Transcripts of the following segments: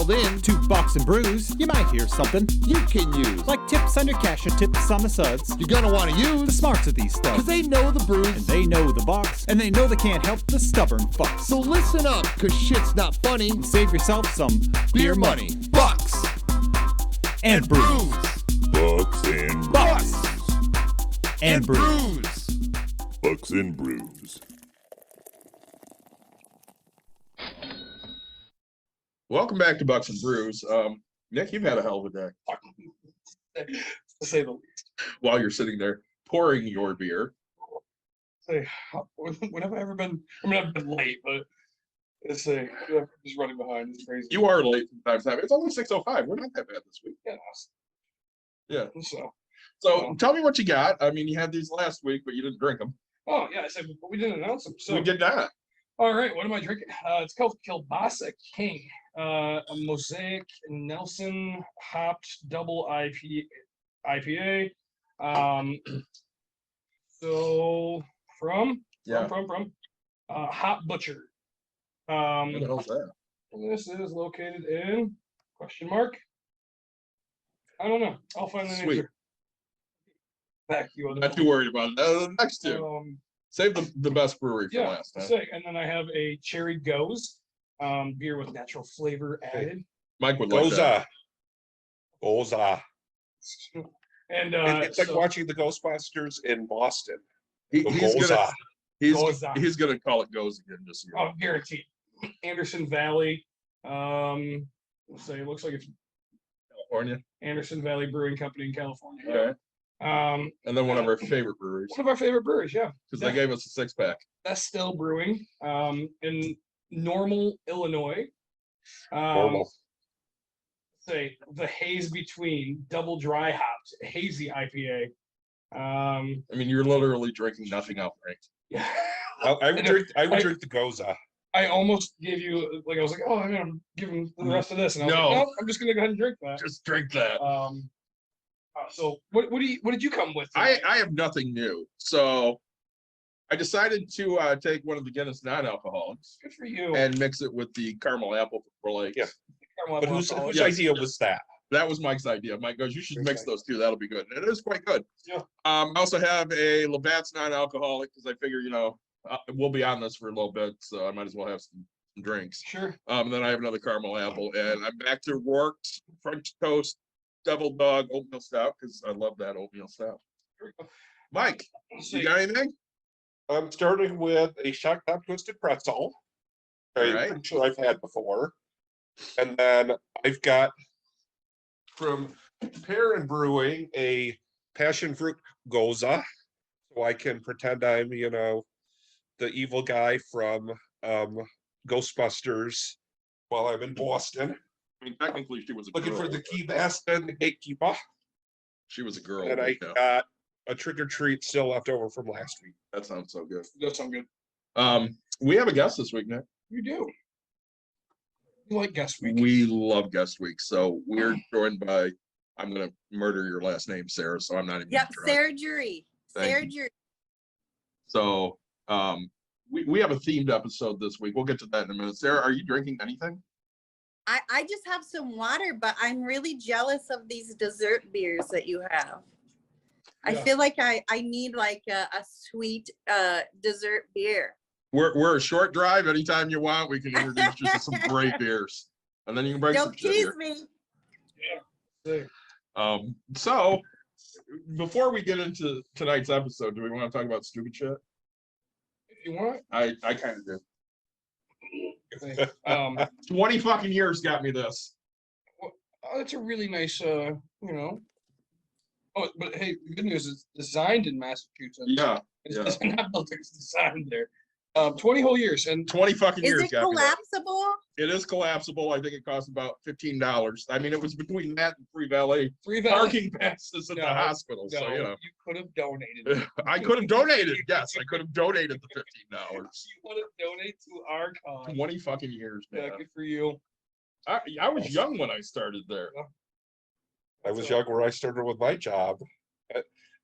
dialed in to Box and Brews, you might hear something you can use. Like tips on your cash or tips on the suds. You're gonna want to use the smarts of these stuff. Cause they know the brews, and they know the box, and they know they can't help the stubborn fucks. So listen up, cause shit's not funny. And save yourself some beer money. Bucks and brews. Bucks and Bucks and brews. Bucks and brews. Welcome back to Bucks and Brews. Nick, you've had a hell of a day. To say the least. While you're sitting there pouring your beer. Say, when have I ever been? I mean, I've been late, but it's just running behind. It's crazy. You are late from time to time. It's only 6:05. We're not that bad this week. Yeah. Yeah. So tell me what you got. I mean, you had these last week, but you didn't drink them. Oh yeah, I said, but we didn't announce them. So We did not. all right, what am I drinking? It's called Kielbasa King, a Mosaic Nelson hopped double IPA. So from Hop Butcher. What the hell's that? This is located in ? I don't know. I'll find the Sweet. answer. Back you. Not too worried about it. Next two. Save the best brewery for last. Huh? Sick. And then I have a Cherry Goes, beer with natural flavor added. Mike would like that. Goza. And It's like watching the Ghostbusters in Boston. He's Goza. gonna call it Goes again just so you know. Oh, guaranteed. Anderson Valley. Let's say it looks like it's California. Anderson Valley Brewing Company in California. Okay. And then one of our one favorite breweries. of our favorite breweries, yeah. Because they gave us a 6-pack. That's still brewing in Normal, Illinois. Normal. Say the Haze Between double dry hopped hazy IPA. I mean, you're literally drinking nothing outright. Yeah. I would drink the Goza. I almost gave you I was like, oh, I'm giving the rest of this, and I was like, no, I'm just gonna go ahead and drink that. Just drink that. So what did you come with? I have nothing new. So I decided to take one of the Guinness non-alcoholics. Good for you. And mix it with the caramel apple for Lakes. Yeah. Caramel But apple whose alcohol. idea was that? That was Mike's idea. Mike goes, you should mix those two. That'll be good. And it is quite good. Yeah. I also have a Labatt's non-alcoholic because I figure, we'll be on this for a little bit, so I might as well have some drinks. Sure. Then I have another caramel apple, and I'm back to Rourke's French Toast Devil Dog Oatmeal Stout because I love that oatmeal stout. Mike, you got anything? I'm starting with a shock top twisted pretzel. I'm Right. pretty sure I've had before. And then I've got from Pear and Brewing a passion fruit goza. So I can pretend I'm, the evil guy from Ghostbusters while I'm in Boston. I mean, technically, she was a Looking girl, for the but key master and the gatekeeper. She was a girl. And I yeah. got a trick or treat still left over from last week. That sounds so good. That sounds good. We have a guest this week, Nick. You do. You like guest week? We love guest week, so we're joined by. I'm gonna murder your last name, Sarah. So I'm not even. Yep, gonna try. Sarah Juree. Sarah Juree. So we have a themed episode this week. We'll get to that in a minute. Sarah, are you drinking anything? I just have some water, but I'm really jealous of these dessert beers that you have. I feel like I need like a sweet dessert beer. We're a short drive. Anytime you want, we can introduce you to some great beers, and then you can break some Don't shit tease here. me. Yeah. So before we get into tonight's episode, do we want to talk about stupid shit? If you want. I kind of do. 20 Um, fucking years got me this. that's a really nice, Oh, but hey, the good news is designed in Massachusetts. Yeah, It's not built, it's designed there. 20 whole years, and 20 fucking Is years it got me that. collapsible? It is collapsible. I think it costs about $15. I mean, it was between that and free valet free parking passes at the No, hospital. No, So you could have donated. I could have donated. Yes, I could have donated the $15. You want to donate to our cause. 20 fucking years, Yeah, man. good for you. I was young when I started there. I was young when I started with my job.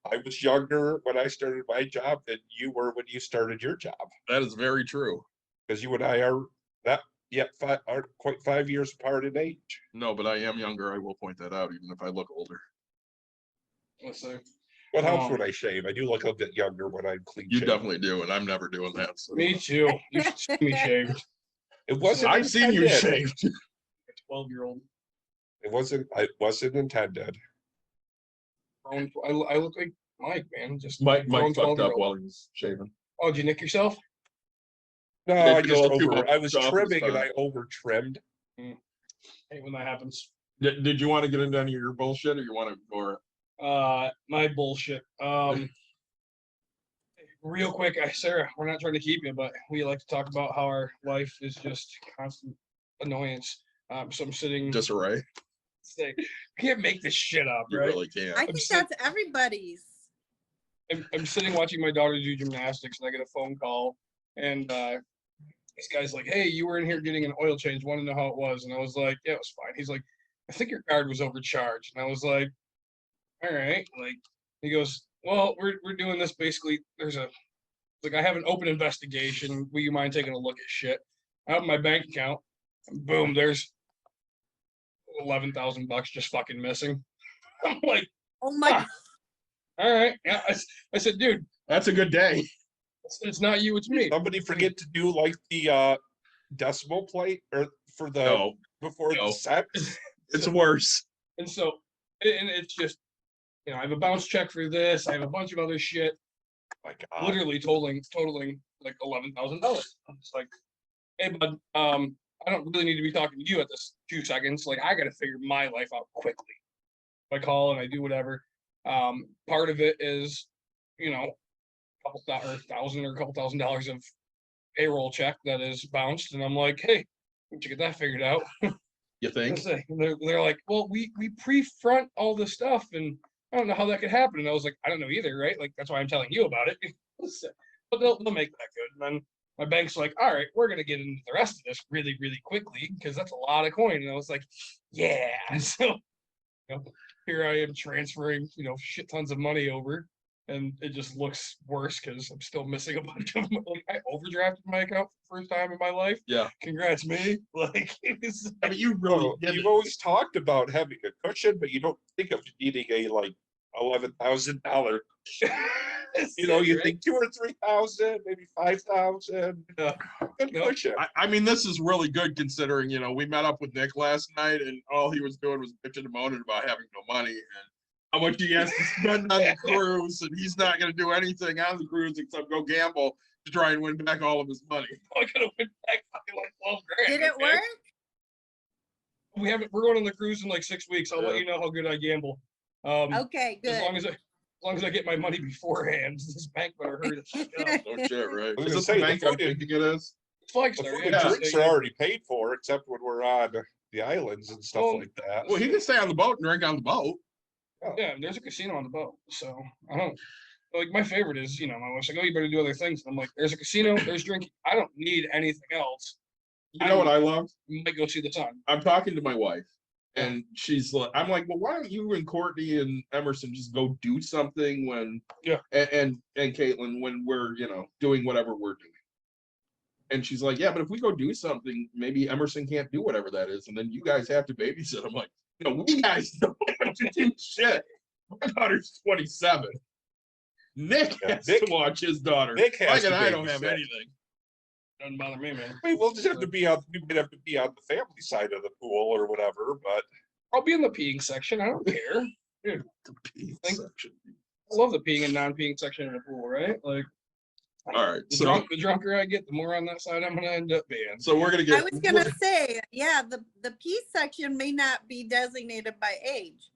I was younger when I started my job than you were when you started your job. That is very true. Because you and I are that yet aren't quite 5 years apart in age. No, but I am younger. I will point that out, even if I look older. Let's see. What helps Um, when I shave? I do look a bit younger when I'm clean You shaven. definitely do, and I'm never doing that. So. Me too. You should see me shaved. It wasn't. I've seen you intended. shaved. 12-year-old. It wasn't. It wasn't intended. I look like Mike, man. Just Mike grown fucked up 12-year-old. while he was shaving. Oh, did you nick yourself? No, Yeah, I you just go too over. much I was off his trimming and time. I over trimmed. Hate when that happens. Did you want to get into any of your bullshit, or you want to ignore it? My bullshit. Real quick, Sarah, we're not trying to keep you, but we like to talk about how our life is just constant annoyance. So I'm sitting. Disarray. Say, can't make this shit up, You right? really can't. I think that's everybody's. I'm sitting watching my daughter do gymnastics, and I get a phone call, and this guy's like, "Hey, you were in here getting an oil change. Want to know how it was?" And I was like, "Yeah, it was fine." He's like, "I think your card was overcharged," and I was like, "All right." Like, he goes, "Well, we're doing this basically. There's a like I have an open investigation. Will you mind taking a look at shit?" I open my bank account, and boom, there's $11,000 just fucking missing. I'm like, Oh my, "Huh, all right." Yeah, I said, "Dude, That's a good day. it's not you, it's me." Somebody forget to do like the decimal plate or for the No, before no. the set. it's worse. And so, and it's just, I have a bounce check for this. I have a bunch of other shit, My God. literally totaling like $11,000. I'm just like, "Hey, bud, I don't really need to be talking to you at this 2 seconds. Like, I got to figure my life out quickly." I call and I do whatever. Part of it is, a couple thousand or a couple $1,000s of payroll check that is bounced, and I'm like, "Hey, why don't you get that figured out?" You think? They're like, "Well, we pre-front all this stuff, and I don't know how that could happen." And I was like, "I don't know either, right? Like, that's why I'm telling you about it." But they'll make that good. And then my bank's like, "All right, we're gonna get into the rest of this really, really quickly because that's a lot of coin." And I was like, "Yeah." So, here I am transferring, shit tons of money over, and it just looks worse because I'm still missing a bunch of money. Like, I overdrafted my account for the first time in my life. Yeah. Congrats, me. Like, it's I mean, you really Well, did you've it. always talked about having a cushion, but you don't think of needing a like $11,000. You think 2 or 3,000, maybe 5,000. Yeah. Good No, cushion. I mean, this is really good considering, we met up with Nick last night and all he was doing was bitching and moaning about having no money and how much he has to spend on the cruise, and he's not going to do anything on the cruise except go gamble to try and win back all of his money. I gotta win back fucking like 12 grand. did it okay? work? We're going on the cruise in like 6 weeks. I'll let Yeah. you know how good I gamble. Okay, As good. long as I get my money beforehand, this bank better hurry the fuck up. No shit, right? I was Is gonna this say, the the bank I'm food is- thinking it is? It's The Flagster, food yeah. and drinks are already paid for, except when we're on the islands and stuff Well, like that. Well, he can stay on the boat and drink on the boat. Yeah, there's a casino on the boat, so I don't like. My favorite is, my wife's like, "Oh, you better do other things." And I'm like, "There's a casino, there's drinking. I don't need anything else." You know what I love? You might go see the sun. I'm talking to my wife, and she's like, I'm like, well, why don't you and Courtney and Emerson just go do something when, Yeah. and Caitlin, when we're, doing whatever we're doing. And she's like, yeah, but if we go do something, maybe Emerson can't do whatever that is, and then you guys have to babysit. I'm like, we guys don't have to do shit. My daughter's 27. Nick Yeah, has Nick- to watch his daughter. Nick has Mike and to I don't have babysit. anything. Doesn't bother me, man. I mean, we'll just have to be on. We might have to be on the family side of the pool or whatever. But I'll be in the peeing section. I don't care. Dude, Thank- Section. I love the peeing and non-peeing section in the pool, right? Like, All right, the drunker I get, the more on that side I'm gonna end up being. so we're gonna I get. was gonna say, yeah, the P section may not be designated by age.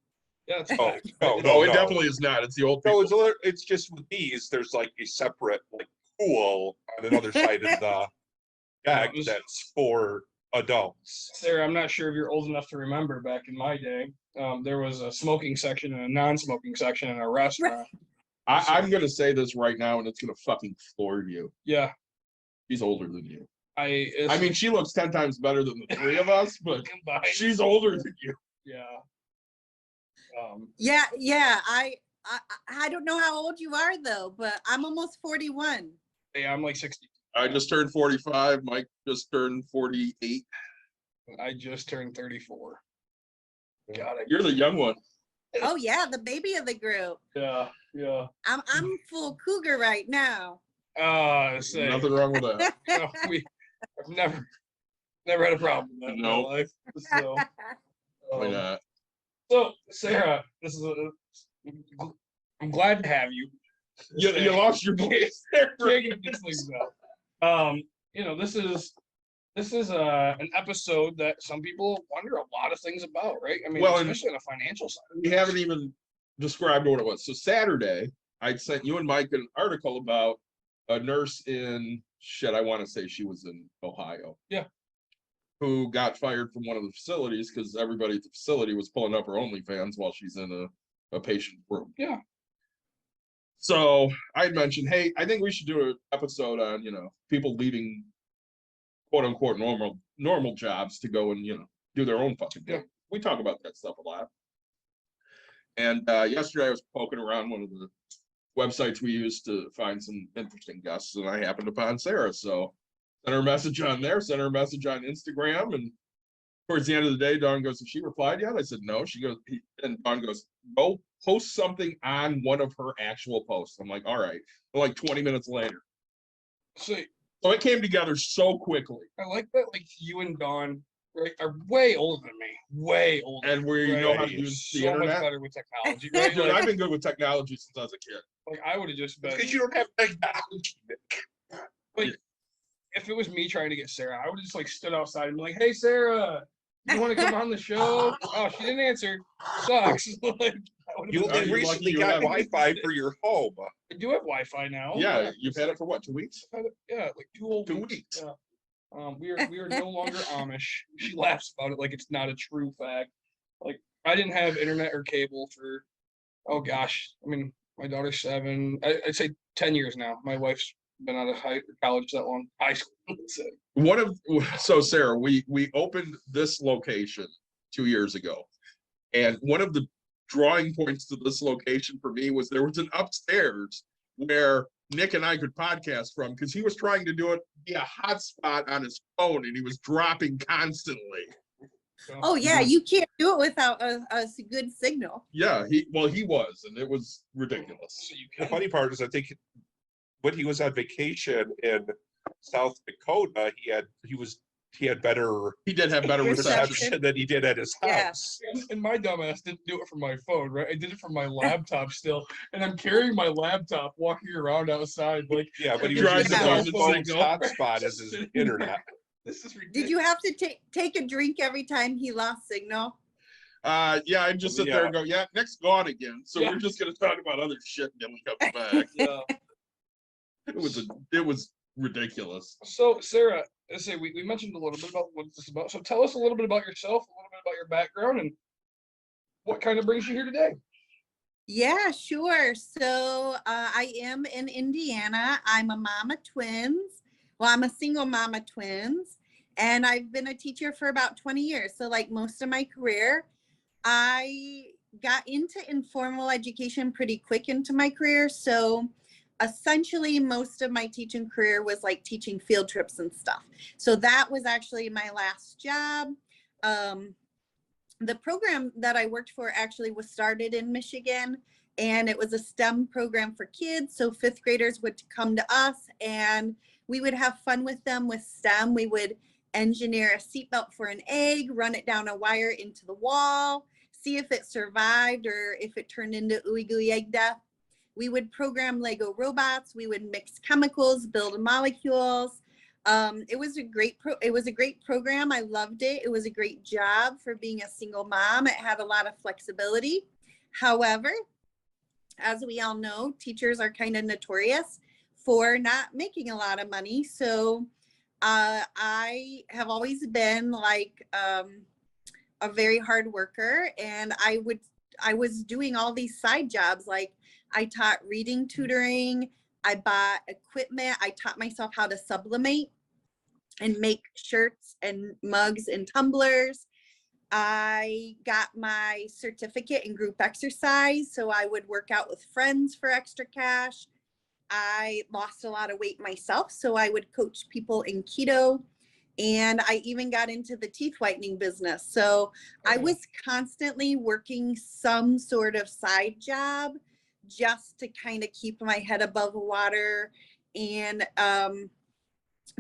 Yeah, it's oh fine. No, it definitely is not. It's the old No, people. it's just with these. There's like a separate like pool on another side of the deck that's for adults. Sarah, I'm not sure if you're old enough to remember back in my day. There was a smoking section and a non-smoking section in a restaurant. I'm gonna say this right now, and it's gonna fucking floor you. Yeah, She's older than you. I mean, she looks 10 times better than the three of us, but combined. she's older than you. Yeah. Yeah, I don't know how old you are though, but I'm almost 41. Yeah, I'm like 60. I just turned 45. Mike just turned 48. I just turned 34. God, You're the young one. Oh yeah, the baby of the group. yeah. I'm full cougar right now. Say, Nothing wrong with that. I've never had a problem with that in my Nope. life. So, Why not? so Sarah, I'm glad to have you. You lost your voice there. Taking these things out. This is an episode that some people wonder a lot of things about, right? I mean, Well, especially on the financial side. We haven't even described what it was. So Saturday, I sent you and Mike an article about a nurse in I want to say she was in Ohio. Yeah. Who got fired from one of the facilities because everybody at the facility was pulling up her OnlyFans while she's in a patient room. Yeah. So I had mentioned, hey, I think we should do an episode on, people leaving quote unquote normal jobs to go and, do their own fucking thing. Yeah. We talk about that stuff a lot. And yesterday I was poking around one of the websites we use to find some interesting guests, and I happened upon Sarah. So sent her a message on there, sent her a message on Instagram, and towards the end of the day, Dawn goes, "Has she replied yet?" I said, "No." She goes, and Dawn goes, "Go post something on one of her actual posts." I'm like, "All right." Like 20 minutes later. So it came together so quickly. I like that, like, you and Dawn, right, are way older than me. Way older. And we know how to use the so much internet. better with technology, right? Dude, Like, I've been good with technology since I was a kid. like, I would have just been, Because you don't have technology. like, if it was me trying to get Sarah, I would have just like stood outside and be like, "Hey, Sarah, you want to come on the show?" Oh, she didn't answer. Sucks. Like, You Are you lucky recently you got have- Wi-Fi for your home. I do have Wi-Fi now. Yeah, you've had it for what, 2 weeks? Yeah, like 2 whole 2 weeks. weeks. Yeah. We are no longer Amish. She laughs about it like it's not a true fact. Like, I didn't have internet or cable for, oh gosh, I mean, my daughter's 7. I'd say 10 years now. My wife's been out of college that long. High school. Let's say. So Sarah, we opened this location 2 years ago, and one of the drawing points to this location for me was there was an upstairs where Nick and I could podcast from, because he was trying to do it via hotspot on his phone and he was dropping constantly. So, Oh yeah, you can't do it without a good signal. Yeah, he was, and it was ridiculous. so you The can. funny part is, I think when he was on vacation in South Dakota, he had better He did have better reception. reception than he did at his Yeah. house. And my dumbass didn't do it from my phone, right? I did it from my laptop still, and I'm carrying my laptop, walking around outside, like, Yeah, but he He was drives using it his down phone's the signal. hotspot as his internet. this is ridiculous. Did you have to take a drink every time he lost signal? Yeah, I just sit there and go, yeah, Nick's gone again. So Yeah. we're just gonna talk about other shit until he comes back. Yeah. It was ridiculous. So, Sarah, let's say we mentioned a little bit about what this is about. So tell us a little bit about yourself, a little bit about your background, and what kind of brings you here today. Yeah, sure. So I am in Indiana. I'm a mom of twins. Well, I'm a single mom of twins, and I've been a teacher for about 20 years. So like most of my career, I got into informal education pretty quick into my career. So essentially most of my teaching career was like teaching field trips and stuff. So that was actually my last job. The program that I worked for actually was started in Michigan, and it was a STEM program for kids. So 5th graders would come to us and we would have fun with them with STEM. We would engineer a seatbelt for an egg, run it down a wire into the wall, see if it survived or if it turned into ooey gooey egg death. We would program Lego robots. We would mix chemicals, build molecules. It was a great program. I loved it. It was a great job for being a single mom. It had a lot of flexibility. However, as we all know, teachers are kind of notorious for not making a lot of money. So I have always been like a very hard worker, and I was doing all these side jobs. Like I taught reading tutoring, I bought equipment, I taught myself how to sublimate and make shirts and mugs and tumblers. I got my certificate in group exercise, so I would work out with friends for extra cash. I lost a lot of weight myself, so I would coach people in keto, and I even got into the teeth whitening business. So I was constantly working some sort of side job just to kind of keep my head above water. And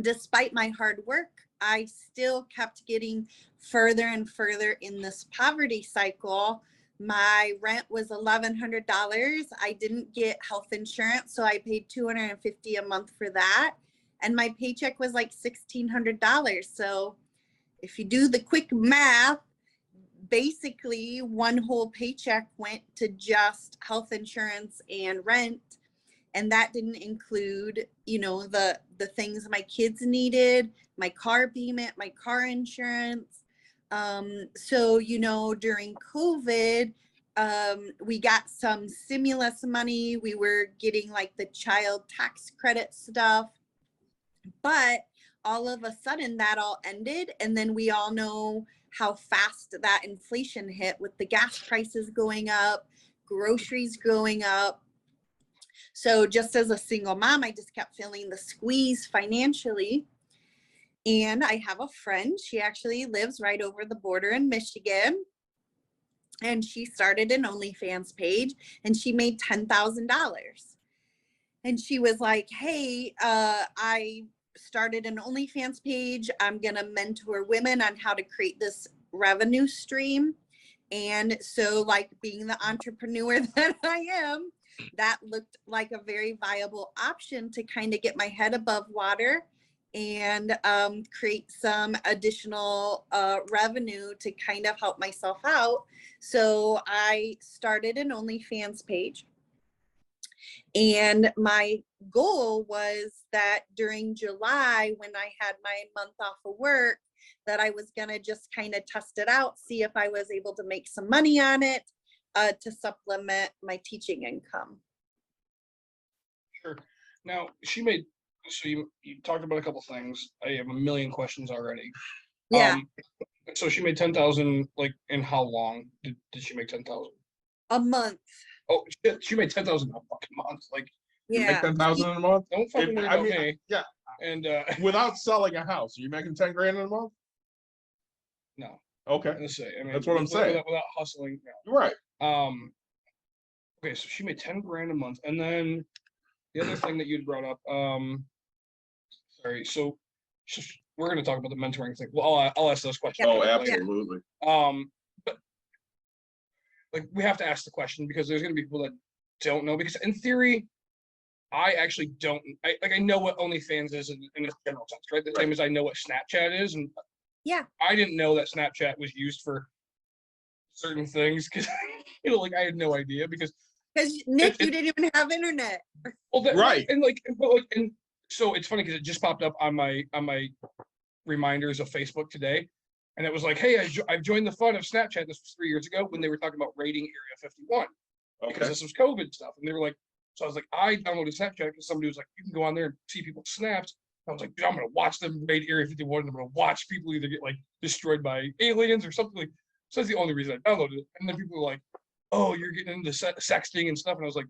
despite my hard work, I still kept getting further and further in this poverty cycle. My rent was $1,100. I didn't get health insurance, so I paid $250 a month for that. And my paycheck was like $1,600. So if you do the quick math, basically one whole paycheck went to just health insurance and rent. And that didn't include, you know, the things my kids needed, my car payment, my car insurance. So, you know, during COVID, we got some stimulus money. We were getting like the child tax credit stuff. But all of a sudden that all ended. And then we all know how fast that inflation hit with the gas prices going up, groceries going up. So just as a single mom, I just kept feeling the squeeze financially. And I have a friend, she actually lives right over the border in Michigan. And she started an OnlyFans page and she made $10,000. And she was like, hey, I started an OnlyFans page. I'm going to mentor women on how to create this revenue stream. And so, like, being the entrepreneur that I am, that looked like a very viable option to kind of get my head above water and create some additional revenue to kind of help myself out. So I started an OnlyFans page. And my goal was that during July, when I had my month off of work, that I was going to just kind of test it out, see if I was able to make some money on it to supplement my teaching income. Sure. Now, so you talked about a couple things. I have a million questions already. Yeah. So she made 10,000, like, in how long did she make 10,000? A month. Oh, she made 10,000 a fucking month. Like, You make Yeah. 10,000 in a month? don't fucking worry I about mean, me. yeah. And Without selling a house, are you making 10 grand in a month? no, Okay, let's say. I mean, That's what I'm saying. Without hustling. No. you're right. Okay, so she made 10 grand a month, and then the other thing that you'd brought up. Sorry. So we're gonna talk about the mentoring thing. Well, I'll ask those questions. Oh, later. absolutely. But like, we have to ask the question because there's gonna be people that don't know. Because in theory, I actually don't. I know what OnlyFans is in a general sense, right? The same as I know what Snapchat is, and Yeah. I didn't know that Snapchat was used for certain things because you know, like, I had no idea because Nick, you didn't even have internet. well, Right. and so it's funny because it just popped up on my reminders of Facebook today, and it was like, hey, I've joined the fun of Snapchat. This was 3 years ago when they were talking about raiding Area 51 because Okay. this was COVID stuff, and they were like, so I was like, I downloaded Snapchat because somebody was like, you can go on there and see people's snaps. I was like, dude, I'm gonna watch them raid Area 51. And I'm gonna watch people either get like destroyed by aliens or something. Like, so that's the only reason I downloaded it. And then people were like, oh, you're getting into sexting and stuff, and I was like,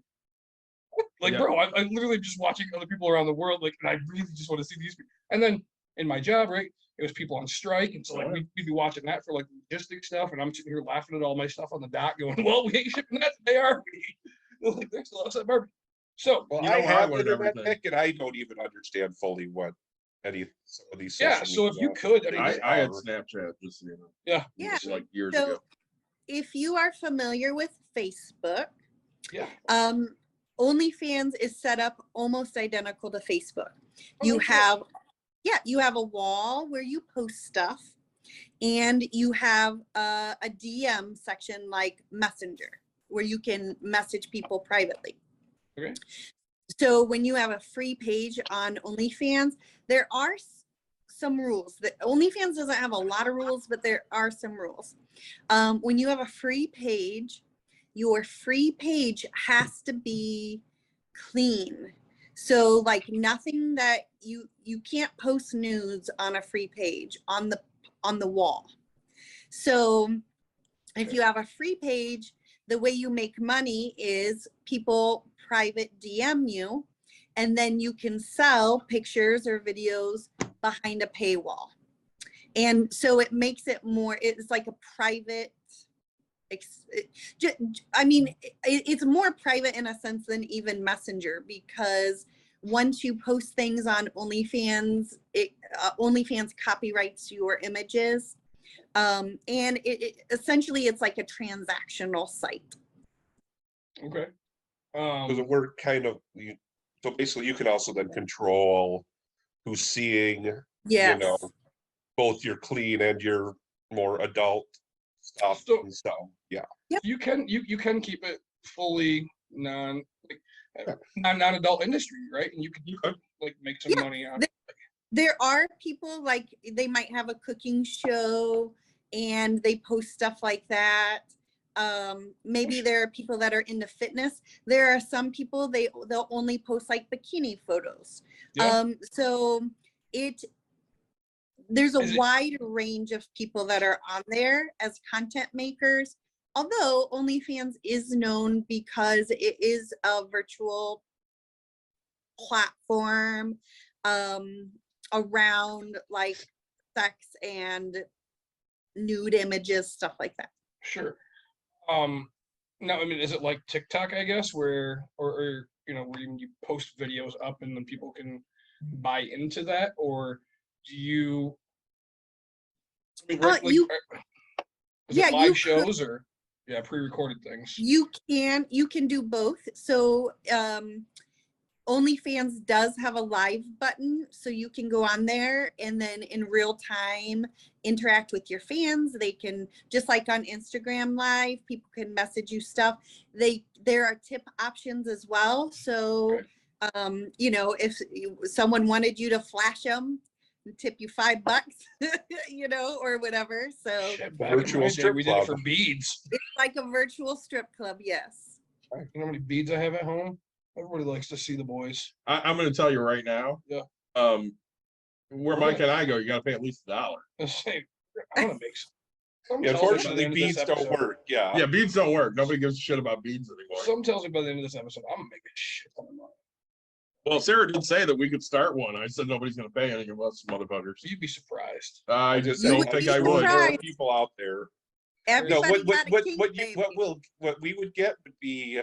what? Like, Yeah. bro, I'm literally just watching other people around the world, like, and I really just want to see these people. And then in my job, right, it was people on strike, and so like we'd be watching that for like logistic stuff, and I'm sitting here laughing at all my stuff on the dock, going, well, we ain't shipping that today, are we? Like, there's still upset barbecue. So Well, You know I where I have learned internet, everything. Nick, and I don't even understand fully what some of these. yeah, social so if you media could, I mean, things I had are. Snapchat, just so you know. yeah, Yeah. Just like years So ago. if you are familiar with Facebook, yeah. OnlyFans is set up almost identical to Facebook. Oh, You okay. have, you have a wall where you post stuff, and you have a DM section like Messenger where you can message people privately. Okay. So when you have a free page on OnlyFans, there are some rules. That OnlyFans doesn't have a lot of rules, but there are some rules. When you have a free page, your free page has to be clean. So like nothing that you can't post nudes on a free page on the wall. So if you have a free page, the way you make money is people private DM you, and then you can sell pictures or videos behind a paywall. And so it makes it more, it's like a private, I mean, it's more private in a sense than even Messenger, because once you post things on OnlyFans, OnlyFans copyrights your images. And essentially it's like a transactional site. Okay. Does it work kind of, so basically you can also then control who's seeing, Yes. you know, both your clean and your more adult stuff So- and stuff. Yeah. You can keep it fully non-adult industry, right? And you could like make some money on it. There are people, like, they might have a cooking show and they post stuff like that. Maybe there are people that are into fitness. There are some people, they'll only post like bikini photos. Yeah. So there's a Is it- wide range of people that are on there as content makers. Although OnlyFans is known because it is a virtual platform around like sex and nude images, stuff like that. Sure. Now, I mean, is it like TikTok, I guess, where, or you know, where you post videos up and then people can buy into that, or do you? I mean, right, like, is it live shows or pre-recorded things? You can do both. So OnlyFans does have a live button, so you can go on there and then in real time interact with your fans. They can, just like on Instagram Live, people can message you stuff. There are tip options as well. So you know, if someone wanted you to flash them, tip you $5, you know, or whatever. So Shit, virtual strip we did it for beads. It's like a virtual strip club. Yes. You know how many beads I have at home? Everybody likes to see the boys. I'm going to tell you right now. Yeah. Where Mike and I go, you got to pay at least $1. I want to make some. Yeah, unfortunately, beads don't work. Yeah. Yeah, beads don't work. Nobody gives a shit about beads anymore. Some tells me by the end of this episode, I'm gonna make a shit ton of money. Well, Sarah did say that we could start one. I said nobody's going to pay anything of us motherfuckers. You'd be surprised. I just You don't would think be I would. There are surprised. people out there. Everybody No, got a kink, baby. what we would get would be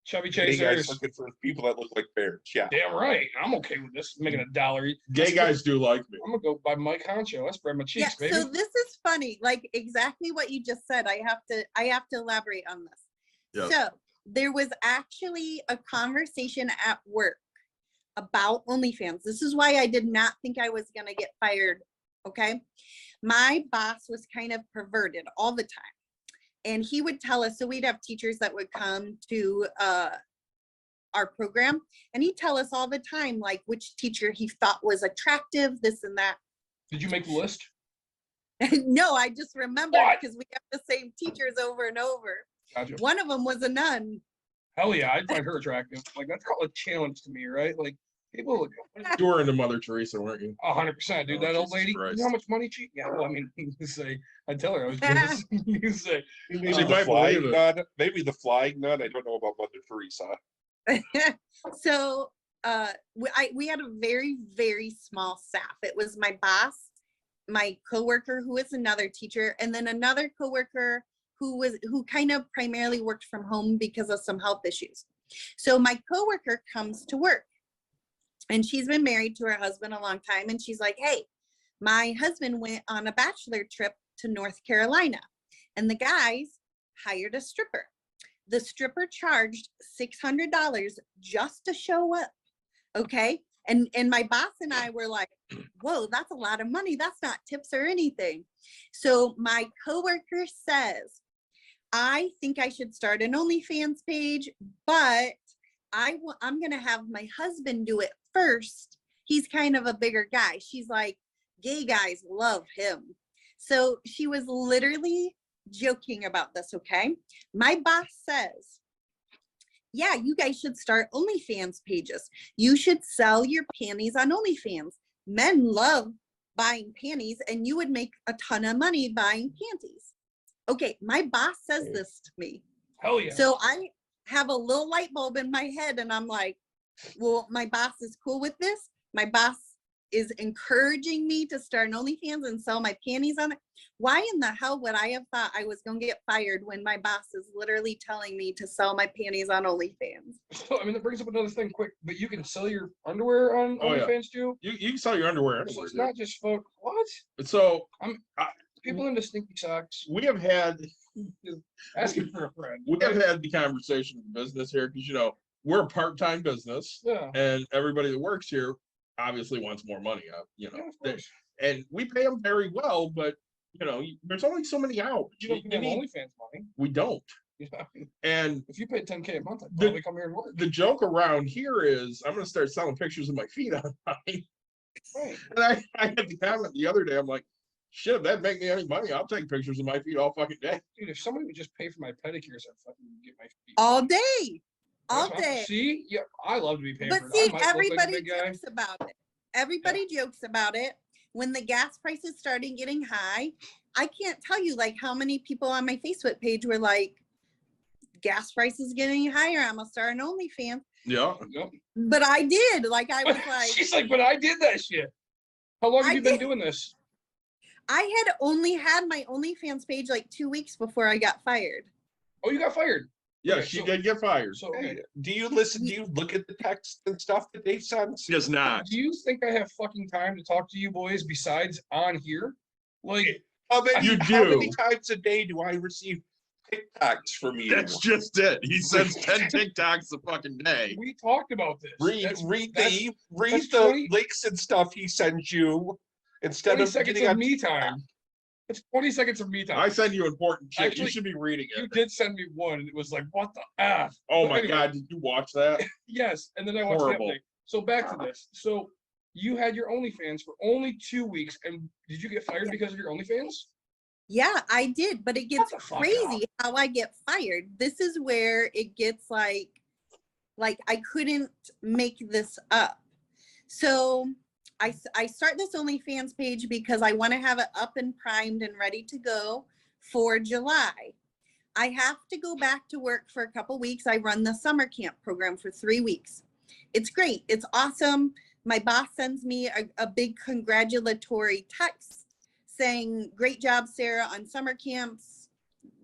Chubby gay guys chasers. looking for people that look like bears. Yeah. Damn right. I'm okay with this. Making $1. Gay guys do like me. I'm gonna go buy Mike Honcho. Let's spread my cheeks, baby. So this is funny, like exactly what you just said. I have to elaborate on this. Yes. So there was actually a conversation at work about OnlyFans. This is why I did not think I was gonna get fired. Okay. My boss was kind of perverted all the time. And he would tell us, so we'd have teachers that would come to our program, and he'd tell us all the time, like which teacher he thought was attractive, this and that. Did you make the list? No, I just remember What? because we have the same teachers over and over. Gotcha. One of them was a nun. Hell yeah, I'd find her attractive. Like that's called a challenge to me, right? Like people look You were into Mother Teresa, weren't you? 100%, dude. Oh, that old Jesus lady, Christ. you know how much money she? Yeah, well, I mean, you say, I tell her I was gonna you say, Maybe She the might flying believe nun. Maybe the flying nun. I don't know about Mother Teresa. So we had a very, very small staff. It was my boss, my coworker who was another teacher, and then another coworker who kind of primarily worked from home because of some health issues. So my coworker comes to work and she's been married to her husband a long time. And she's like, hey, my husband went on a bachelor trip to North Carolina and the guys hired a stripper. The stripper charged $600 just to show up. Okay. And my boss and I were like, whoa, that's a lot of money. That's not tips or anything. So my coworker says, I think I should start an OnlyFans page, but I'm going to have my husband do it first. He's kind of a bigger guy. She's like, gay guys love him. So she was literally joking about this. Okay. My boss says, yeah, you guys should start OnlyFans pages. You should sell your panties on OnlyFans. Men love buying panties and you would make a ton of money buying panties. Okay, my boss says this to me. hell yeah. So I have a little light bulb in my head and I'm like, Well, my boss is cool with this. My boss is encouraging me to start an OnlyFans and sell my panties on it. Why in the hell would I have thought I was going to get fired when my boss is literally telling me to sell my panties on OnlyFans? So, I mean, that brings up another thing quick, but you can sell your underwear on Oh, yeah. OnlyFans too? You can sell your underwear So anywhere. it's dude. not just folk. What? So People into stinky socks we have had asking for a friend. we have had the conversation of business here because we're a part-time business Yeah. and everybody that works here obviously wants more money out. Yeah, of They- course. and we pay them very well, but there's only so many hours. You don't You give need- OnlyFans money. we don't. Yeah. And If you paid 10K a month, I'd The- probably come here and work. the joke around here is I'm gonna start selling pictures of my feet online. Right. And I had the comment the other day. I'm like, shit, if that make me any money, I'll take pictures of my feet all fucking day. Dude, if somebody would just pay for my pedicures, I'd fucking get my feet. All day. All That's what- day. See? Yeah, I love to be paid But for it. see, I might look like a everybody big guy. jokes about it. Everybody jokes about it. When the gas prices started getting high, I can't tell you like how many people on my Facebook page were like, gas prices getting higher. I'm gonna start an OnlyFans. Yeah. Yep. But I did. Like I was like, She's like, but I did that shit. How long have I you been did. doing this? I had only had my OnlyFans page like 2 weeks before I got fired. Oh, you got fired. Yeah, Okay, she so- did get fired. So Hey, do you listen? Do you look at the text and stuff that they send? She does not. do you think I have fucking time to talk to you boys besides on here? Like, How many, You how many do. times a day do I receive TikToks from you? That's just it. He sends 10 TikToks a fucking day. we talked about this. read That's- read that's the read that's the 20 links and stuff he sends you instead 20 of seconds getting of on me time. It's 20 seconds of me time. I send you important shit. Actually, You should be reading You it. did send me one, and it was like, what the F? Oh But my anyway, god, did you watch that? Yes, and then I watched Horrible. that thing. So back to this. So you had your OnlyFans for only 2 weeks, and did you get fired because of your OnlyFans? Yeah, I did, but it gets the fuck crazy how I get fired. This is where it gets like I couldn't make this up. So I start this OnlyFans page because I want to have it up and primed and ready to go for July. I have to go back to work for a couple weeks. I run the summer camp program for 3 weeks. It's great. It's awesome. My boss sends me a big congratulatory text saying, great job, Sarah, on summer camps.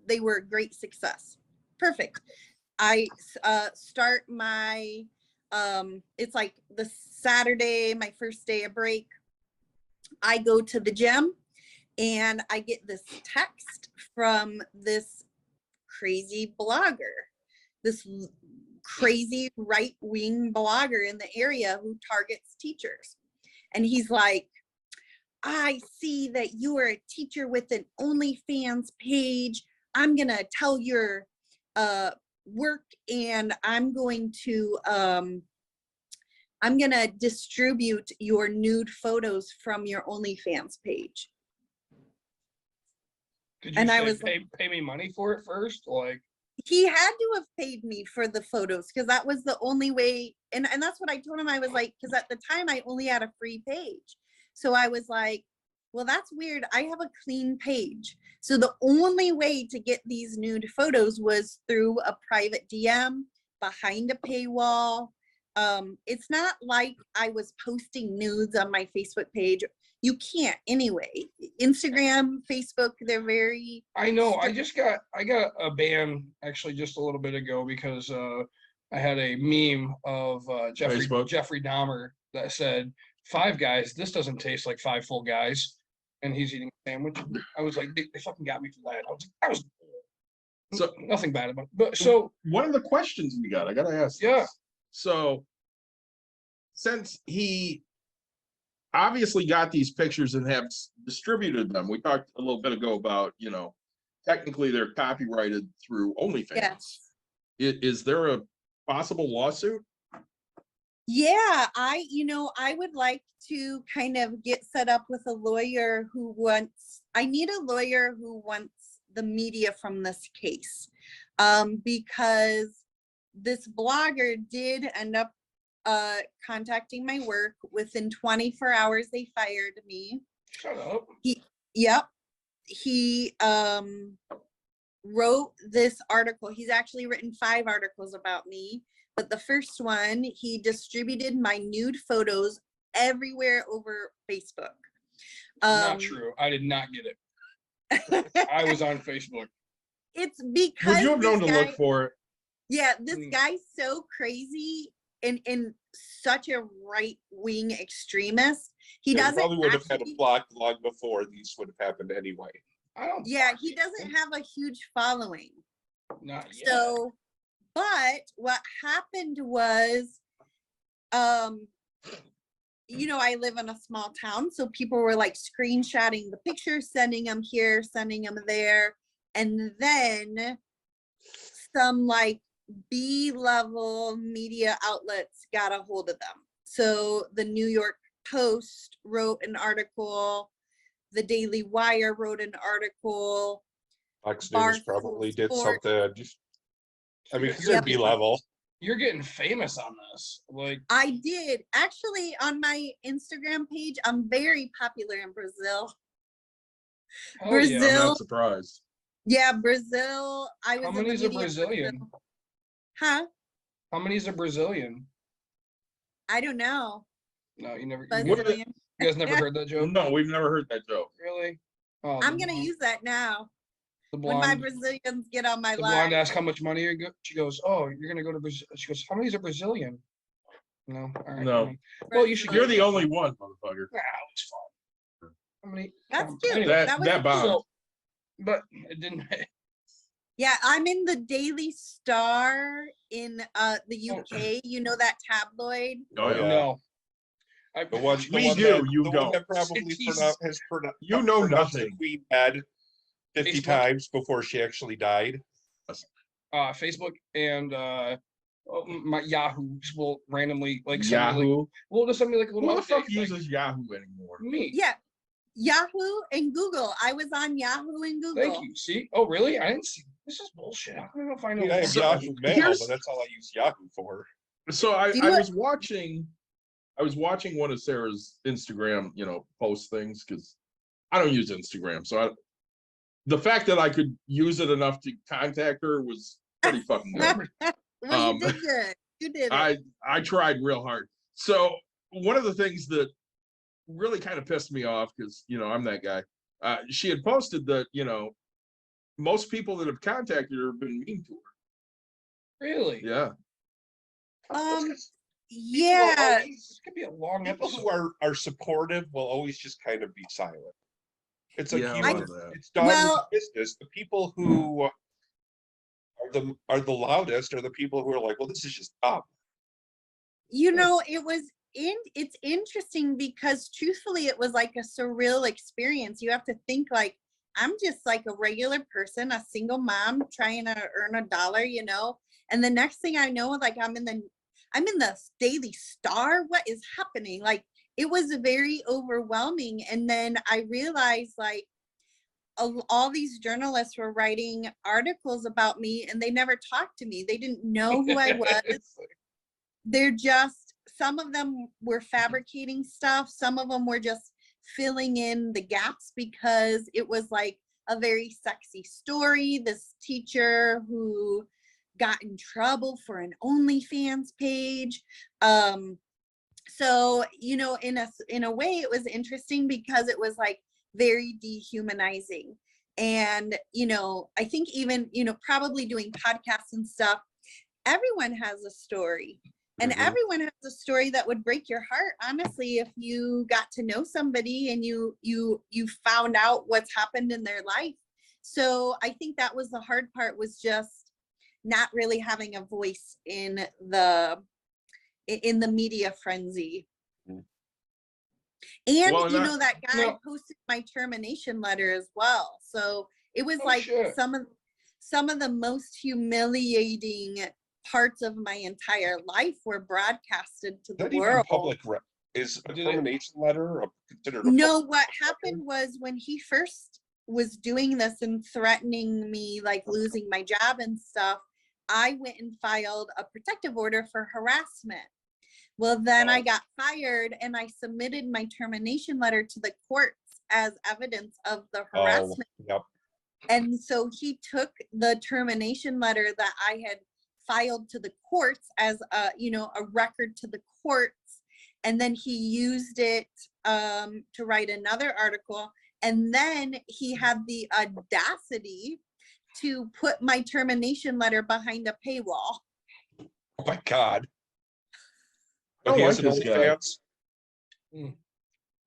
They were a great success. Perfect. I start my, it's like the Saturday, my first day of break. I go to the gym and I get this text from this crazy blogger, this crazy right-wing blogger in the area who targets teachers. And he's like, I see that you are a teacher with an OnlyFans page. I'm gonna tell your work and I'm gonna distribute your nude photos from your OnlyFans page. Did you And I say was pay me money for it first? Like, He had to have paid me for the photos because that was the only way. And that's what I told him. I was like, because at the time I only had a free page. So I was like, well, that's weird. I have a clean page. So the only way to get these nude photos was through a private DM behind a paywall. It's not like I was posting nudes on my Facebook page. You can't anyway. Instagram, Facebook, they're very. I know. I got a ban actually just a little bit ago because I had a meme of Jeffrey Facebook. Dahmer that said, "5 guys. This doesn't taste like 5 full guys," and he's eating a sandwich. I was like, they fucking got me for that. I was So nothing bad about it. But so one of the questions we got, I gotta ask. Yeah. this. So since he obviously got these pictures and have Yes. distributed them, we talked a little bit ago about, technically they're copyrighted through OnlyFans. Yes. Is there a possible lawsuit? Yeah, I would like to kind of get set up with a lawyer I need a lawyer who wants the media from this case. Because this blogger did end up contacting my work. Within 24 hours, they fired me. shut up. Yep. He wrote this article. He's actually written 5 articles about me. but the first one, he distributed my nude photos everywhere over Facebook. Not true. I did not get it. I was on Facebook. It's Would because you have known to this look guy- for it? Yeah, this Mm. guy's so crazy and such a right-wing extremist. He Yeah, doesn't probably would have had a actually- block long before these would have happened anyway. I don't. Yeah, block he people. doesn't have a huge following. Not yet. So, but what happened was, you know, I live in a small town, so people were like screenshotting the pictures, sending them here, sending them there. And then some like B-level media outlets got a hold of them. So the New York Post wrote an article, the Daily Wire wrote an article. Fox News Barstool probably did Sports. something. Just, I mean, because Yep. they're B-level. You're getting famous on this. Like, I did actually on my Instagram page. I'm very popular in Brazil. hell Brazil. yeah. I'm not surprised. Yeah, Brazil. I was How in the many's a media in Brazilian? Brazil. Huh? How many's a Brazilian? I don't know. No, you never. But You, What- you guys never heard that joke? No, we've never heard that joke. Really? Oh, I'm gonna use that now the when my blonde. Brazilians get on my The blonde live. asks how much money you got. She goes, "Oh, you're gonna go to Brazil." She goes, "How many's a Brazilian?" No. All right. No. fine. Well, you should. You're the only one, motherfucker. Nah, it's fine. How many? That's cute. Anyway, That was that a- bombed. so, but it didn't. Yeah, I'm in the Daily Star in the UK. You know that tabloid? Oh, yeah. No. The one, the We one do, that, you the don't. one that probably Jesus. You know pronounced nothing. the Queen dead 50 Facebook. times before she actually died. Facebook and my Yahoo will randomly like send me, like, Yahoo. well, just send me like a little. Who the fuck update, uses Yahoo anymore? like, me? Yeah, Yahoo and Google. I was on Yahoo and Google. Thank you. See? Oh, really? I didn't see. This is bullshit. I don't know if I I know. mean, I have So, Yahoo Mail, here's- but that's all I use Yahoo for. So I Do you know was watching one of Sarah's Instagram, post things because I don't use Instagram. So the fact that I could use it enough to contact her was pretty fucking good. Well, you did good. You did it. I tried real hard. So one of the things that really kind of pissed me off, because I'm that guy. She had posted that most people that have contacted her have been mean to her. Really? Yeah. Yeah. This could be a long People episode. who are supportive will always just kind of be silent. It's like Yeah, I even love that. it's done Well- business. The people who are the loudest are the people who are like, well, this is just dumb. You know, it's interesting because truthfully it was like a surreal experience. You have to think like I'm just like a regular person, a single mom trying to earn $1, and the next thing I know, like I'm in the Daily Star. What is happening? Like it was very overwhelming. And then I realized like all these journalists were writing articles about me and they never talked to me. They didn't know who I was. They're just, some of them were fabricating stuff. Some of them were just filling in the gaps because it was like a very sexy story. This teacher who got in trouble for an OnlyFans page. So, in a way it was interesting because it was like very dehumanizing. And, I think even, probably doing podcasts and stuff, everyone has a story. And Mhm. everyone has a story that would break your heart, honestly, if you got to know somebody and you found out what's happened in their life. So I think that was the hard part, was just not really having a voice in the media frenzy. Mm. And Well, that guy No. posted my termination letter as well. So it was Oh, like shit. some of the most humiliating parts of my entire life were broadcasted to Is the that even world. public? Is a Did it- termination letter considered a No, public what record? happened was when he first was doing this and threatening me, like losing my job and stuff, I went and filed a protective order for harassment. Well, then I Oh. got fired and I submitted my termination letter to the courts as evidence of the Oh, harassment. yep. And so he took the termination letter that I had filed to the courts as a, you know, a record to the courts. And then he used it to write another article. And then he had the audacity to put my termination letter behind a paywall. Oh my God. I don't He like has an this guy. OnlyFans?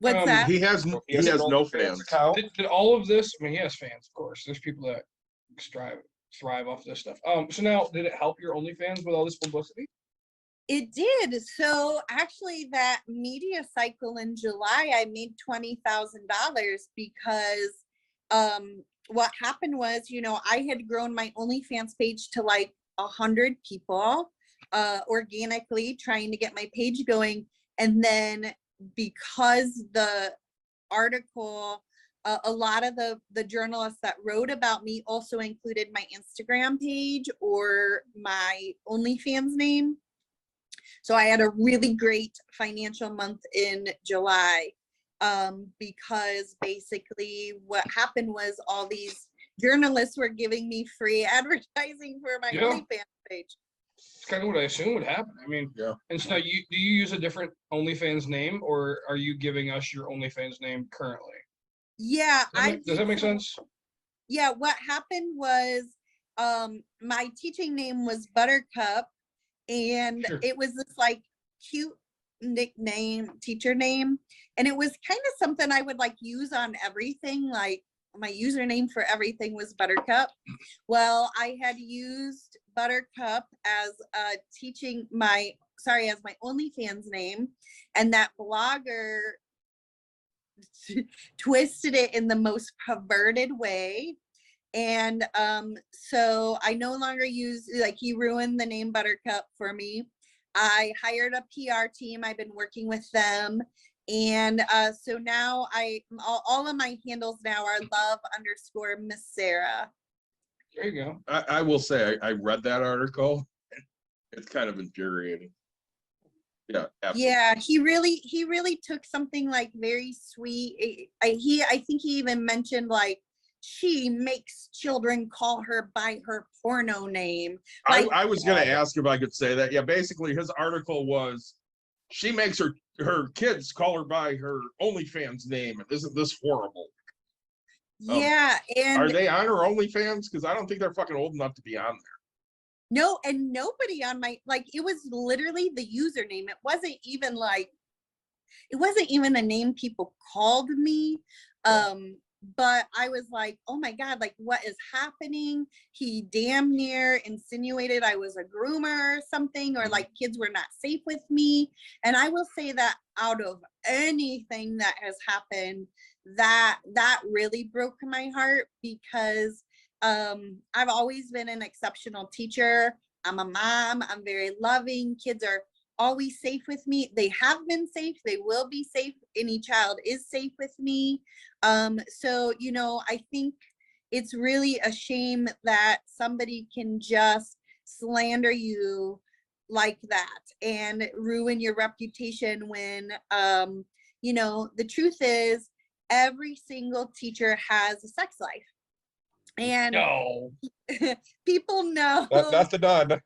What's that? He has He he has has an no OnlyFans fans. account? Did all of this? I mean, he has fans, of course. There's people that thrive off this stuff. So now, did it help your OnlyFans with all this publicity? It did. So actually that media cycle in July, I made $20,000 because what happened was, you know, I had grown my OnlyFans page to like 100 people organically trying to get my page going. And then because the article, a lot of the journalists that wrote about me also included my Instagram page or my OnlyFans name. So I had a really great financial month in July because basically what happened was all these journalists were giving me free advertising for my OnlyFans page. It's kind of what I assume would happen. I mean, Yeah. and so do you use a different OnlyFans name, or are you giving us your OnlyFans name currently? Yeah, Does that make sense? Yeah, what happened was my teaching name was Buttercup, and Sure. it was this like cute nickname, teacher name, and it was kind of something I would like use on everything. Like my username for everything was Buttercup. Well, I had used Buttercup as as my OnlyFans name, and that blogger twisted it in the most perverted way. And so I no longer use, like, he ruined the name Buttercup for me. I hired a PR team. I've been working with them. And so now all of my handles now are love_Miss Sarah. There you go. I will say I read that article. It's kind of infuriating. Yeah, absolutely. Yeah, he really took something like very sweet. I think he even mentioned like she makes children call her by her porno name. Like, I was gonna ask if I could say that. Yeah, basically his article was she makes her kids call her by her OnlyFans name, and isn't this horrible? yeah, and Are they on her OnlyFans? Because I don't think they're fucking old enough to be on there. no, and nobody on my, like, it was literally the username. It wasn't even a name people called me. But I was like, oh my God, like, what is happening? He damn near insinuated I was a groomer or something, or like kids were not safe with me. And I will say that out of anything that has happened, that really broke my heart, because I've always been an exceptional teacher. I'm a mom. I'm very loving. Kids are always safe with me. They have been safe. They will be safe. Any child is safe with me. So, you know, I think it's really a shame that somebody can just slander you like that and ruin your reputation when, you know, the truth is every single teacher has a sex life. And No. people know. Not the done. Dun,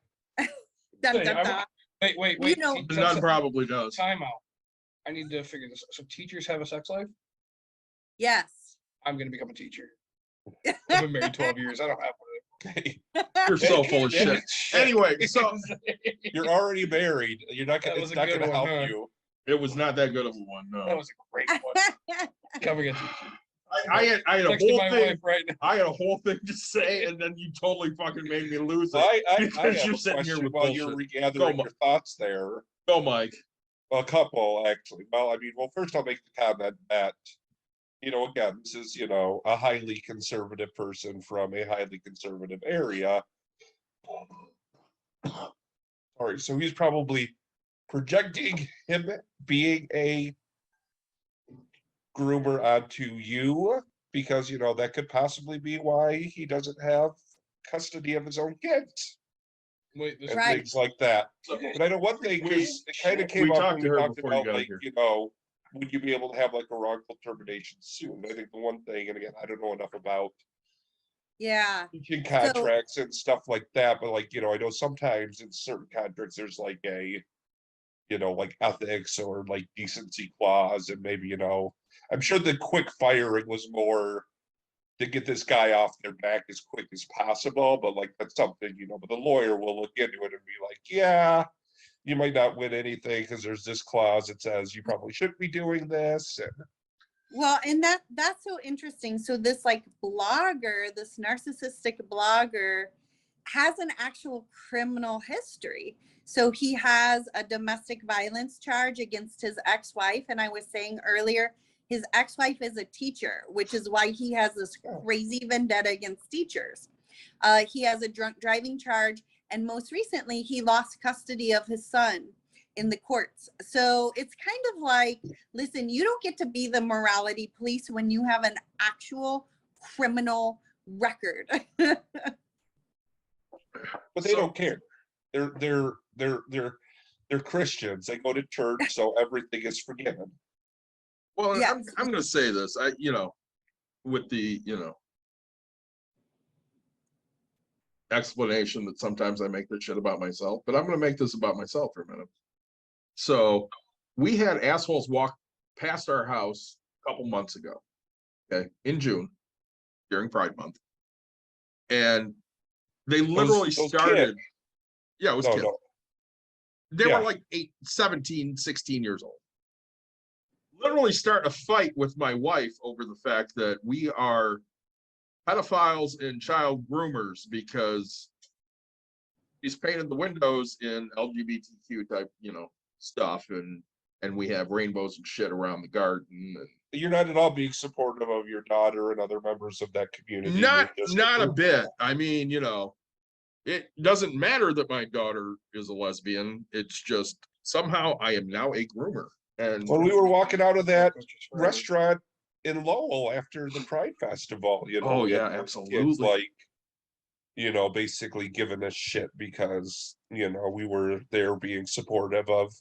dun, dun. Wait. You know, None probably does. Time out. I need to figure this out. So teachers have a sex life? yes. I'm going to become a teacher. I've been married 12 years. I don't have one. You're so full of shit. Anyway, so You're already married. You're not gonna, That it's was a not good gonna one, help huh? you. it was not that good of a one. That No, was a great one. Becoming a teacher. I had a Texting whole my thing. wife right now. I had a whole thing to say, and then you totally fucking made me lose So it. I Because have you're a sitting here question with while bullshit. you're regathering Go, your thoughts there. Go, Mike. Well, a couple actually. Well, I mean, first I'll make the comment that, you know, again, this is, you know, a highly conservative person from a highly conservative area. All right, so he's probably projecting him being a groomer onto you, because, you know, that could possibly be why he doesn't have custody of his own kids Wait, this and Right. things like that. But I know one thing, because it kind of came We up talked when to we her talked before you about, got like, here. you know, would you be able to have like a wrongful termination soon? I think the one thing, and again, I don't know enough about Yeah. teaching So contracts and stuff like that, but like, I know sometimes in certain contracts, there's like a, like ethics or like decency clause, and maybe, I'm sure the quick firing was more to get this guy off their back as quick as possible, but like that's something, but the lawyer will look into it and be like, yeah, you might not win anything because there's this clause that says you probably shouldn't be doing this. And well, and that's so interesting. So this like blogger, this narcissistic blogger has an actual criminal history. So he has a domestic violence charge against his ex-wife. And I was saying earlier, his ex-wife is a teacher, which is why he has this crazy vendetta against teachers. He has a drunk driving charge. And most recently, he lost custody of his son in the courts. So it's kind of like, listen, you don't get to be the morality police when you have an actual criminal record. but they don't care. They're Christians. They go to church, so everything is forgiven. Well, Yes. I'm going to say this, with the, explanation that sometimes I make this shit about myself, but I'm going to make this about myself for a minute. So we had assholes walk past our house a couple months ago, okay, in June, during Pride Month. And they literally started, kids. Yeah, it was No, kids. no. They Yeah. were like 17, 16 years old. Literally start a fight with my wife over the fact that we are pedophiles and child groomers because he's painted the windows in LGBTQ type, stuff, and we have rainbows and shit around the garden. And You're not at all being supportive of your daughter and other members of that community. not You're just a approving. bit. I mean, it doesn't matter that my daughter is a lesbian. It's just somehow I am now a groomer. And When we were walking out of that restaurant in Lowell after the Pride Festival, Oh, we had yeah, kids absolutely. like, basically giving us shit because, we were there being supportive of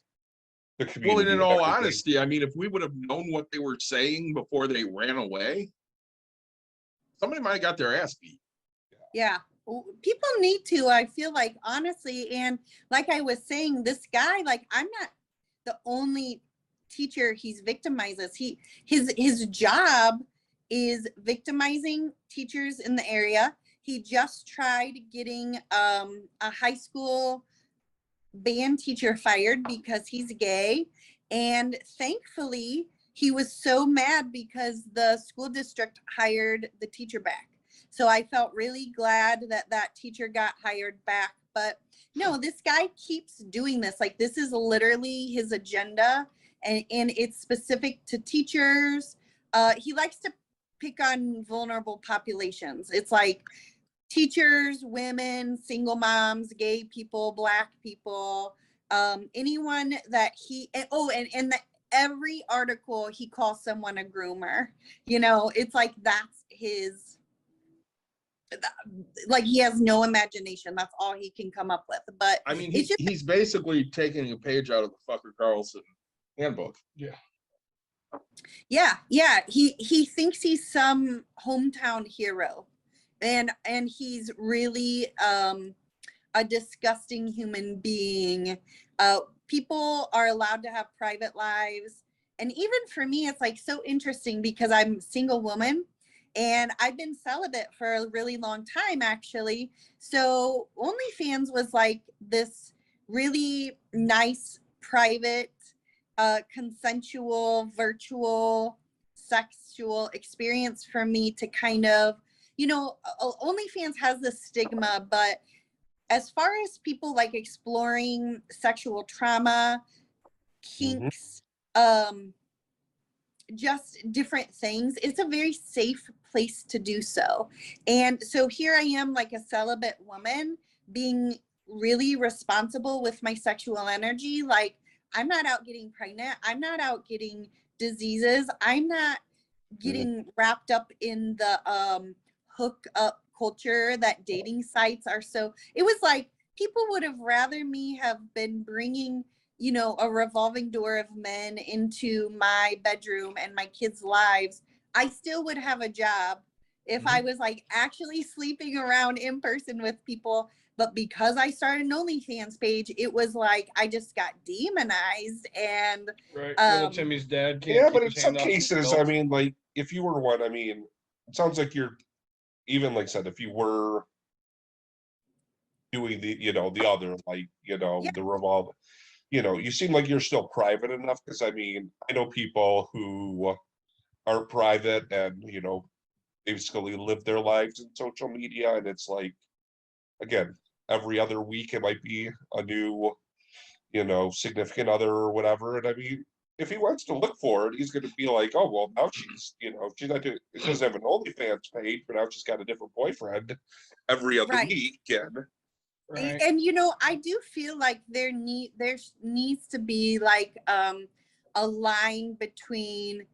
the community. Well, and in and all everything. honesty, I mean, if we would have known what they were saying before they ran away, somebody might have got their ass beat. Yeah. People need to, I feel like, honestly. And like I was saying, this guy, like, I'm not the only teacher he's victimizes. His job is victimizing teachers in the area. He just tried getting a high school band teacher fired because he's gay. And thankfully, he was so mad because the school district hired the teacher back. So I felt really glad that teacher got hired back. But no, this guy keeps doing this. Like, this is literally his agenda, and it's specific to teachers. He likes to pick on vulnerable populations. It's like teachers, women, single moms, gay people, Black people, anyone that every article he calls someone a groomer. It's like that's his, like, he has no imagination. That's all he can come up with. But I mean, it's just, he's basically taking a page out of the Fucker Carlson handbook. yeah. He thinks he's some hometown hero, and he's really a disgusting human being. People are allowed to have private lives, and even for me, it's like so interesting because I'm a single woman. And I've been celibate for a really long time, actually. So OnlyFans was like this really nice, private, consensual, virtual, sexual experience for me to kind of, OnlyFans has this stigma, but as far as people like exploring sexual trauma, kinks, just different things, it's a very safe place to do so. And so here I am, like a celibate woman, being really responsible with my sexual energy. Like, I'm not out getting pregnant. I'm not out getting diseases. I'm not getting wrapped up in the hook up culture that dating sites are. So it was like people would have rather me have been bringing a revolving door of men into my bedroom and my kids' lives. I still would have a job if I was like actually sleeping around in person with people. But because I started an OnlyFans page, it was like I just got demonized. And Right. Little Timmy's dad can't Yeah, keep but in his some hand off the cases, I belt. mean, like if you were one, I mean, it sounds like you're even like I said, if you were doing the, the other, like, Yeah. the revolve, you seem like you're still private enough. Because I mean, I know people who are private and, basically live their lives in social media. And it's like, again, every other week it might be a new, significant other or whatever. And I mean, if he wants to look for it, he's going to be like, oh, well, now she's, she's not doing, she doesn't have an OnlyFans page, but now she's got a different boyfriend every other Right. weekend. Right. And I do feel like there needs to be like a line between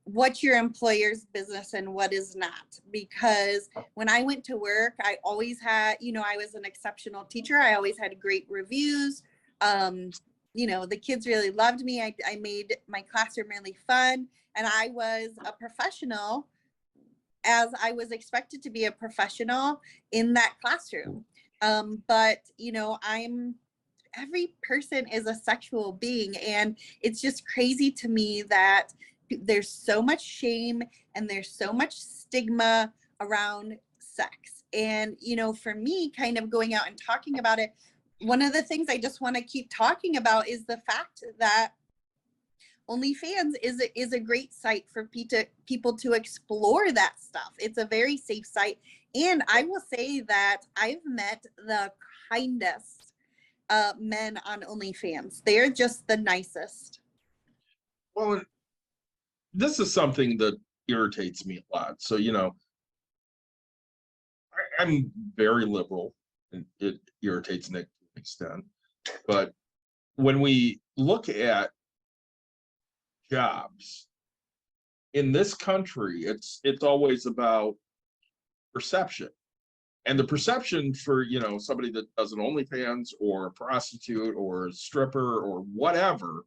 what's your employer's business and what is not. Because when I went to work, I always had, I was an exceptional teacher. I always had great reviews. The kids really loved me. I made my classroom really fun, and I was a professional as I was expected to be a professional in that classroom. But every person is a sexual being, and it's just crazy to me that there's so much shame and there's so much stigma around sex. And for me, kind of going out and talking about it, one of the things I just want to keep talking about is the fact that OnlyFans is a great site for people to explore that stuff. It's a very safe site. And I will say that I've met the kindest men on OnlyFans. They're just the nicest. Well, this is something that irritates me a lot. So, I'm very liberal, and it irritates Nick to an extent. But when we look at jobs in this country, it's always about perception. And the perception for, somebody that does an OnlyFans or a prostitute or a stripper or whatever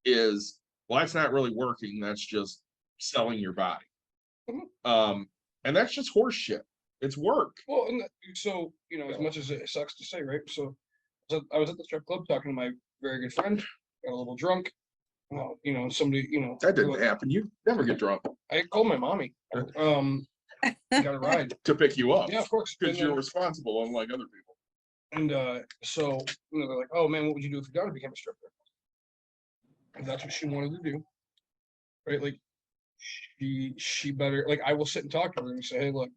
is, well, that's not really working. That's just selling your body. And that's just horse shit. It's work. Well, and so, as much as it sucks to say, right? So I was at the strip club talking to my very good friend, got a little drunk. Somebody, That didn't happen. You never get drunk. I called my mommy. Got a ride to pick you up. Yeah, of course. Because you're responsible, unlike other people. And so they're like, "Oh man, what would you do if your daughter became a stripper?" And that's what she wanted to do, right? Like, she better, like, I will sit and talk to her and say, "Hey, look,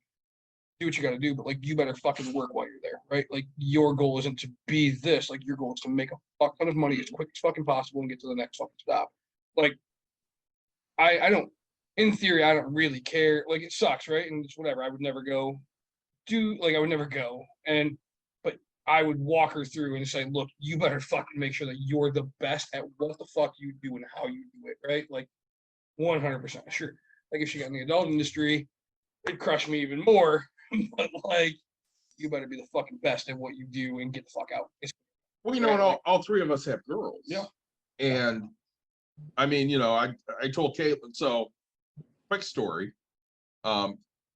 do what you got to do, but like, you better fucking work while you're there, right? Like, your goal isn't to be this. Like, your goal is to make a fuck ton of money as quick as fucking possible and get to the next fucking stop." Like, I don't. In theory, I don't really care. Like, it sucks, right? And it's whatever. I would never go I would never go. But I would walk her through and say, look, you better fucking make sure that you're the best at what the fuck you do and how you do it, right? Like, 100%. Sure. Like, if she got in the adult industry, it'd crush me even more. But, like, you better be the fucking best at what you do and get the fuck out. Well, all three of us have girls. Yeah. And I mean, I told Caitlin, so quick story.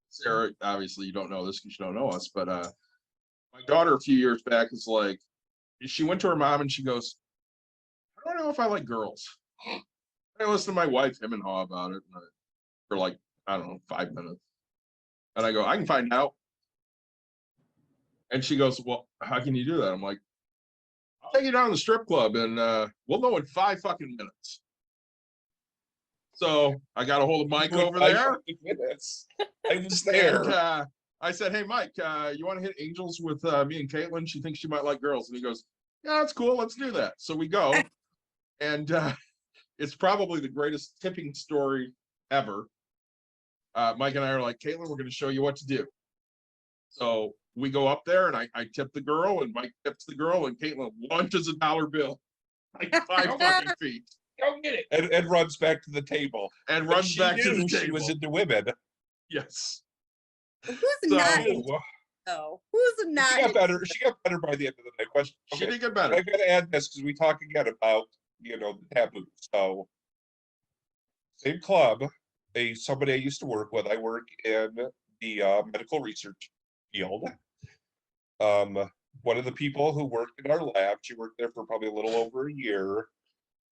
Sarah, obviously you don't know this because you don't know us, but my daughter a few years back is like, she went to her mom and she goes, I don't know if I like girls. I listened to my wife, him and haw about it for like, I don't know, 5 minutes. And I go, I can find out. And she goes, well, how can you do that? I'm like, I'll take you down to the strip club and we'll know in 5 fucking minutes. So I got a hold of Mike over there. I was there. And I said, hey, Mike, you want to hit angels with me and Caitlin? She thinks she might like girls. And he goes, yeah, that's cool. Let's do that. So we go. And it's probably the greatest tipping story ever. Mike and I are like, Caitlin, we're going to show you what to do. So we go up there and I tip the girl and Mike tips the girl and Caitlin launches a dollar bill like 5 fucking feet. Go get it. And runs back to the table. And runs back to the table. She was into women. Yes. Who's not? Oh, who's not? She got better. She got better by the end of the night. Question. She did get better. I got to add this because we talk again about the taboo. So same club. Somebody I used to work with. I work in the medical research field. One of the people who worked in our lab, she worked there for probably a little over a year.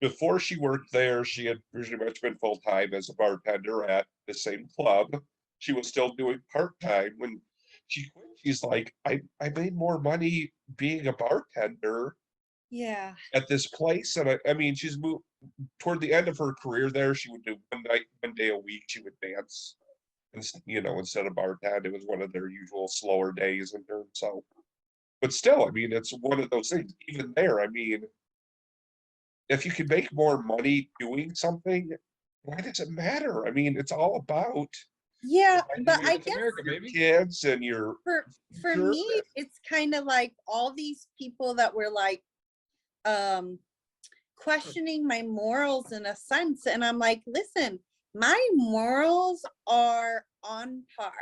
Before she worked there, she had pretty much been full-time as a bartender at the same club. She was still doing part-time. When she quit, she's like, I made more money being a bartender Yeah. at this place. And I mean, she's moved toward the end of her career there. She would do one day a week, she would dance. And, you know, instead of bartend, it was one of their usual slower days in her. So, but still, I mean, it's one of those things. Even there, I mean, if you can make more money doing something, why does it matter? I mean, it's all about Yeah, but I It's guess America, your baby. kids and your for Sure. me, it's kind of like all these people that were like questioning my morals in a sense. And I'm like, listen, my morals are on par.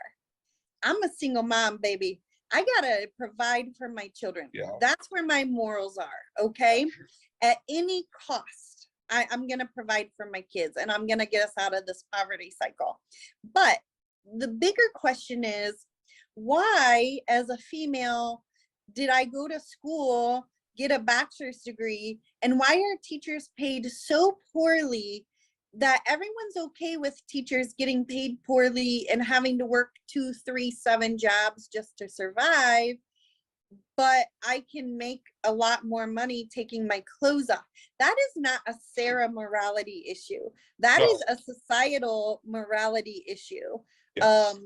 I'm a single mom, baby. I gotta provide for my children. Yeah. That's where my morals are. Okay. At any cost, I'm gonna provide for my kids and I'm gonna get us out of this poverty cycle. But the bigger question is, why, as a female, did I go to school, get a bachelor's degree, and why are teachers paid so poorly that everyone's okay with teachers getting paid poorly and having to work 2, 3, 7 jobs just to survive, but I can make a lot more money taking my clothes off? That is not a Sarah morality issue. That No. is a societal morality issue. Yes.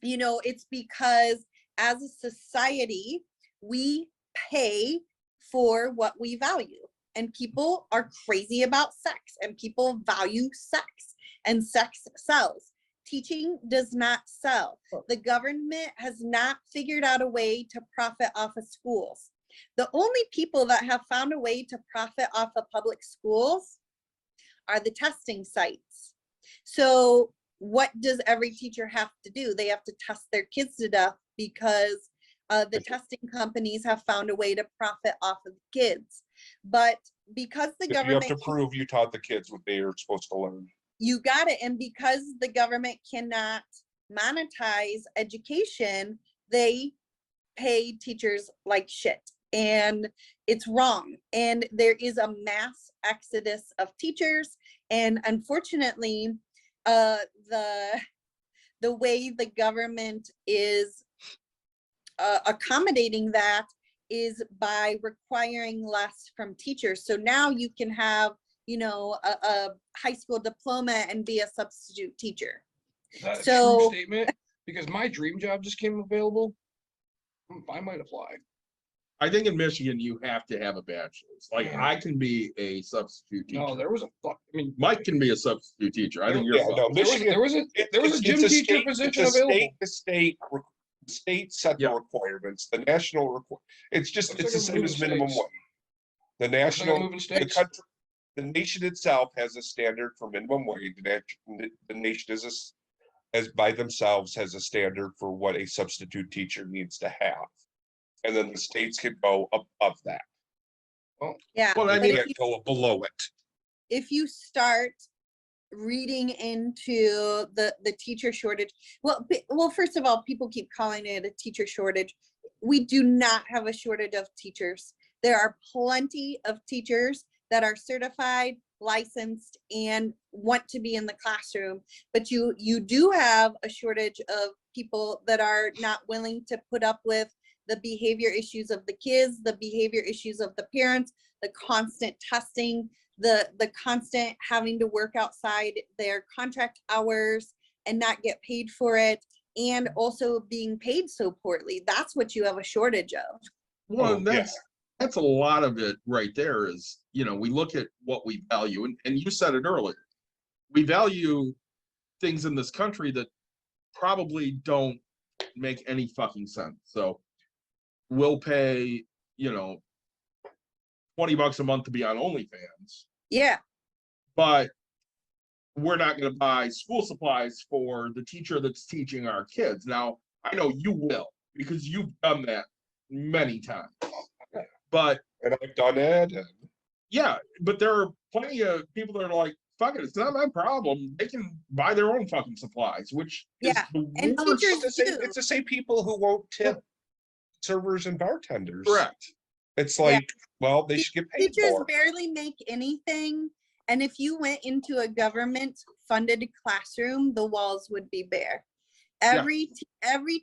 You know, it's because as a society, we pay for what we value. And people are crazy about sex, and people value sex, and sex sells. Teaching does not sell. The government has not figured out a way to profit off of schools. The only people that have found a way to profit off of public schools are the testing sites. So what does every teacher have to do? They have to test their kids to death because the testing companies have found a way to profit off of kids. But because the government— You have to prove you taught the kids what they are supposed to learn. You got it. And because the government cannot monetize education, they pay teachers like shit. And it's wrong. And there is a mass exodus of teachers. And unfortunately, the way the government is accommodating that is by requiring less from teachers. So now you can have, you know, a high school diploma and be a substitute teacher. That's a So- true statement, because my dream job just came available. I might apply. I think in Michigan, you have to have a bachelor's. Like, Yeah. I can be a substitute teacher. No, there was a I mean, Mike can be a substitute teacher. I think you're Yeah, no, fucked. Michigan. there was a It's gym a teacher state- position it's a available. The state set the Yep. requirements, the national it's just, Looks it's like the I'm same as moving minimum states. wage. The Looks like I'm national, moving the states. country, the nation itself has a standard for minimum wage. The nation is as by themselves has a standard for what a substitute teacher needs to have. And then the states can go above that. Yeah. Well, I but They mean, if can't go below it. you start reading into the teacher shortage, well, first of all, people keep calling it a teacher shortage. We do not have a shortage of teachers. There are plenty of teachers that are certified, licensed, and want to be in the classroom, but you do have a shortage of people that are not willing to put up with the behavior issues of the kids, the behavior issues of the parents, the constant testing, the constant having to work outside their contract hours and not get paid for it, and also being paid so poorly. That's what you have a shortage of. well, Oh, yeah. that's a lot of it right there is, you know, we look at what we value, and you said it earlier. We value things in this country that probably don't make any fucking sense. So we'll pay, you know, $20 a month to be on OnlyFans, Yeah. but we're not going to buy school supplies for the teacher that's teaching our kids. Now, I know you will, because you've done that many times. But And I've done it. And yeah, but there are plenty of people that are like, fuck it, it's not my problem. They can buy their own fucking supplies, which is Yeah, the and worst. teachers It's the same people who won't tip servers and bartenders. Correct. It's like, well, they should get paid teachers more. barely make anything. And if you went into a government funded classroom, the walls would be bare. Every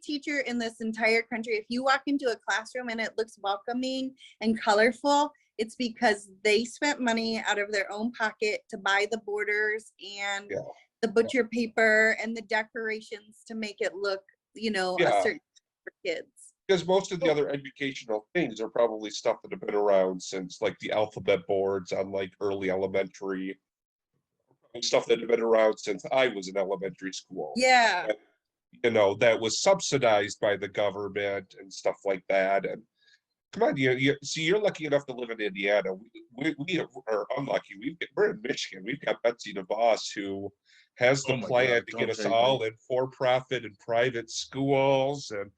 teacher in this entire country, if you walk into a classroom and it looks welcoming and colorful, it's because they spent money out of their own pocket to buy the borders and the butcher paper and the decorations to make it look, you know, a certain for kids. Because most of the other educational things are probably stuff that have been around since like the alphabet boards on like early elementary, stuff that have been around since I was in elementary school. Yeah. And, you know, that was subsidized by the government and stuff like that. And come on, see, you're lucky enough to live in Indiana. We are unlucky. We're in Michigan. We've got Betsy DeVos, who has the plan to get us all in for-profit and private schools, and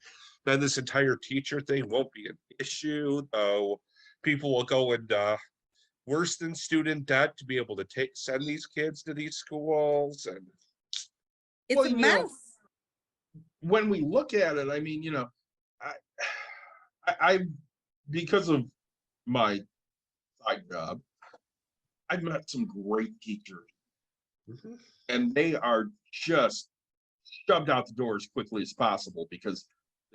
then this entire teacher thing won't be an issue, though. People will go into worse than student debt to be able to send these kids to these schools, and it's a mess. When we look at it, I mean, you know, I because of my side job, I've met some great teachers, and they are just shoved out the door as quickly as possible because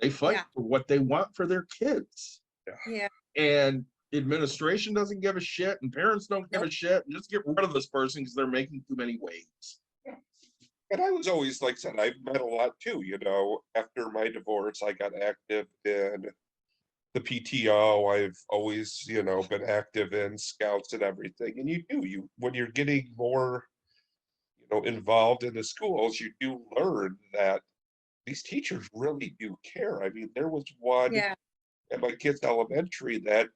they fight for what they want for their kids. Yeah. And administration doesn't give a shit, and parents don't give a shit. And just get rid of this person because they're making too many waves. And I was always, like I said, I've met a lot too, you know. After my divorce, I got active in the PTO. I've always, you know, been active in scouts and everything. And you when you're getting more, you know, involved in the schools, you do learn that these teachers really do care. I mean, there was one at my kid's elementary that,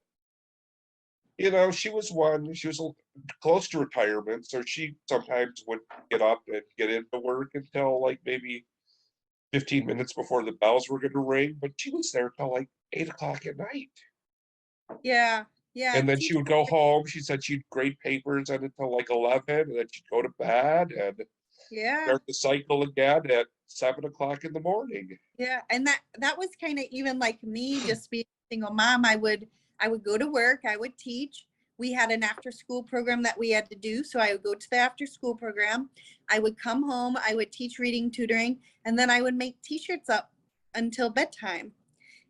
you know, she was close to retirement, so she sometimes would get up and get into work until like maybe 15 minutes before the bells were going to ring, but she was there till like 8 o'clock at night. Yeah. And then she would go home. She said she'd grade papers until like 11, and then she'd go to bed and start the cycle again at 7 o'clock in the morning. Yeah, and that was kind of even like me, just being a single mom. I would go to work, I would teach. We had an after school program that we had to do. So I would go to the after school program. I would come home, I would teach reading, tutoring, and then I would make t-shirts up until bedtime.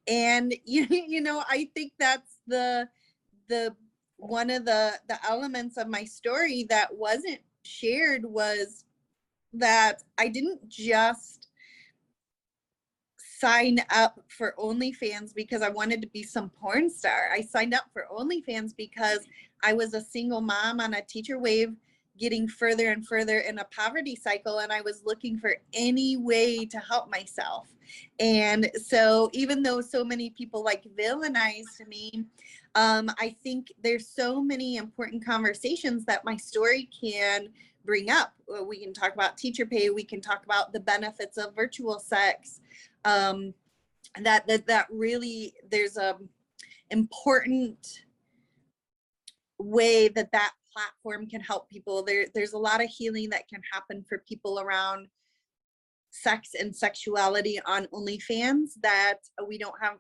And you know, I think that's the one of the elements of my story that wasn't shared was that I didn't just sign up for OnlyFans because I wanted to be some porn star. I signed up for OnlyFans because I was a single mom on a teacher wave, getting further and further in a poverty cycle, and I was looking for any way to help myself. And so even though so many people like villainized me, I think there's so many important conversations that my story can bring up. We can talk about teacher pay, we can talk about the benefits of virtual sex, that really there's a important way that platform can help people. There's a lot of healing that can happen for people around sex and sexuality on OnlyFans that we don't have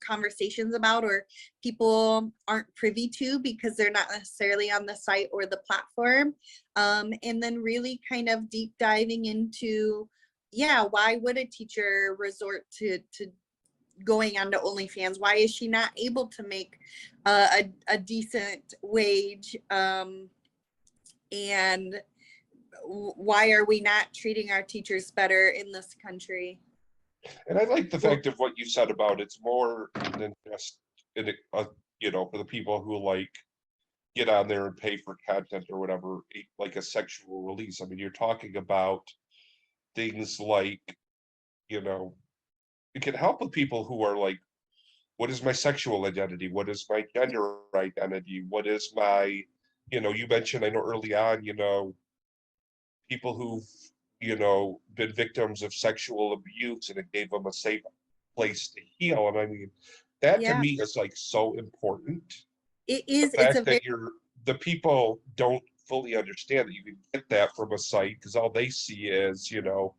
conversations about, or people aren't privy to because they're not necessarily on the site or the platform. And then really kind of deep diving into, why would a teacher resort to going onto OnlyFans? Why is she not able to make a decent wage? And why are we not treating our teachers better in this country? And I like the fact of what you said about it's more than just, you know, for the people who like get on there and pay for content or whatever, like a sexual release. I mean, you're talking about things like, you know, it can help with people who are like, what is my sexual identity? What is my gender identity? What is my, you know, you mentioned, I know early on, you know, people who've, you know, been victims of sexual abuse, and it gave them a safe place to heal. And I mean, that to me is like so important. It is. The fact that the people don't fully understand that you can get that from a site, because all they see is, your,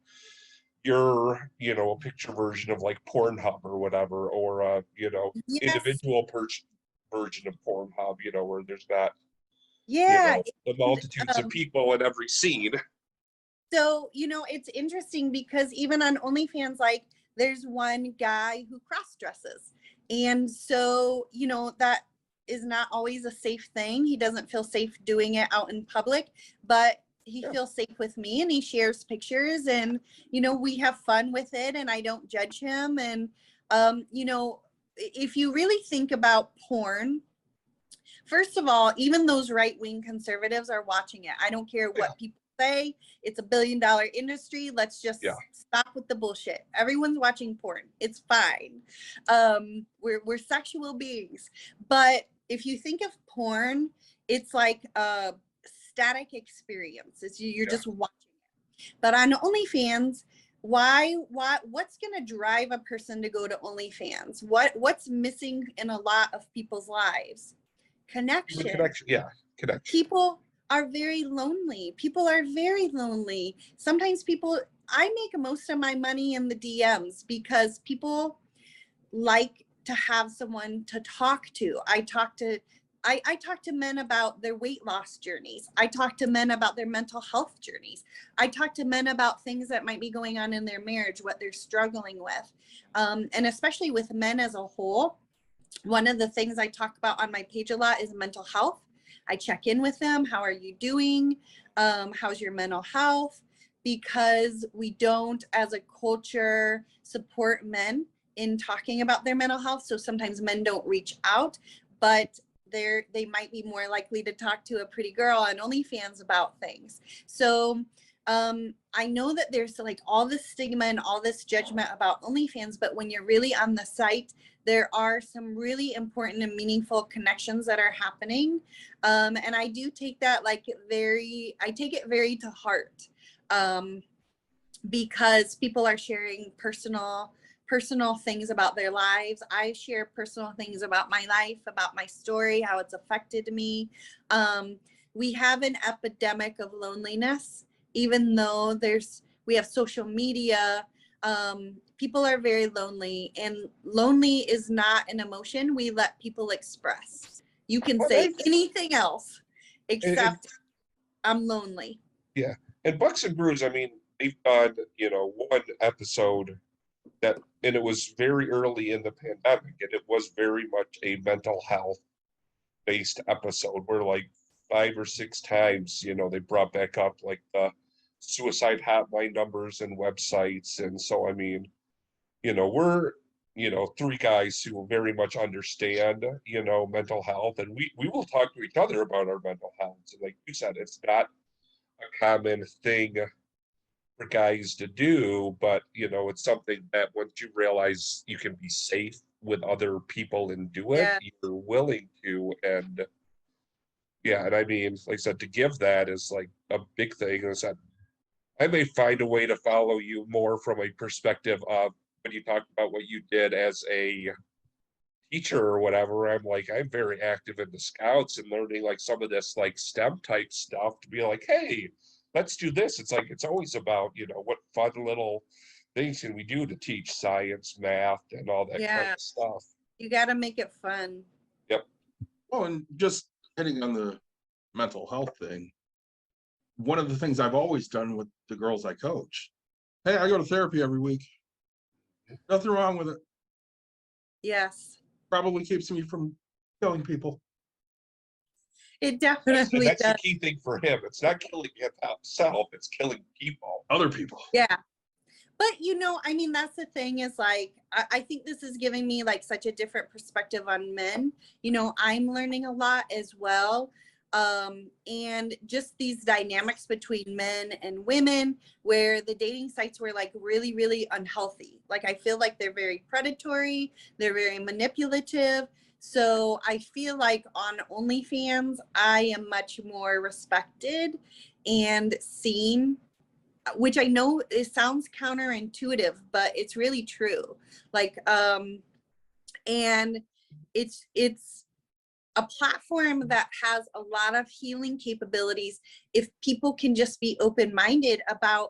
a picture version of like Pornhub or whatever, or Yes. individual version of Pornhub, where there's not, Yeah. the multitudes of people in every scene. So, it's interesting because even on OnlyFans, like there's one guy who cross dresses. And so, that is not always a safe thing. He doesn't feel safe doing it out in public, but he feels safe with me and he shares pictures and, we have fun with it and I don't judge him. And, if you really think about porn, first of all, even those right-wing conservatives are watching it. I don't care what people say. It's $1 billion industry. Let's just stop with the bullshit. Everyone's watching porn. It's fine. We're sexual beings. But if you think of porn, it's like a static experience. You're just watching it. But on OnlyFans, what's going to drive a person to go to OnlyFans? What's missing in a lot of people's lives? Connection. Connection. People are very lonely. Sometimes I make most of my money in the DMs because people like to have someone to talk to. I talk to men about their weight loss journeys. I talk to men about their mental health journeys. I talk to men about things that might be going on in their marriage, what they're struggling with. And especially with men as a whole, one of the things I talk about on my page a lot is mental health. I check in with them. How are you doing? How's your mental health? Because we don't, as a culture, support men in talking about their mental health. So sometimes men don't reach out, but they might be more likely to talk to a pretty girl on OnlyFans about things. So I know that there's like all this stigma and all this judgment about OnlyFans, but when you're really on the site, there are some really important and meaningful connections that are happening. And I do take that I take it very to heart, because people are sharing personal things about their lives. I share personal things about my life, about my story, how it's affected me. We have an epidemic of loneliness, even though we have social media. People are very lonely, and lonely is not an emotion we let people express. You can say anything else except I'm lonely. Yeah. And Bucks and Brews, I mean, they've done, one episode and it was very early in the pandemic, and it was very much a mental health based episode where like 5 or 6 times, they brought back up like the suicide hotline numbers and websites. And so, I mean, we're, 3 guys who very much understand, mental health, and we will talk to each other about our mental health. So like you said, it's not a common thing for guys to do, but it's something that once you realize you can be safe with other people and do it, you're willing to. And and I mean, like I said, to give that is like a big thing. And I said, I may find a way to follow you more from a perspective of when you talked about what you did as a teacher or whatever. I'm very active in the scouts and learning like some of this like STEM type stuff to be like, hey, let's do this. It's like, it's always about, what fun little things can we do to teach science, math, and all that kind of stuff. You got to make it fun. Yep. Well, and just hitting on the mental health thing, one of the things I've always done with the girls I coach, hey, I go to therapy every week. Nothing wrong with it. Yes. Probably keeps me from killing people. It definitely that's does. The key thing for him. It's not killing himself, it's killing people. Other people. Yeah. But I mean, that's the thing is like, I think this is giving me like such a different perspective on men. I'm learning a lot as well. And just these dynamics between men and women where the dating sites were like really, really unhealthy. Like, I feel like they're very predatory. They're very manipulative. So I feel like on OnlyFans, I am much more respected and seen, which I know it sounds counterintuitive, but it's really true. Like, and it's a platform that has a lot of healing capabilities, if people can just be open-minded about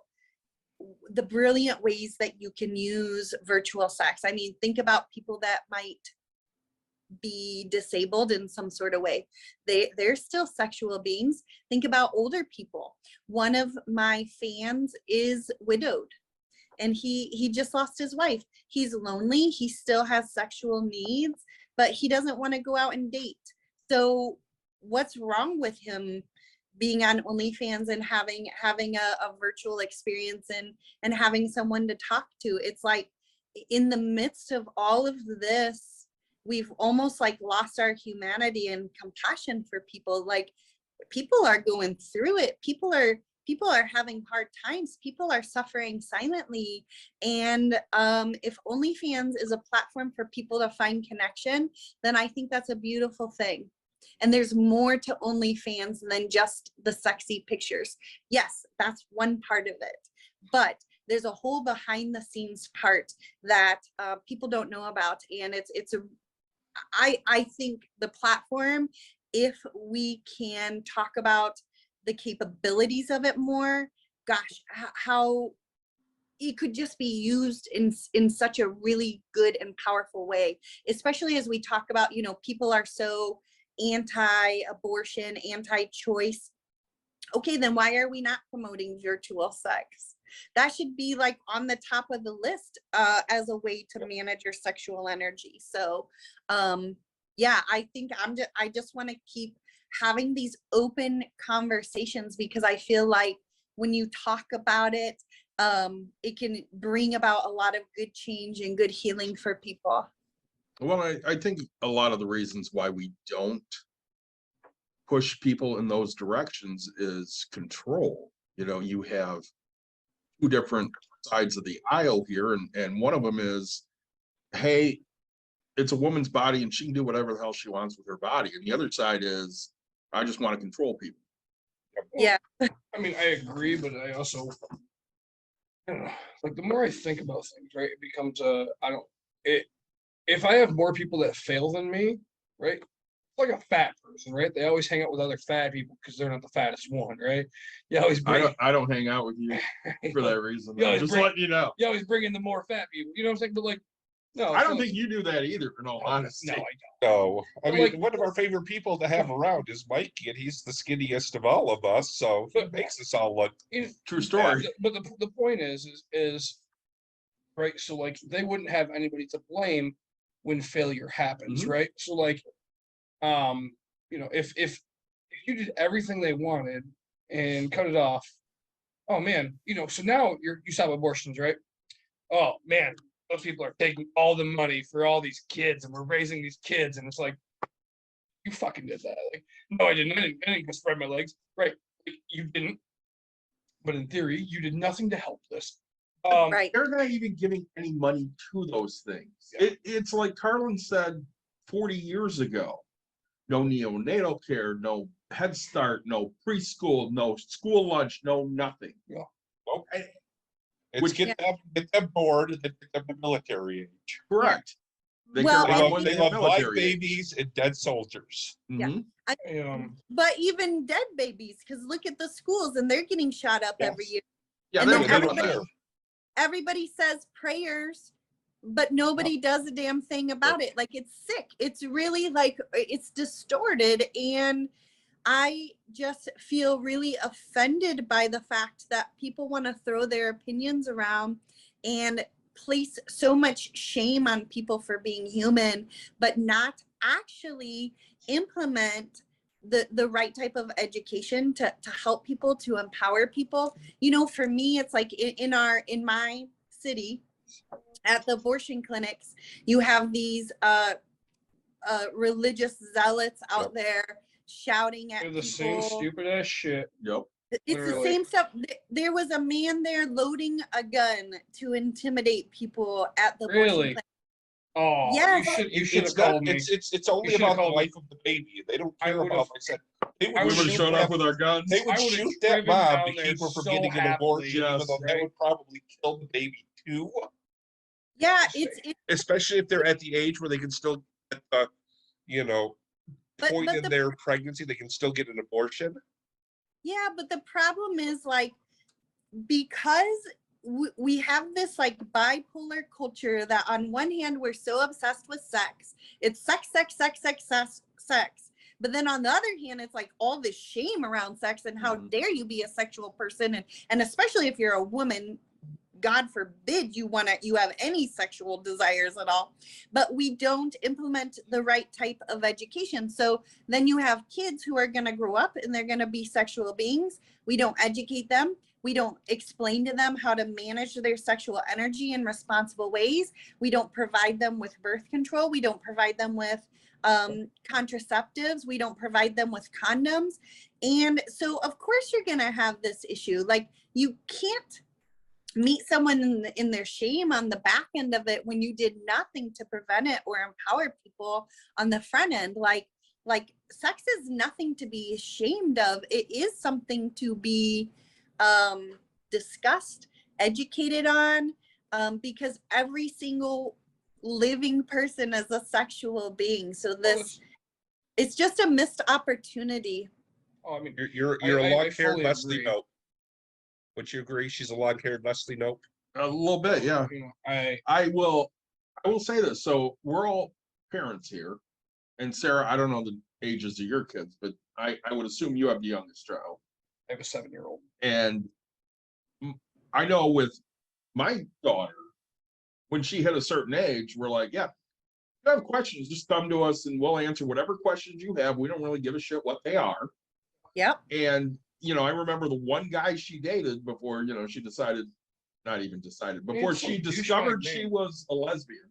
the brilliant ways that you can use virtual sex. I mean, think about people that might be disabled in some sort of way. They're still sexual beings. Think about older people. One of my fans is widowed, and he just lost his wife. He's lonely. He still has sexual needs, but he doesn't want to go out and date. So what's wrong with him being on OnlyFans and having a virtual experience and having someone to talk to? It's like, in the midst of all of this, we've almost like lost our humanity and compassion for people. Like, people are going through it. People are having hard times. People are suffering silently. And if OnlyFans is a platform for people to find connection, then I think that's a beautiful thing. And there's more to OnlyFans than just the sexy pictures. Yes, that's one part of it, but there's a whole behind the scenes part that people don't know about. And I think the platform, if we can talk about the capabilities of it more, gosh, how it could just be used in such a really good and powerful way, especially as we talk about, you know, people are so anti-abortion, anti-choice. Okay, then why are we not promoting virtual sex? That should be like on the top of the list as a way to manage your sexual energy. So yeah, I think I just want to keep having these open conversations, because I feel like when you talk about it, it can bring about a lot of good change and good healing for people. Well, I think a lot of the reasons why we don't push people in those directions is control. You know, you have two different sides of the aisle here, and one of them is, hey, it's a woman's body and she can do whatever the hell she wants with her body. And the other side is, I just want to control people. Yeah. I mean, I agree, but I also, I don't know, like, the more I think about things, right, it becomes if I have more people that fail than me, right, like a fat person, right? They always hang out with other fat people because they're not the fattest one, right? You always bring, I don't hang out with you for that reason. Just letting you know. You always bring in the more fat people. You know what I'm saying? But like, no, I don't think you do that either, in all honesty. No, I don't. No, I But, mean, like, one of our favorite people to have around is Mikey, and he's the skinniest of all of us, so he makes us all look. True story. But the point is right. So like, they wouldn't have anybody to blame when failure happens, Mhm. right? So like, you know, if you did everything they wanted and cut it off, oh man, you know, so now you stop abortions, right? Oh man, those people are taking all the money for all these kids, and we're raising these kids, and it's like, you fucking did that. Like, no, I didn't. I didn't go spread my legs. Right. Like, you didn't. But in theory, you did nothing to help this. Right. They're not even giving any money to those things. Yeah. It's like Carlin said 40 years ago. No neonatal care, no Head Start, no preschool, no school lunch, no nothing. Yeah. Well, And- it's Which- get them bored and then get them to military age. Correct. They Well, care They about love, when they hit love live military age. babies and dead soldiers. Mhm. But even dead babies, because look at the schools, and they're getting shot up every Yes. year. Yeah, And they then don't give a everybody- damn. Everybody says prayers, but nobody does a damn thing about it. Like, it's sick. It's really like, it's distorted. And I just feel really offended by the fact that people want to throw their opinions around and place so much shame on people for being human, but not actually implement the right type of education to help people, to empower people. You know, for me, it's like in my city, at the abortion clinics, you have these religious zealots out there shouting at They're the people. same stupid ass shit. Yep. It's the Literally. same stuff. There was a man there loading a gun to intimidate people at the abortion Really? clinic. Oh, Yes. you should have It's not. called me. It's only should've about the called me. life of the baby. They don't I care would've- about. I said they I We would would would've have shoot showed up that. with our guns. They would I would've shoot that driven mom down to there keep her from so getting an abortion, happily. even though that Yes. would probably kill the baby too. Yeah, Interesting. it's Especially if they're at the age where they can still get the, you know, point in the their pregnancy, they can still get an abortion. Yeah, but the problem is like, because we have this like bipolar culture that on one hand we're so obsessed with sex. It's sex, sex, sex, sex, sex, sex. But then on the other hand, it's like all this shame around sex and how dare you be a sexual person, and especially if you're a woman, God forbid you have any sexual desires at all. But we don't implement the right type of education. So then you have kids who are going to grow up and they're going to be sexual beings. We don't educate them. We don't explain to them how to manage their sexual energy in responsible ways. We don't provide them with birth control. We don't provide them with contraceptives. We don't provide them with condoms. And so of course you're going to have this issue. Like, you can't meet someone in their shame on the back end of it when you did nothing to prevent it or empower people on the front end. Like sex is nothing to be ashamed of. It is something to be discussed, educated on, because every single living person is a sexual being. So it's just a missed opportunity. Oh, I mean, You're a long-haired Leslie Nope. Would you agree she's a long-haired Leslie Nope? A little bit, yeah. You know, I will say this. So we're all parents here, and Sarah, I don't know the ages of your kids, but I would assume you have the youngest child. I have a 7-year-old. And I know with my daughter, when she hit a certain age, we're like, yeah, if you have questions, just come to us and we'll answer whatever questions you have. We don't really give a shit what they are. Yep. And, I remember the one guy she dated before, she decided, not even decided, before she discovered she was a lesbian.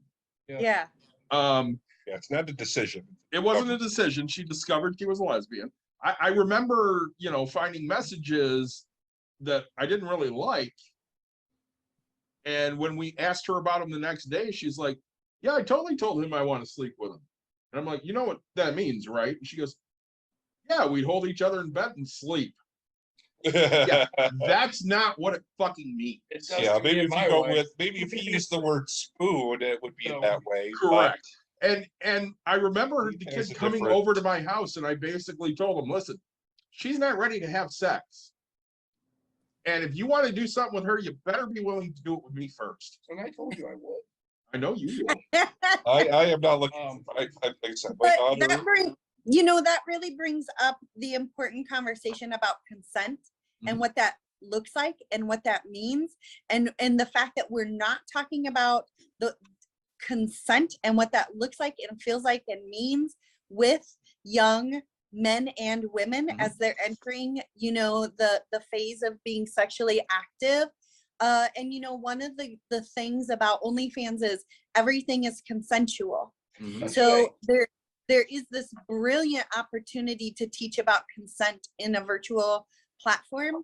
Yeah. Yeah, it's not a decision. It wasn't a decision. She discovered she was a lesbian. I remember, finding messages that I didn't really like. And when we asked her about him the next day, she's like, yeah, I totally told him I want to sleep with him. And I'm like, you know what that means, right? And she goes, yeah, we'd hold each other in bed and sleep. Yeah, that's not what it fucking means. Yeah, maybe if you use the word spoon, it would be that way. Correct. And I remember the kid coming over to my house, and I basically told him, listen, she's not ready to have sex. And if you want to do something with her, you better be willing to do it with me first. And I told you I would. I know you will. I am not looking. Like I said, my daughter. That really brings up the important conversation about consent and what that looks like and what that means, and the fact that we're not talking about the consent and what that looks like and feels like and means with young men and women as they're entering, the phase of being sexually active. And one of the things about OnlyFans is everything is consensual. So there is this brilliant opportunity to teach about consent in a virtual platform.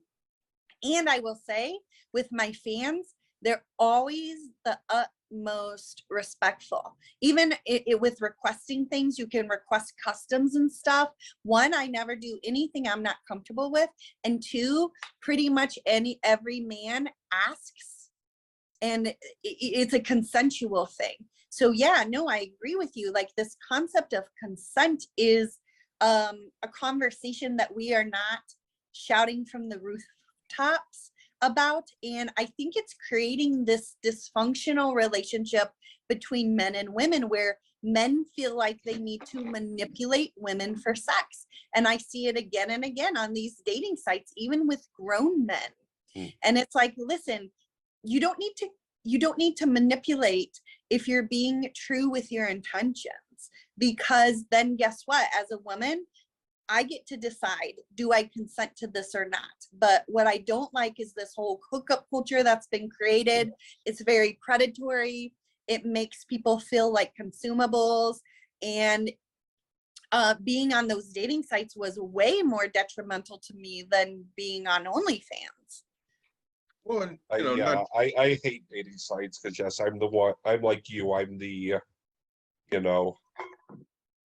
And I will say, with my fans, they're always the utmost respectful. Even with requesting things, you can request customs and stuff. One, I never do anything I'm not comfortable with. And two, pretty much every man asks, and it's a consensual thing. So yeah, no, I agree with you. Like, this concept of consent is a conversation that we are not shouting from the rooftops about. And I think it's creating this dysfunctional relationship between men and women, where men feel like they need to manipulate women for sex. And I see it again and again on these dating sites, even with grown men. And it's like, listen, you don't need to manipulate if you're being true with your intentions, because then guess what? As a woman, I get to decide, do I consent to this or not? But what I don't like is this whole hookup culture that's been created. It's very predatory. It makes people feel like consumables. And being on those dating sites was way more detrimental to me than being on OnlyFans. Well, and, I hate dating sites because, yes, I'm the one. I'm like you. I'm the,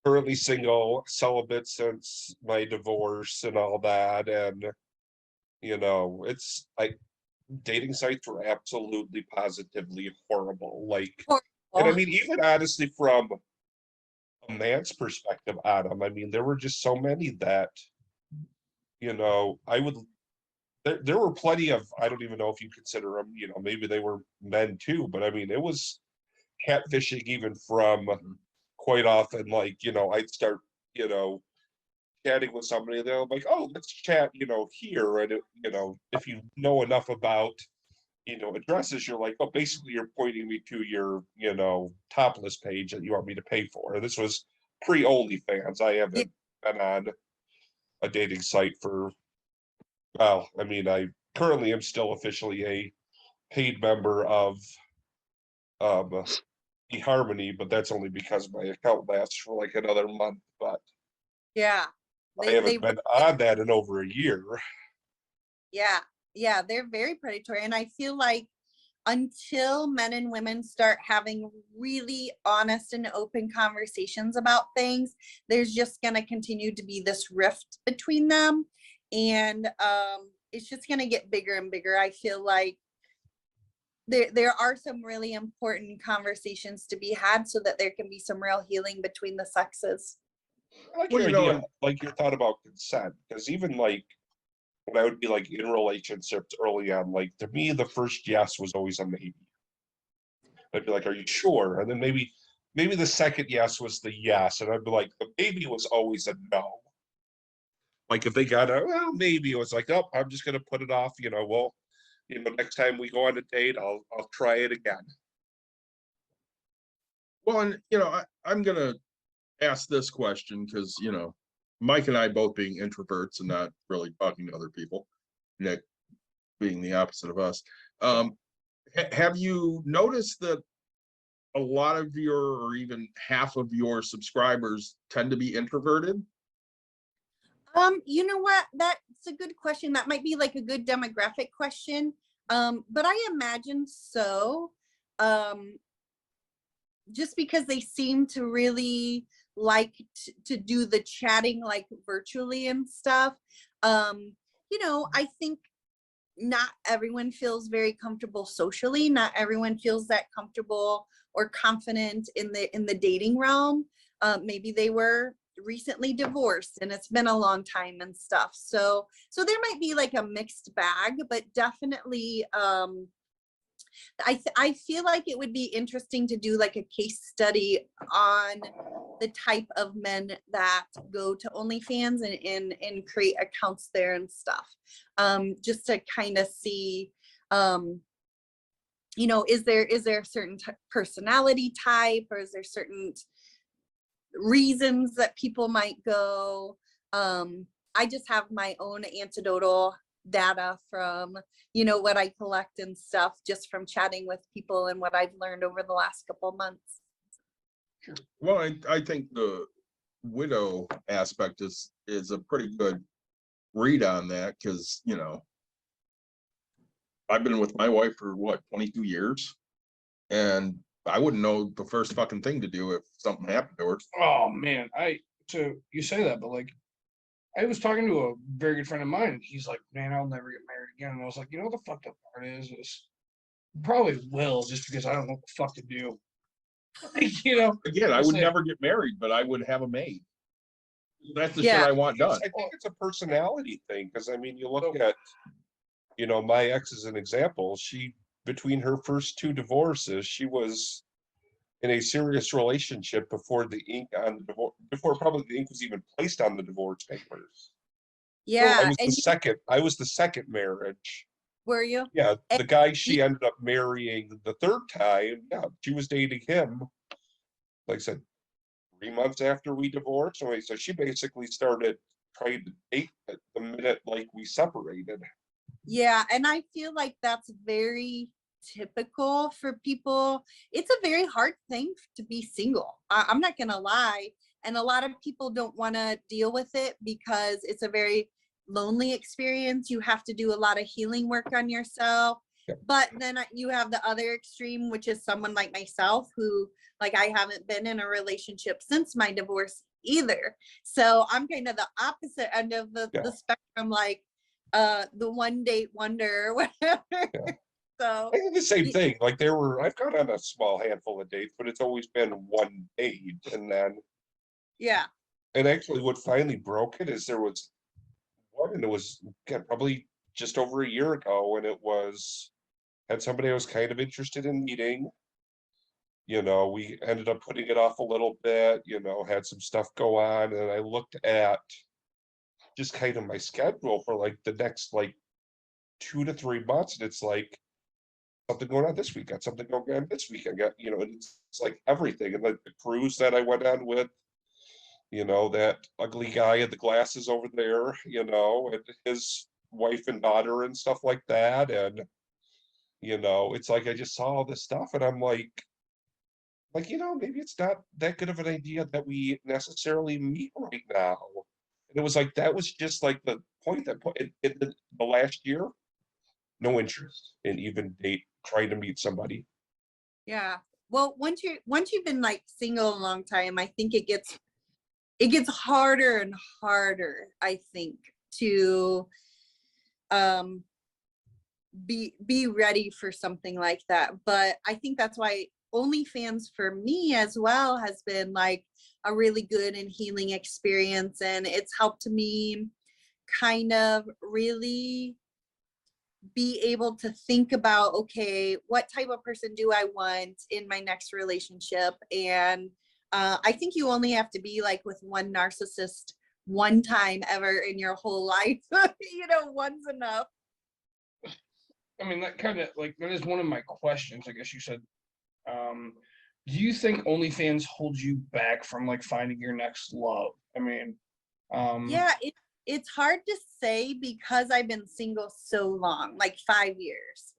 currently single, celibate since my divorce and all that, and it's like dating sites were absolutely positively horrible. Like, and I mean, even honestly, from a man's perspective on them. I mean, there were just so many that, you know, there were plenty of, I don't even know if you consider them, you know, maybe they were men too, but I mean, it was catfishing even from quite often, like, you know, I'd start, you know, chatting with somebody, and they're like, oh, let's chat, you know, here. And, you know, if you know enough about, you know, addresses, you're like, oh, basically you're pointing me to your, you know, topless page that you want me to pay for. This was pre-OnlyFans. I haven't been on a dating site for, well, I mean, I currently am still officially a paid member of eHarmony, but that's only because my account lasts for like another month. But Yeah. I haven't been on that in over a year. Yeah, they're very predatory. And I feel like until men and women start having really honest and open conversations about things, there's just going to continue to be this rift between them. And it's just going to get bigger and bigger. I feel like there are some really important conversations to be had so that there can be some real healing between the sexes. I like Well, your you know, idea, like your thought about consent, because even like when I would be like in relationships early on, like to me, the first yes was always a maybe. I'd be like, are you sure? And then maybe the second yes was the yes. And I'd be like, the maybe was always a no. Like if they got a, well, maybe it was like, oh, I'm just going to put it off, you know, well, you know, next time we go on a date, I'll try it again. Well, and you know, I'm gonna ask this question because you know, Mike and I both being introverts and not really talking to other people, Nick being the opposite of us. Have you noticed that a lot of your, or even half of your subscribers tend to be introverted? You know what? That's a good question. That might be like a good demographic question. But I imagine so. Just because they seem to really like to do the chatting like virtually and stuff. You know, I think not everyone feels very comfortable socially. Not everyone feels that comfortable or confident in the dating realm. Maybe they were recently divorced and it's been a long time and stuff. So there might be like a mixed bag, but definitely I feel like it would be interesting to do like a case study on the type of men that go to OnlyFans and create accounts there and stuff. Just to kind of see, you know, is there a certain personality type, or is there certain reasons that people might go? I just have my own anecdotal data from, you know, what I collect and stuff just from chatting with people and what I've learned over the last couple of months. Well, I think the widow aspect is a pretty good read on that, because you know, I've been with my wife for what, 22 years, and I wouldn't know the first fucking thing to do if something happened to her. Oh man, so you say that, but like I was talking to a very good friend of mine, and he's like, man, I'll never get married again. And I was like, you know what the fucked up part is probably will, just because I don't know what the fuck to do. Like, you know, Again, I would never get married, but I would have a maid. That's the shit I want done. I think it's a personality thing, because I mean, you look at, you know, my ex as an example. She, between her first two divorces, she was in a serious relationship before the ink on the divorce, before probably the ink was even placed on the divorce papers. Yeah. So I was the second marriage. Were you? Yeah, the guy she ended up marrying the third time, yeah, she was dating him, like I said, 3 months after we divorced. So she basically started trying to date at the minute like we separated. Yeah, and I feel like that's very typical for people. It's a very hard thing to be single. I'm not gonna lie. And a lot of people don't want to deal with it because it's a very lonely experience. You have to do a lot of healing work on yourself. Yep. But then you have the other extreme, which is someone like myself who, like, I haven't been in a relationship since my divorce either. So I'm kind of the opposite end of the spectrum, like the one date wonder or whatever. Yeah. So I think the same thing. Like I've gone on a small handful of dates, but it's always been one date, and then Yeah. And actually what finally broke it is there was one, and it was again, probably just over a year ago, and it was had somebody I was kind of interested in meeting. We ended up putting it off a little bit, had some stuff go on, and I looked at just kind of my schedule for like the next like 2 to 3 months, and it's like something going on this week, got something going on this week. I got, and it's like everything. And like the cruise that I went on with, that ugly guy in the glasses over there, and his wife and daughter and stuff like that. And, it's like I just saw all this stuff and I'm like, maybe it's not that good of an idea that we necessarily meet right now. And it was like, that was just like the point that put in the last year, no interest in even trying to meet somebody. Yeah. Well, once you've been like single a long time, I think it gets harder and harder, I think, to be ready for something like that. But I think that's why OnlyFans for me as well has been like a really good and healing experience, and it's helped me kind of really be able to think about, okay, what type of person do I want in my next relationship? And I think you only have to be like with one narcissist one time ever in your whole life. One's enough. I mean, that kind of like, that is one of my questions. I guess you said, do you think OnlyFans holds you back from like finding your next love? I mean, yeah, it's hard to say because I've been single so long, like 5 years.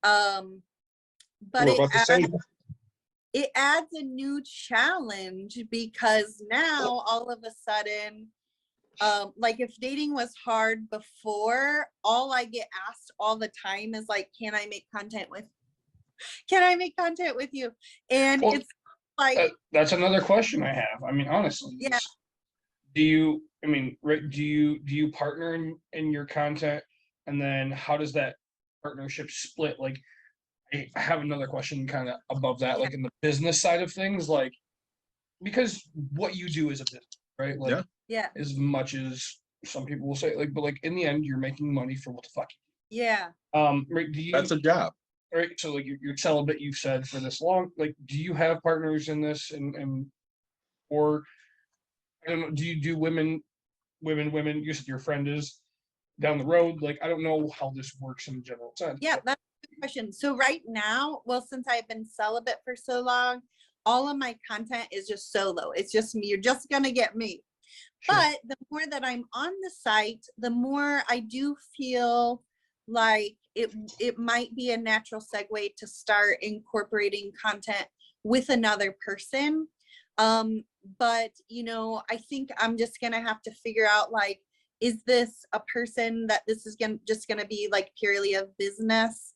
But it adds a new challenge because now all of a sudden, like if dating was hard before, all I get asked all the time is like, can I make content with you? And well, it's like, that's another question I have. I mean, honestly, yeah. Do you partner in your content, and then how does that partnership split? Like, I have another question kind of above that, like in the business side of things, like, because what you do is a business, right? Like, yeah, as much as some people will say, like, but like in the end, you're making money for what the fuck. yeah. Right? That's a job. Right? So like you're celibate, you've said for this long. Like, do you have partners in this, and or I don't know, do you do women? You said your friend is down the road. Like, I don't know how this works in general sense. Yeah, that's a good question. So right now, well, since I've been celibate for so long, all of my content is just solo. It's just me. You're just gonna get me. Sure. But the more that I'm on the site, the more I do feel like it might be a natural segue to start incorporating content with another person. But I think I'm just gonna have to figure out, like, is this a person that this is just gonna be like purely a business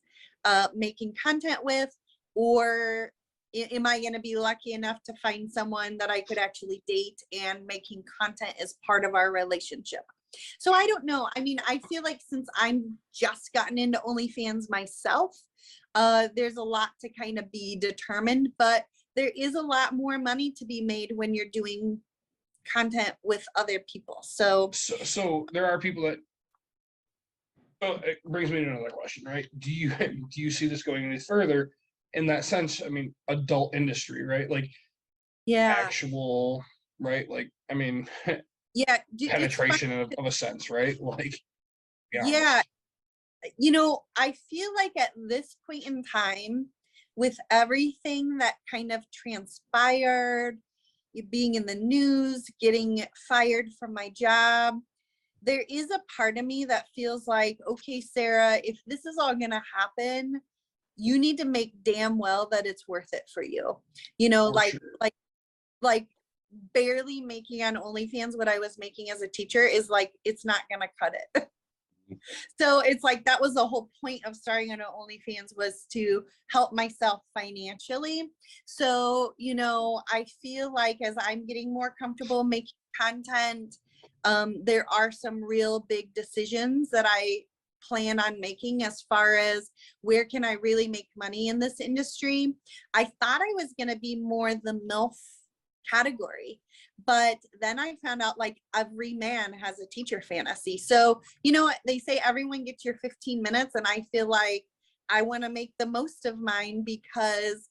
making content with, or am I gonna be lucky enough to find someone that I could actually date and making content as part of our relationship? So I don't know. I mean, I feel like since I'm just gotten into OnlyFans myself, there's a lot to kind of be determined, but there is a lot more money to be made when you're doing content with other people. So there are people that, it brings me to another question, right? Do you see this going any further in that sense? I mean, adult industry, right? Like, yeah, actual, right? Like, I mean, yeah, penetration of a sense, right? Like, yeah, I feel like at this point in time, with everything that kind of transpired, being in the news, getting fired from my job, there is a part of me that feels like, okay, Sarah, if this is all gonna happen, you need to make damn well that it's worth it for you. Like barely making on OnlyFans what I was making as a teacher is like, it's not gonna cut it. So it's like, that was the whole point of starting on OnlyFans, was to help myself financially. So, I feel like as I'm getting more comfortable making content, there are some real big decisions that I plan on making as far as where can I really make money in this industry. I thought I was going to be more the MILF category, But then I found out like every man has a teacher fantasy. So, you know what? They say everyone gets your 15 minutes. And I feel like I want to make the most of mine because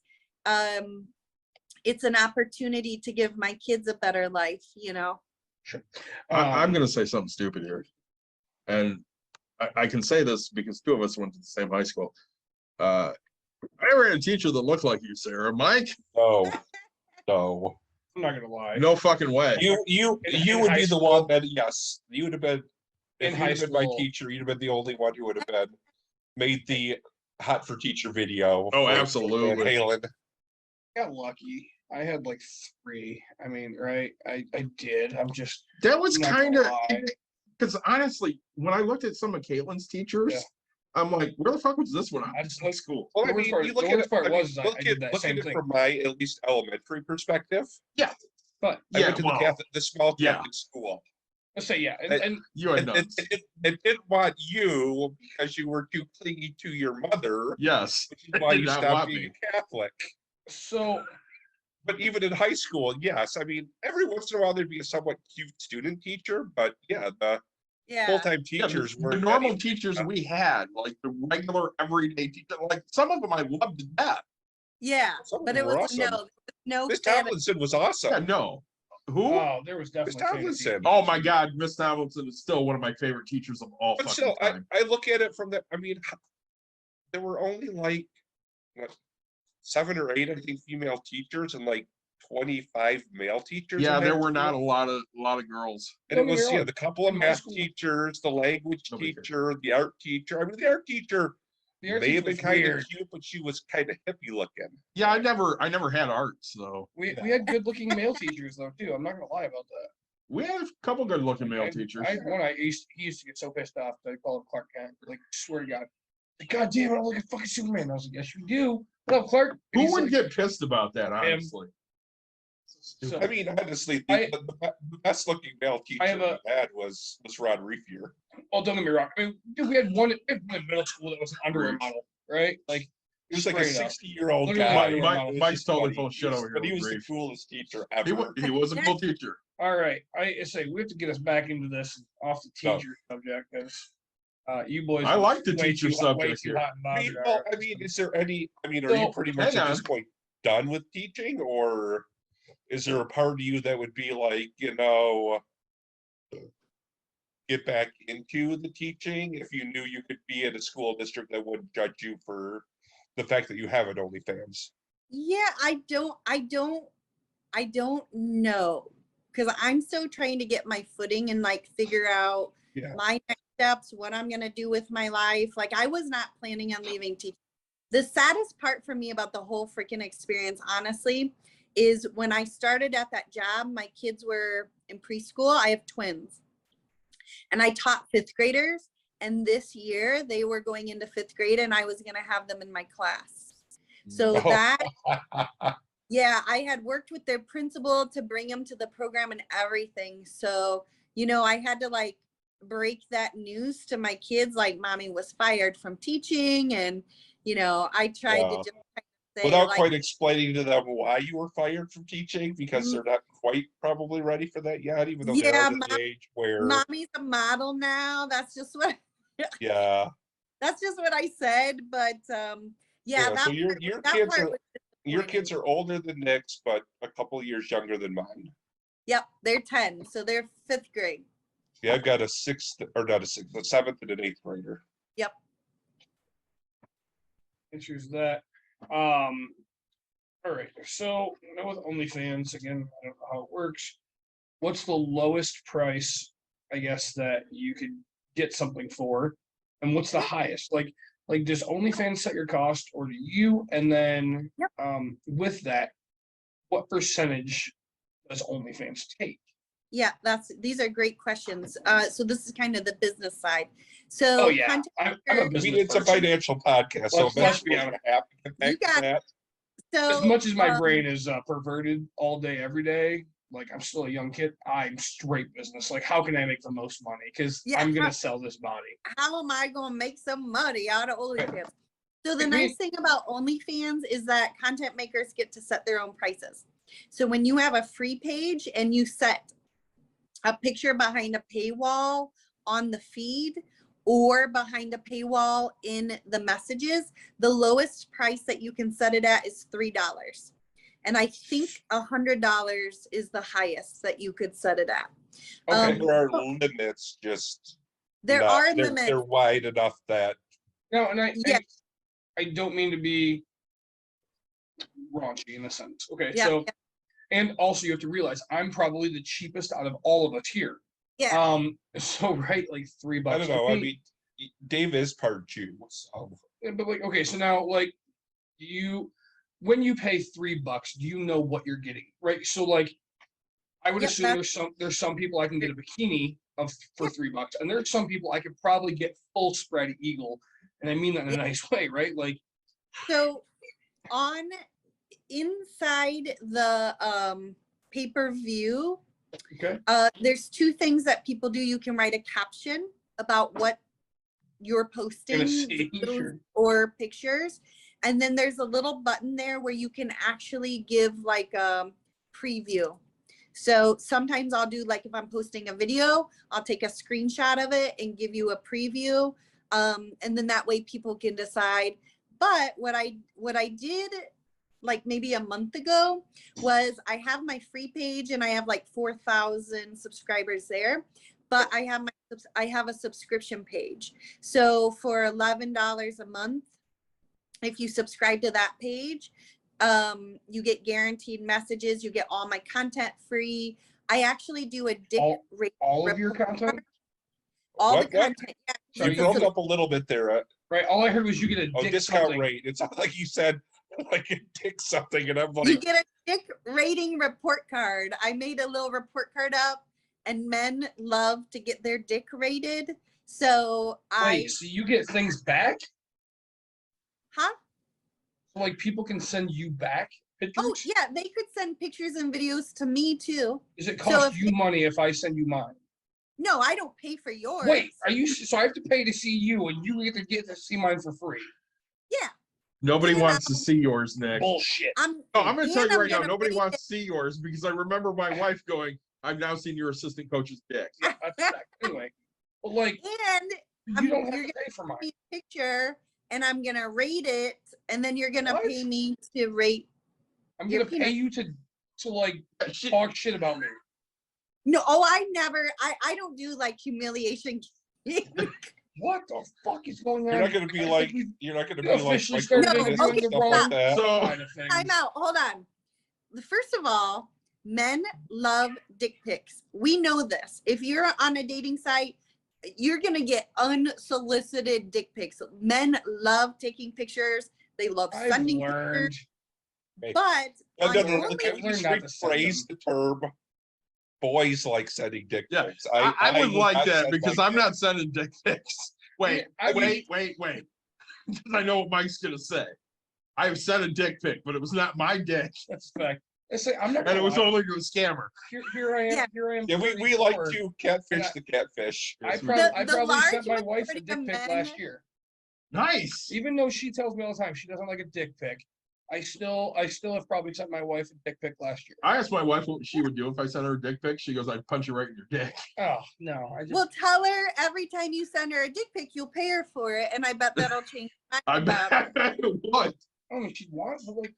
it's an opportunity to give my kids a better life, you know? Sure. I'm going to say something stupid here. And I can say this because two of us went to the same high school. I never had a teacher that looked like you, Sarah. Mike? No, no. I'm not gonna lie. No fucking way. You In would high be the school- one that, yes, you would have been, In if high you'd have been my school- teacher, you'd have been the only one who would have been made the hot for teacher video. Oh, for absolutely. Van Halen. Got lucky. I had like 3. I mean, right? I did. I'm just That was not kind gonna of, lie. because honestly, when I looked at some of Caitlin's teachers, Yeah. I'm like, where the fuck was this when I I was just in like school? Well, The I worst mean, part- you look the at worst it, part I mean, was I look did at that look same at it thing. from my at least elementary perspective. But I Yeah, went to well, the small yeah. Catholic school. let's say yeah, I- and You had And nuts. it didn't want you because you were too clingy to your mother, Yes. which is It why did you not stopped want being me. a Catholic. so But even in high school, yes, I mean, every once in a while there'd be a somewhat cute student teacher, but yeah, the Yeah. full-time Yeah, teachers the were normal teachers we had, like the regular everyday teacher, like some of them I loved to death. Yeah. Some of But them it were was awesome. no Miss fantasy. Tomlinson was awesome. Yeah, no. Who? oh, there was Miss definitely fantasy. Tomlinson. Oh my God, Miss Tomlinson is still one of my favorite teachers of all But fucking still, time. I look at it from the, I mean, there were only like what, 7 or 8, I think, female teachers and like 25 male teachers. Yeah, in there that were not a school. lot of girls. And it Don't get me was, yeah, wrong, the couple of in my math school- teachers, the language Nobody cared. teacher, the art teacher. I mean, the art teacher The art may have teacher been was kind of weird. cute, but she was kind of hippie looking. Yeah, I never had art, so We had good looking male teachers though too. I'm not gonna lie about that. we had a couple good looking male I- teachers. I had one. He used to get so pissed off that I called him Clark Kent. Like, swear to God, like, God damn it, I look at fucking Superman. I was like, yes, you do. What up, Clark? And Who he's would like, get pissed about that, honestly? so, I mean, honestly, I- the best looking male teacher have a- we had was Rod Reefier. well, don't get me wrong. I mean, dude, we had one in middle school that was an underwear Preach. model, right? Like, He was like a straight up. 60-year-old Literally guy. underwear model. Mike's totally Funny. full of shit over here But he with was the Reef. coolest teacher He ever. he was a cool teacher. All right, I say we have to get us back into this off the Oh. teacher subject because you boys. I are like the way teacher too hot- way subject too here. hot and I mean, bothered well, already. I mean, is there any? I mean, are So, you pretty much hang at on. this point done with teaching, or is there a part of you that would be like, you know, get back into the teaching if you knew you could be at a school district that wouldn't judge you for the fact that you have an OnlyFans? Yeah, I don't know because I'm still trying to get my footing and like figure out Yeah. my next steps, what I'm gonna do with my life. Like I was not planning on leaving teaching. The saddest part for me about the whole freaking experience, honestly, is when I started at that job, my kids were in preschool. I have twins. And I taught 5th graders. And this year they were going into 5th grade and I was gonna have them in my class. So Oh. that yeah, I had worked with their principal to bring them to the program and everything. So, you know, I had to like break that news to my kids, like mommy was fired from teaching. And, you know, I tried to Wow. just kind of say Without like, quite explaining to them why you were fired from teaching, because Mm. they're not quite probably ready for that yet, even though Yeah, they're at the age where, mommy's a model now. That's just what yeah. I said. But yeah, So that your that kids part are was your disappointing. kids are older than Nick's, but a couple years younger than mine. Yep, they're 10, so they're 5th grade. Yeah, I've got a 6th, or not a 6th, a 7th and an 8th grader. Yep. Answers that. All right. So now with OnlyFans, again, I don't know how it works. What's the lowest price, I guess, that you could get something for? And what's the highest? Like does OnlyFans set your cost or do you? And then Yep. With that, what percentage does OnlyFans take? Yeah, these are great questions. So this is kind of the business side. So Oh yeah. content I'm a creator- I business mean, it's a person. financial podcast, so Let's be eventually honest. we have to get back You to got- that. so As much as my um, brain is perverted all day, every day, like I'm still a young kid, I'm straight business. Like, how can I make the most money? Because Yeah. I'm gonna sell this body. how am I going to make some money out of OnlyFans? So the I mean- nice thing about OnlyFans is that content makers get to set their own prices. So when you have a free page and you set a picture behind a paywall on the feed or behind a paywall in the messages, the lowest price that you can set it at is $3. And I think $100 is the highest that you could set it at. Okay, there are limits, just There not- are they're, limits. They're wide enough that No, and Yeah. I don't mean to be raunchy in a sense. Okay, Yeah, so and also you have to realize I'm probably the cheapest out of all of us here. Yeah. So right, like $3. I don't to know. I me. mean, Dave is part Jew, so Yeah, but like, okay, so now like when you pay $3, do you know what you're getting, right? So like, I would Yep, assume there's some people I can get a bikini for $3, and there's some people I could probably get full spread eagle, and I mean that in a nice way, right? Like, So on inside the pay-per-view, okay, there's two things that people do. You can write a caption about what you're posting, see, videos sure. or pictures. And then there's a little button there where you can actually give like a preview. So sometimes I'll do, like, if I'm posting a video, I'll take a screenshot of it and give you a preview. And then that way people can decide. But what I did like maybe a month ago was I have my free page and I have like 4,000 subscribers there, but I have a subscription page. So for $11 a month, if you subscribe to that page, you get guaranteed messages, you get all my content free. I actually do a dick rate all of your report. content. All What? the content. Yeah. Sorry, you broke up a little bit there. Right, all I heard was you get a dick Discount something. rate. It's not like you said like a dick something, and I'm You like, get a dick rating report card. I made a little report card up, and men love to get their dick rated. So Wait, so you get things back? Huh? So like people can send you back pictures? Oh yeah, they could send pictures and videos to me too. Does it So cost if you they- money if I send you mine? No, I don't pay for yours. Wait, are you so I have to pay to see you and you either get to see mine for free? Yeah. Nobody Yeah. wants to see yours, Nick. Bullshit. No, I'm going to tell and you I'm right now, gonna nobody rate wants it. to see yours because I remember my wife going, I've now seen your assistant coach's dick. Yeah, that's anyway. But like And you don't have you're to pay for mine. me a picture, and I'm gonna rate it, and then you're gonna What? pay me to rate. I'm your gonna pay peanut. you to like talk shit about me. No, oh, I don't do like humiliation. What the fuck is going on? you're not going to be I think like, we you're not going to be officially like started No, doing okay, the stuff wrong like that. So- kind of thing. Time out. Hold on. First of all, men love dick pics. We know this. If you're on a dating site, you're gonna get unsolicited dick pics. Men love taking pictures. They love I've sending learned. pictures. But No, on no, no, Only- can we learned just not to send rephrase the term? Boys like sending dick Yeah, pics. I would like not that send because my I'm dick. not sending dick pics. Wait, I mean- wait. Because I know what Mike's going to say. I've sent a dick pic, but it was not my dick. That's the fact. I say I'm not And it gonna was lie. only to a scammer. Here I am. Yeah. Here I am. Yeah, we like 34. to catfish I- the catfish. I Yes, we probably, do. I The probably large sent my wife a majority dick of pic men- last year. Nice. Even though she tells me all the time she doesn't like a dick pic, I still have probably sent my wife a dick pic last year. I asked my wife what she would do if I sent her a dick pic. She goes, I'd punch you right in your dick. Oh no, I just well, tell her every time you send her a dick pic, you'll pay her for it, and I bet that'll change my I mind about it. bet it would. I don't know if she wants, but like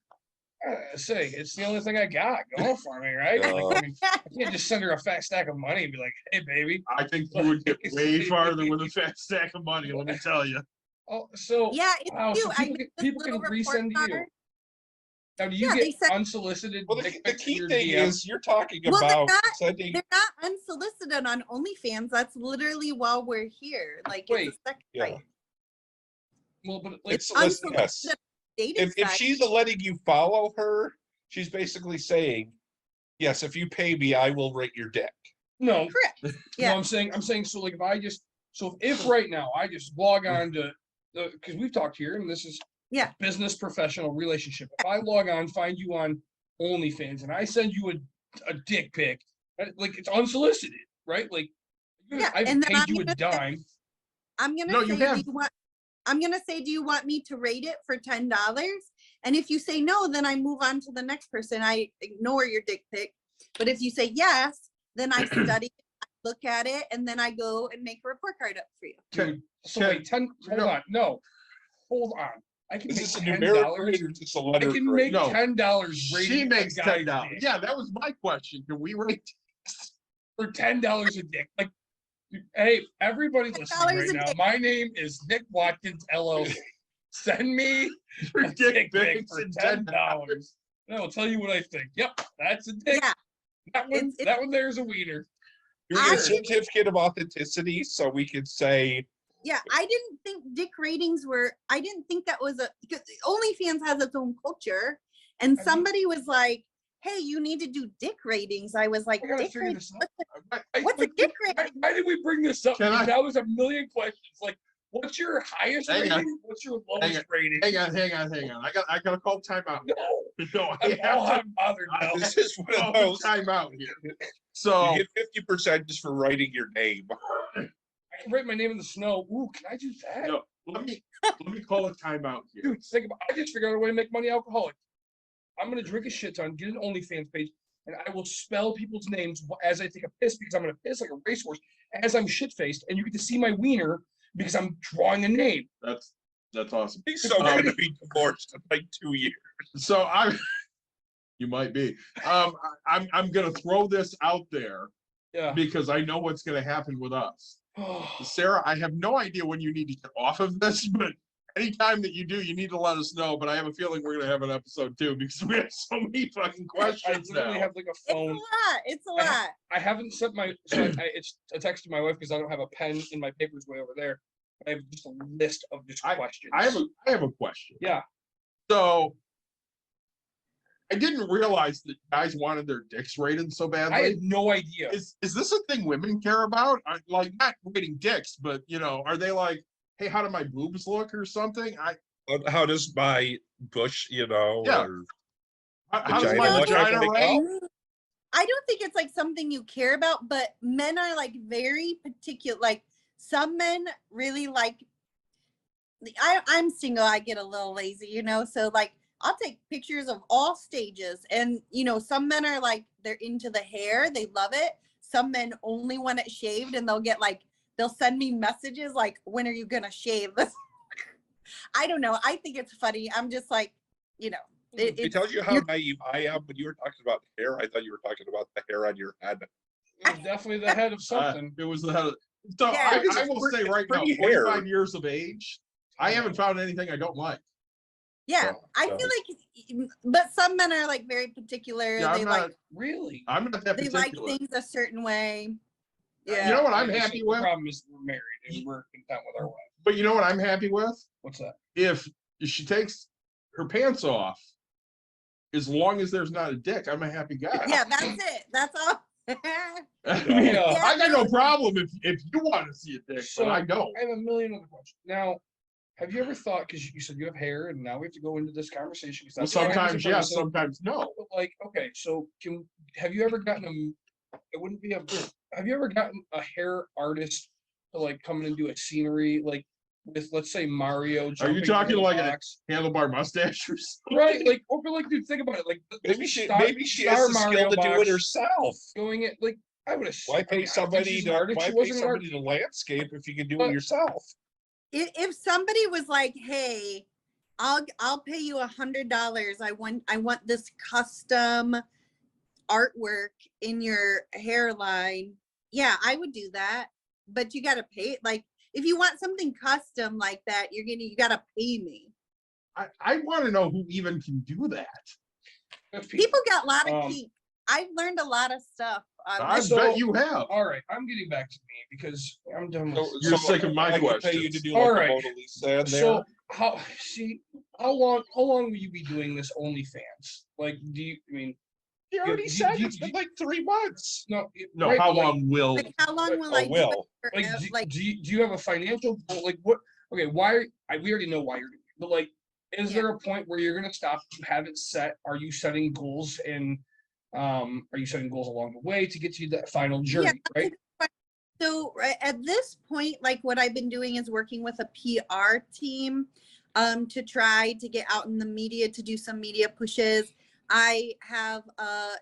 say it's the only thing I got going for me, right? Yeah. Like, I mean, I can't just send her a fat stack of money and be like, hey baby. I think you would get way farther with a fat stack of money, let me tell you. Oh, so Yeah, it's wow, you. so I people made can, this people can little report resend you. card. Now, do you Yeah, they get send- unsolicited Well, dick the pics in key your thing DM? is you're talking Well, they're about not- sending. They're not unsolicited on OnlyFans. That's literally while we're here. Like Wait, it's a sex yeah. site. Well, but like, It's solicited, yes. Unsolicited dating If site. she's letting you follow her, she's basically saying, yes, if you pay me, I will rate your dick. no, Correct. No, Yeah. I'm saying so like if right now I just log on to because we've talked here and this is Yeah. business professional relationship. If I log on, find you on OnlyFans and I send you a dick pic, like it's unsolicited, right? Like Yeah, I've and then paid I'm you a gonna say- dime. I'm gonna No, say, you do have. you want? I'm gonna say, do you want me to rate it for $10? And if you say no, then I move on to the next person. I ignore your dick pic. But if you say yes, then I study, I look at it, and then I go and make a report card up for you. Dude, so wait, 10, hold on. No, hold on. I can Is make this a $10. numeric grade or just a I letter can grade? make No. $10 She rating makes a guy's $10. dick Yeah, that was my question. Can we rate? for $10 a dick. Like, hey, everybody listening $10 right a now, dick. my name is Nick Watkins LLC. Send me Your a dick dick pic pics for and $10. And I'll tell you what I think. Yep, that's a dick. Yeah, That one, it's- that one there's a wiener. You I get a certificate of authenticity, so we could say yeah. I didn't think dick ratings were, I didn't think that was because OnlyFans has its own culture. And Have you- somebody was like, hey, you need to do dick ratings. I was like, I gotta dick figure ratings? this out. What's a dick rating? Why did we bring this up? Can Because I- that was a million questions. Like, what's your highest Hang on. rating? What's your Hang lowest rating? Hang on. I gotta call timeout. No, No, I I'm have all to hot and bothered now. this is one call of those. timeout here. You So get 50% just for writing your name. I can write my name in the snow. Ooh, can I do that? no, let me call a timeout here. Dude, think about. I just figured out a way to make money alcoholic. I'm gonna drink a shit ton, get an OnlyFans page, and I will spell people's names as I take a piss because I'm gonna piss like a racehorse as I'm shit faced, and you get to see my wiener because I'm drawing a name. That's awesome. He's so going to be divorced in like 2 years. So you might be. I'm gonna throw this out there Yeah. because I know what's gonna happen with us. Sarah, I have no idea when you need to get off of this, but anytime that you do, you need to let us know. But I have a feeling we're gonna have an episode too because we have so many fucking I questions literally now. have like a It's a phone. lot. It's a I ha- lot. I haven't sent my. So I texted my wife because I don't have a pen in my papers way over there. I have just a list of just questions. I have a question. Yeah. So I didn't realize that guys wanted their dicks rated so badly. I had no idea. Is this a thing women care about? Like not rating dicks, but are they like, hey, how do my boobs look or something? How does my bush, Yeah. or How does Vagina my look vagina like? rate? I don't think it's like something you care about, but men are like very particular. Like some men really like. I'm single. I get a little lazy, so like I'll take pictures of all stages, and some men are like they're into the hair, they love it. Some men only want it shaved, and they'll send me messages like, when are you gonna shave this? I don't know. I think it's funny. I'm just like, it tells you how naive I am when you were talking about hair. I thought you were talking about the hair on your head. It was definitely the head of something. It was the head of. So Yeah. I will say right now, Pretty hair. 45 years of age, I haven't found anything I don't like. yeah. I So- feel like, but some men are like very particular. Yeah, they I'm like not. Really? I'm not that they like particular. things a certain way. You Yeah. know what I'm Like I said, happy the with? problem is we're married and we're content with our wife. But you know what I'm happy with? What's that? If she takes her pants off, as long as there's not a dick, I'm a happy guy. Yeah, that's it. That's all. I mean, Yeah. I got no problem if you want to see a dick, So, but I don't. I have a million other questions. Now, have you ever thought, because you said you have hair, and now we have to go into this conversation. 'cause Well, that's what I was sometimes afraid yes, of. sometimes no. But like, okay, so have you ever gotten it wouldn't be have you ever gotten a hair artist to like come in and do a scenery, like with, let's say, Mario? Are you jumping talking through the like box? handlebar mustache or something? Right, like, or like, dude, think about it, like Maybe she Star- has the Mario skill to do box it herself. going it like I would have. Why pay somebody to landscape if you can do But- it yourself? If somebody was like, hey, I'll pay you $100. I want this custom artwork in your hairline. Yeah, I would do that. But you gotta pay. Like, if you want something custom like that, you gotta pay me. I want to know who even can do that. People got a lot of Um, kink. I've learned a lot of stuff. I So- bet you have. All right, I'm getting back to me because I'm done with. So- You're so sick of my I could pay you to questions. do All like right. the Mona Lisa in there. So how how long will you be doing this OnlyFans? Like, I mean, You already you- said you- it's been like 3 months. no, No, right, how but, like, long will? Like, how long will Oh, I do will. it for? Like, do you have a financial goal? Like, what? Okay, why? We already know why you're doing it, but like, is Yeah. there a point where you're gonna stop? You have it set? Are you setting goals are you setting goals along the way to get to that final journey? that's a Right? So at this point, like what I've been doing is working with a PR team. to try to get out in the media, to do some media pushes. I have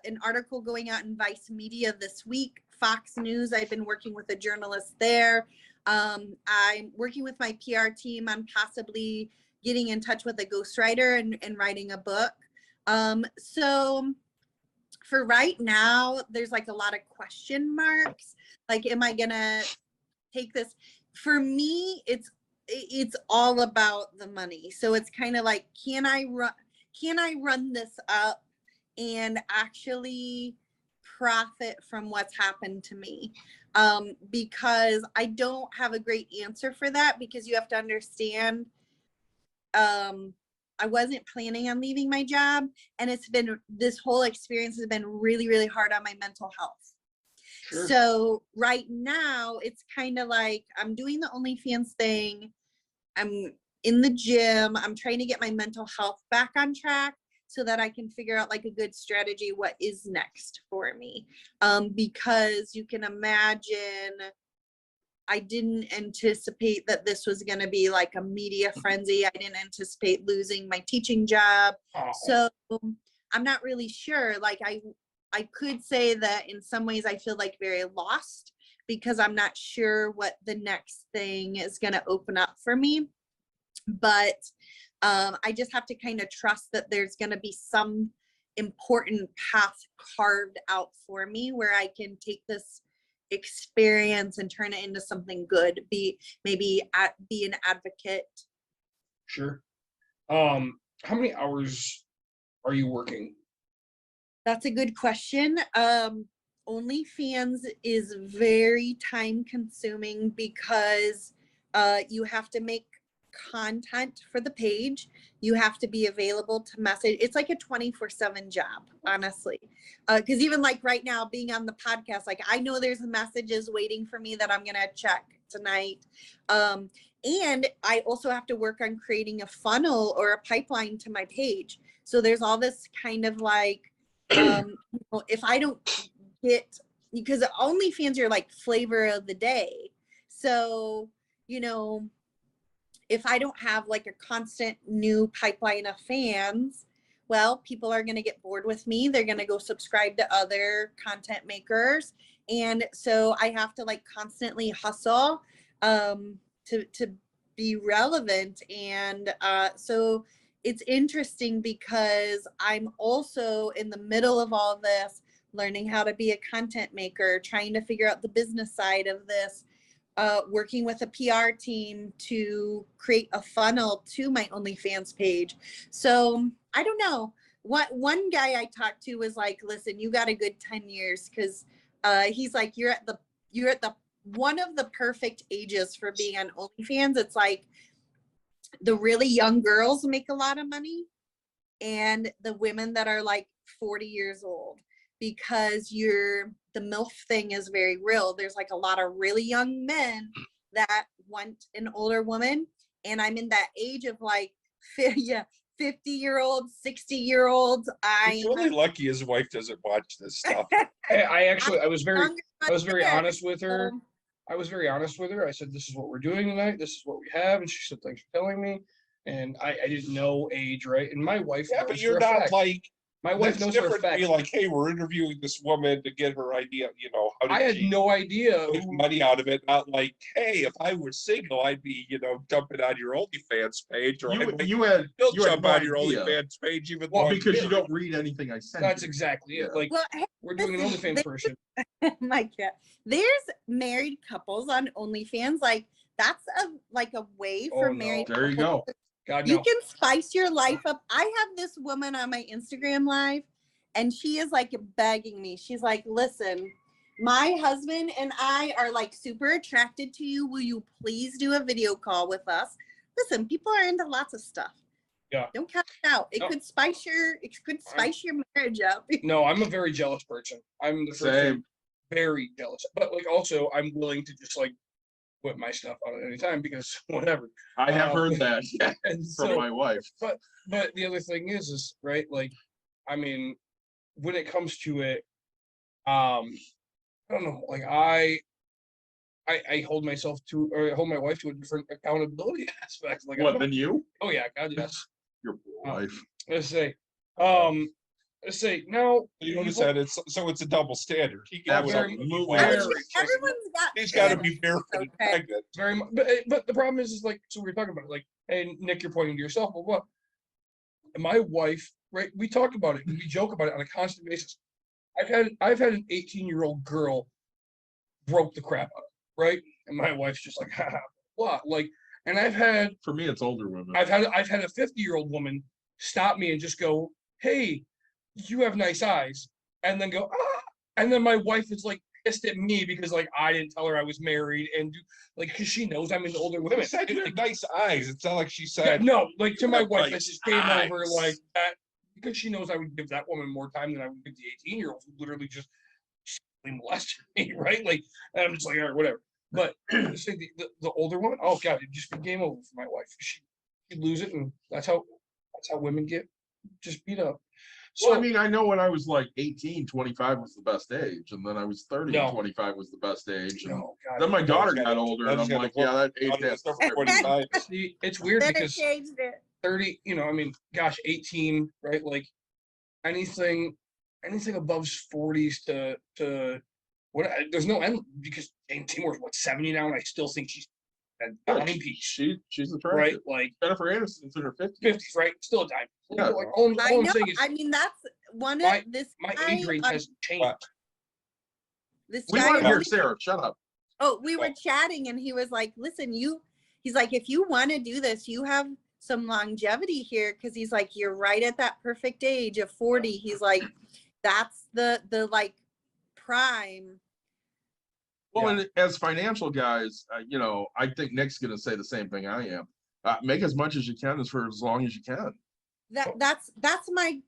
an article going out in Vice Media this week, Fox News. I've been working with a journalist there. I'm working with my PR team on possibly getting in touch with a ghostwriter and writing a book. So for right now, there's like a lot of question marks. Like, am I gonna take this? For me, it's all about the money. So it's kind of like, can I run this up and actually profit from what's happened to me? Because I don't have a great answer for that, because you have to understand, I wasn't planning on leaving my job, and this whole experience has been really, really hard on my mental health. Sure. So right now it's kind of like I'm doing the OnlyFans thing. I'm in the gym. I'm trying to get my mental health back on track so that I can figure out like a good strategy, what is next for me. Because you can imagine, I didn't anticipate that this was going to be like a media frenzy. I didn't anticipate losing my teaching job. Oh. So I'm not really sure. Like I could say that in some ways I feel like very lost, because I'm not sure what the next thing is going to open up for me. But I just have to kind of trust that there's going to be some important path carved out for me where I can take this experience and turn it into something good, be an advocate. Sure. How many hours are you working? That's a good question. OnlyFans is very time consuming because you have to make content for the page. You have to be available to message. It's like a 24/7 job, honestly. Because even like right now, being on the podcast, like I know there's messages waiting for me that I'm gonna check tonight. And I also have to work on creating a funnel or a pipeline to my page. So there's all this kind of like, if I don't get, because OnlyFans are like flavor of the day. So, if I don't have like a constant new pipeline of fans, well, people are going to get bored with me. They're going to go subscribe to other content makers. And so I have to like constantly hustle to be relevant. And so it's interesting because I'm also in the middle of all this, learning how to be a content maker, trying to figure out the business side of this, working with a PR team to create a funnel to my OnlyFans page. So I don't know. One guy I talked to was like, listen, you got a good 10 years. Cause he's like, you're at the one of the perfect ages for being on OnlyFans. It's like the really young girls make a lot of money, and the women that are like 40 years old, because the MILF thing is very real. There's like a lot of really young men that want an older woman. And I'm in that age of like, 50-year-olds, 60-year-olds. He's really lucky his wife doesn't watch this stuff. I was very honest with her. I was very honest with her. I said, this is what we're doing tonight. This is what we have. And she said, thanks for telling me. And I didn't know age, right? And my wife, yeah, but you're not fact. Like, my wife knows for a fact. Be like, hey, we're interviewing this woman to get her idea, how I had no idea. Make money out of it. Not like, hey, if I were single, I'd be, dumping on your OnlyFans page. Or you had jump no on your idea. OnlyFans page, even because you don't read anything I sent. That's exactly it. Like, we're doing an OnlyFans version. My cat. There's married couples on OnlyFans. Like, that's a way for married couples. There you go. God, you can spice your life up. I have this woman on my Instagram live, and she is like begging me. She's like, listen, my husband and I are like super attracted to you. Will you please do a video call with us? Listen, people are into lots of stuff. Yeah. Don't cut it out. It could spice your your marriage up. No, I'm a very jealous person. I'm the first very jealous. But like also I'm willing to just like whip my stuff out at any time, because whatever. I have heard that from my wife. But the other thing is right, like, I mean, when it comes to it, I don't know, like I hold myself to, or I hold my wife to a different accountability aspect. Like, What, than you? oh yeah, God, yes. Your poor wife. Let's say, now You notice that it's a double standard. He can do whatever he Absolutely. wants. Everyone's got. He's got to standards, be barefoot and okay? pregnant. very much, but the problem is like, so we're talking about it, like, hey, Nick, you're pointing to yourself, well, what? And my wife, right? We talk about it, we joke about it on a constant basis. I've had an 18-year-old girl broke the crap out of me, right? And my wife's just like, haha, what? Like, and For me, it's older women. I've had a 50-year-old woman stop me and just go, hey, you have nice eyes, and then go, ah, and then my wife is like pissed at me because like I didn't tell her I was married, and like because she knows I'm into older women. She said you have nice eyes. It's not like she Yeah, said. no, like to my have wife, nice this just came over eyes. like that because she knows I would give that woman more time than I would give the 18-year-old who literally just molested me, right? Like, and I'm just like, all right, whatever. But say the older woman, oh god, it'd just be game over for my wife. She'd lose it, and that's how women get just beat up. So Well, I mean, I know when I was like 18, 25 was the best age. And then I was 30 and No. 25 was the best age. And no, God, then my daughter gotta- got older and that's I'm gotta like, yeah, that age Daughter has was number 25. see, it's weird Better because changed it. 30, I mean, gosh, 18, right? Like anything above 40s to what? There's no end because Timor's what 70 now, and I still think she's a dime piece, She's attractive. right? Like Jennifer Aniston's in her 50s. 50s, right? Still a dime. Yeah. Like all I I'm know. saying is I mean, that's one my- of this. my guy age range on- hasn't changed. This We guy want to on hear the- Sarah. Shut up. Oh, we were chatting and he was like, listen, he's like, if you want to do this, you have some longevity here. Cause he's like, you're right at that perfect age of 40. He's like, that's the like prime. Well, and as financial guys, I think Nick's going to say the same thing I am. Make as much as you can for as long as you can. That's my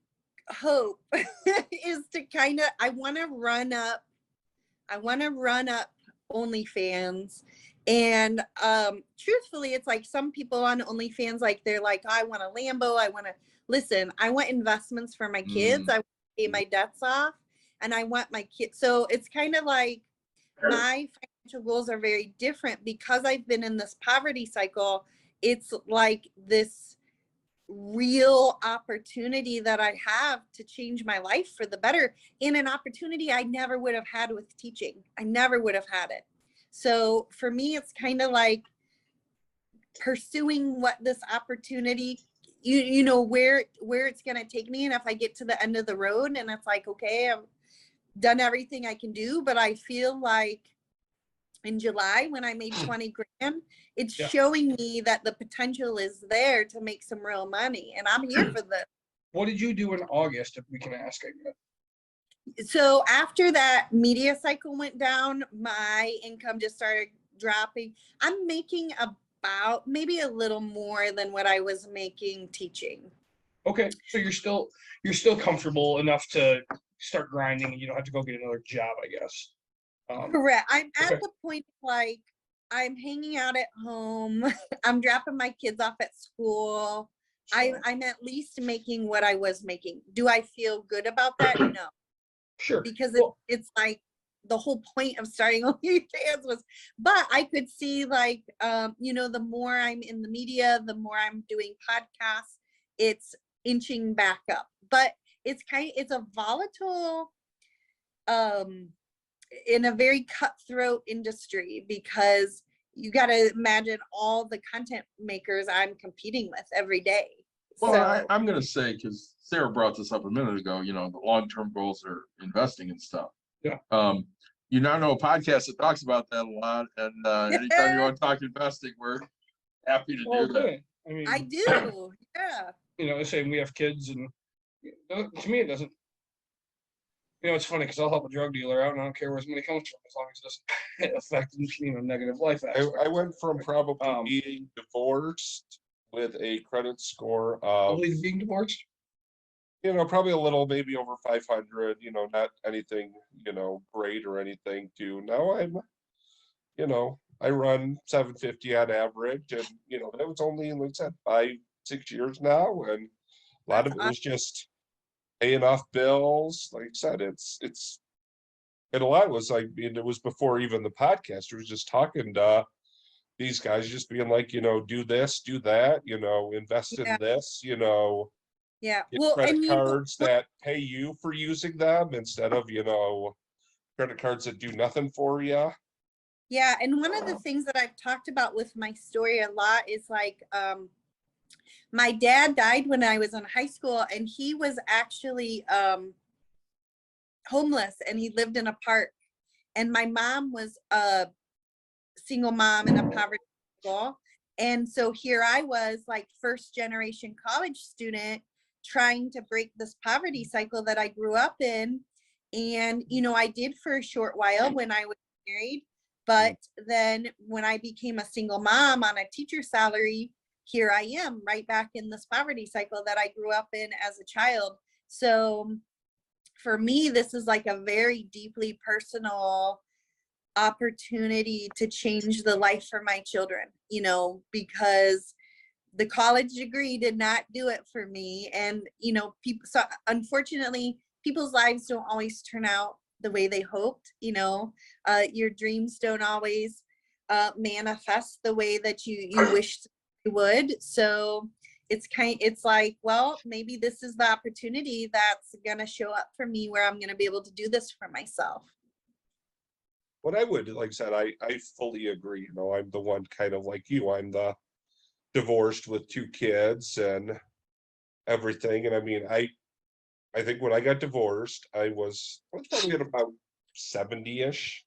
hope is to kind of, I want to run up OnlyFans. And truthfully, it's like some people on OnlyFans, like they're like, I want a Lambo. I want investments for my kids. I want to pay my debts off, and I want my kids. So it's kind of like my financial goals are very different because I've been in this poverty cycle. It's like this real opportunity that I have to change my life for the better, in an opportunity I never would have had with teaching. I never would have had it. So for me, it's kind of like pursuing what this opportunity, you know, where it's going to take me. And if I get to the end of the road and it's like, okay, I've done everything I can do, but I feel like in July when I made 20 grand, it's showing me that the potential is there to make some real money. And I'm here for this. What did you do in August, if we can ask? I guess? So after that media cycle went down, my income just started dropping. I'm making about maybe a little more than what I was making teaching. Okay, so you're still comfortable enough to start grinding, and you don't have to go get another job, I guess. Correct. I'm at okay. the point like I'm hanging out at home. I'm dropping my kids off at school. Sure. I'm at least making what I was making. Do I feel good about that? No. Sure. Because Well, it's like the whole point of starting OnlyFans was, but I could see like, the more I'm in the media, the more I'm doing podcasts, it's inching back up. But it's a volatile, in a very cutthroat industry, because you got to imagine all the content makers I'm competing with every day. Well, So I'm going to say, because Sarah brought this up a minute ago, the long-term goals are investing and stuff. Yeah. You now know a podcast that talks about that a lot. And anytime you want to talk investing, we're happy to do that. good. I mean, I do. Yeah. Saying we have kids, and to me, it doesn't. It's funny because I'll help a drug dealer out, and I don't care where his money comes from, as long as it doesn't affect negative life. I went from probably being divorced with a credit score of being divorced. Probably a little, maybe over 500. Not anything great or anything. To now I'm, I run 750 on average, and that was only, like I said, 5-6 years now, and a lot of it was just paying off bills. Like I said, it's And a lot was like, and it was before even the podcast, we was just talking to these guys, just being like, do this, do that, invest in Yeah. this, Yeah. get Well, I credit mean, cards that pay you for using them instead of, credit cards that do nothing for you. yeah. And one of the things that I've talked about with my story a lot is like, my dad died when I was in high school, and he was actually homeless, and he lived in a park. And my mom was a single mom in a poverty school. And so here I was, like, first generation college student trying to break this poverty cycle that I grew up in. And, I did for a short while when I was married. But then when I became a single mom on a teacher salary, here I am right back in this poverty cycle that I grew up in as a child. So for me, this is like a very deeply personal opportunity to change the life for my children, because the college degree did not do it for me. And, people, so unfortunately, people's lives don't always turn out the way they hoped. Your dreams don't always manifest the way that you wished they would. So it's like, well, maybe this is the opportunity that's gonna show up for me where I'm gonna be able to do this for myself. What I would, like I said, I fully agree. I'm the one kind of like you. I'm the divorced with 2 kids and everything. And I mean, I think when I got divorced, I was probably at about 70-ish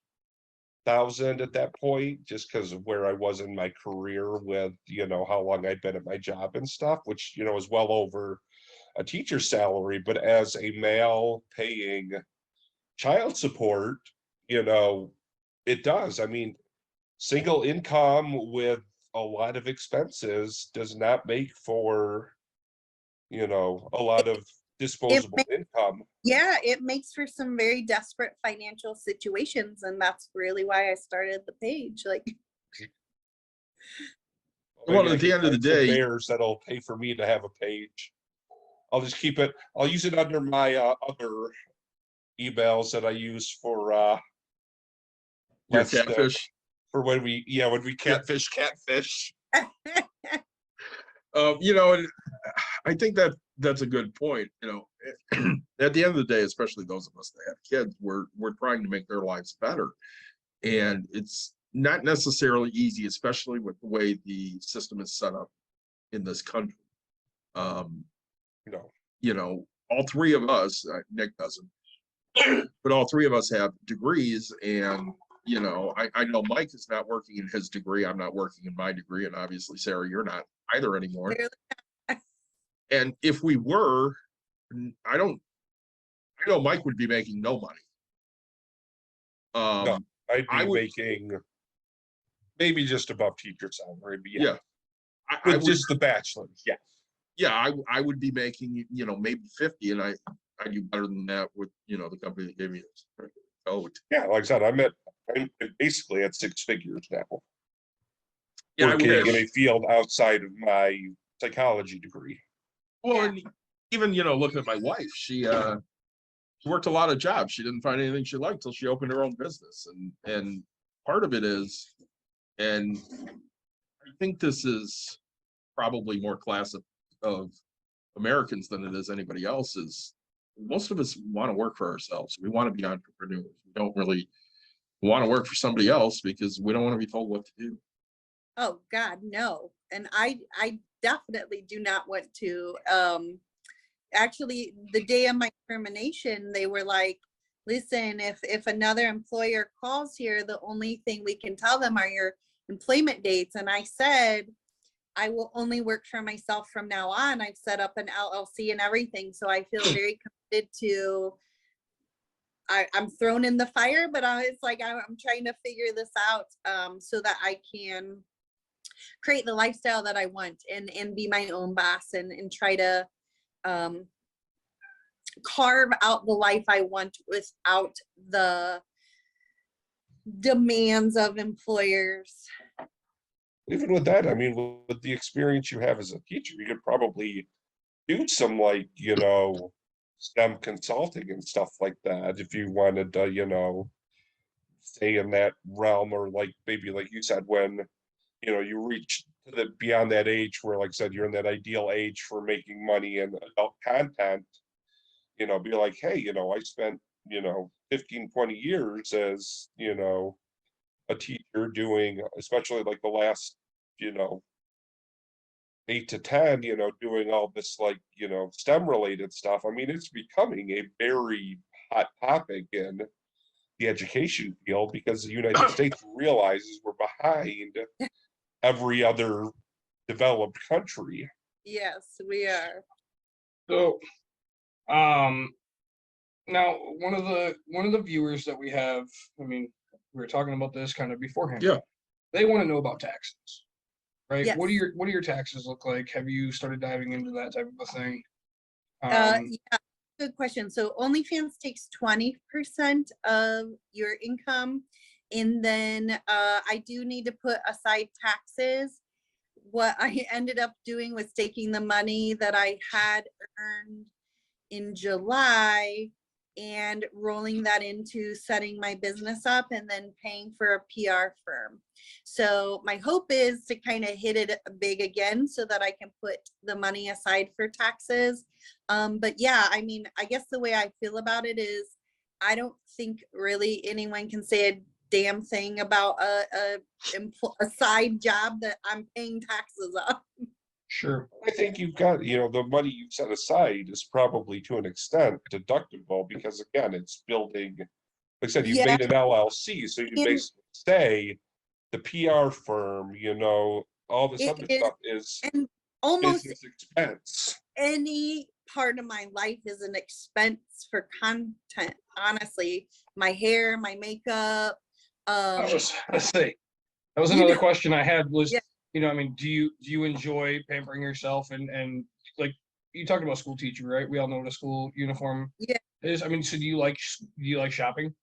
thousand at that point, just because of where I was in my career with, how long I'd been at my job and stuff, which, is well over a teacher's salary. But as a male paying child support, it does. I mean, single income with a lot of expenses does not make for, a lot of disposable income. Yeah, it makes for some very desperate financial situations, and that's really why I started the page. Like, Well, at the end of the day, bears that'll pay for me to have a page. I'll just keep it. I'll use it under my other emails that I use for your catfish. For when we catfish. And I think that's a good point. At the end of the day, especially those of us that have kids, we're trying to make their lives better, and it's not necessarily easy, especially with the way the system is set up in this country. All 3 of us, Nick doesn't, but all 3 of us have degrees, and I know Mike is not working in his degree. I'm not working in my degree, and obviously, Sarah, you're not either anymore. And if we were, I know Mike would be making no money. No, I'd be making maybe just above teacher salary. But yeah, I would, just the bachelor. Yeah, I would be making maybe 50, and I do better than that with the company that gave me this code. Yeah, like I said, I'm basically at 6 figures now. Yeah, working in a field outside of my psychology degree. Well, and even looking at my wife, she worked a lot of jobs. She didn't find anything she liked till she opened her own business, and part of it is, and I think this is probably more class of Americans than it is anybody else, is most of us want to work for ourselves. We want to be entrepreneurs. We don't really want to work for somebody else because we don't want to be told what to do. Oh God, no. And I definitely do not want to. Actually, the day of my termination, they were like, listen, if another employer calls here, the only thing we can tell them are your employment dates. And I said, I will only work for myself from now on. I've set up an LLC and everything. So I feel very committed to, I'm thrown in the fire, but it's like, I'm trying to figure this out so that I can create the lifestyle that I want and be my own boss and try to carve out the life I want without the demands of employers. Even with that, I mean, with the experience you have as a teacher, you could probably do some STEM consulting and stuff like that if you wanted to, stay in that realm, or like maybe like you said, when you reach the beyond that age where, like I said, you're in that ideal age for making money and adult content, be like, hey, I spent 15-20 years as a teacher doing, especially like the last 8 to 10, doing all this like STEM related stuff. I mean, it's becoming a very hot topic in the education field because the United States realizes we're behind every other developed country. Yes, we are. So, now one of the viewers that we have, I mean, we were talking about this kind of beforehand. Yeah. They want to know about taxes, right? Yes. What do your taxes look like? Have you started diving into that type of a thing? Yeah, good question. So OnlyFans takes 20% of your income, and then I do need to put aside taxes. What I ended up doing was taking the money that I had earned in July and rolling that into setting my business up and then paying for a PR firm. So my hope is to kind of hit it big again so that I can put the money aside for taxes. But yeah, I mean, I guess the way I feel about it is I don't think really anyone can say a damn thing about a side job that I'm paying taxes on. Sure. I think you've got, the money you've set aside is probably to an extent deductible because again, it's building, like I said, you've made an LLC, so you basically say the PR firm, all this other stuff is almost business expense. Any part of my life is an expense for content. Honestly, my hair, my makeup. Let's see. That was another question I had was, I mean, do you enjoy pampering yourself and like you talked about school teacher, right? We all know what a school uniform is. I mean, so do you like shopping?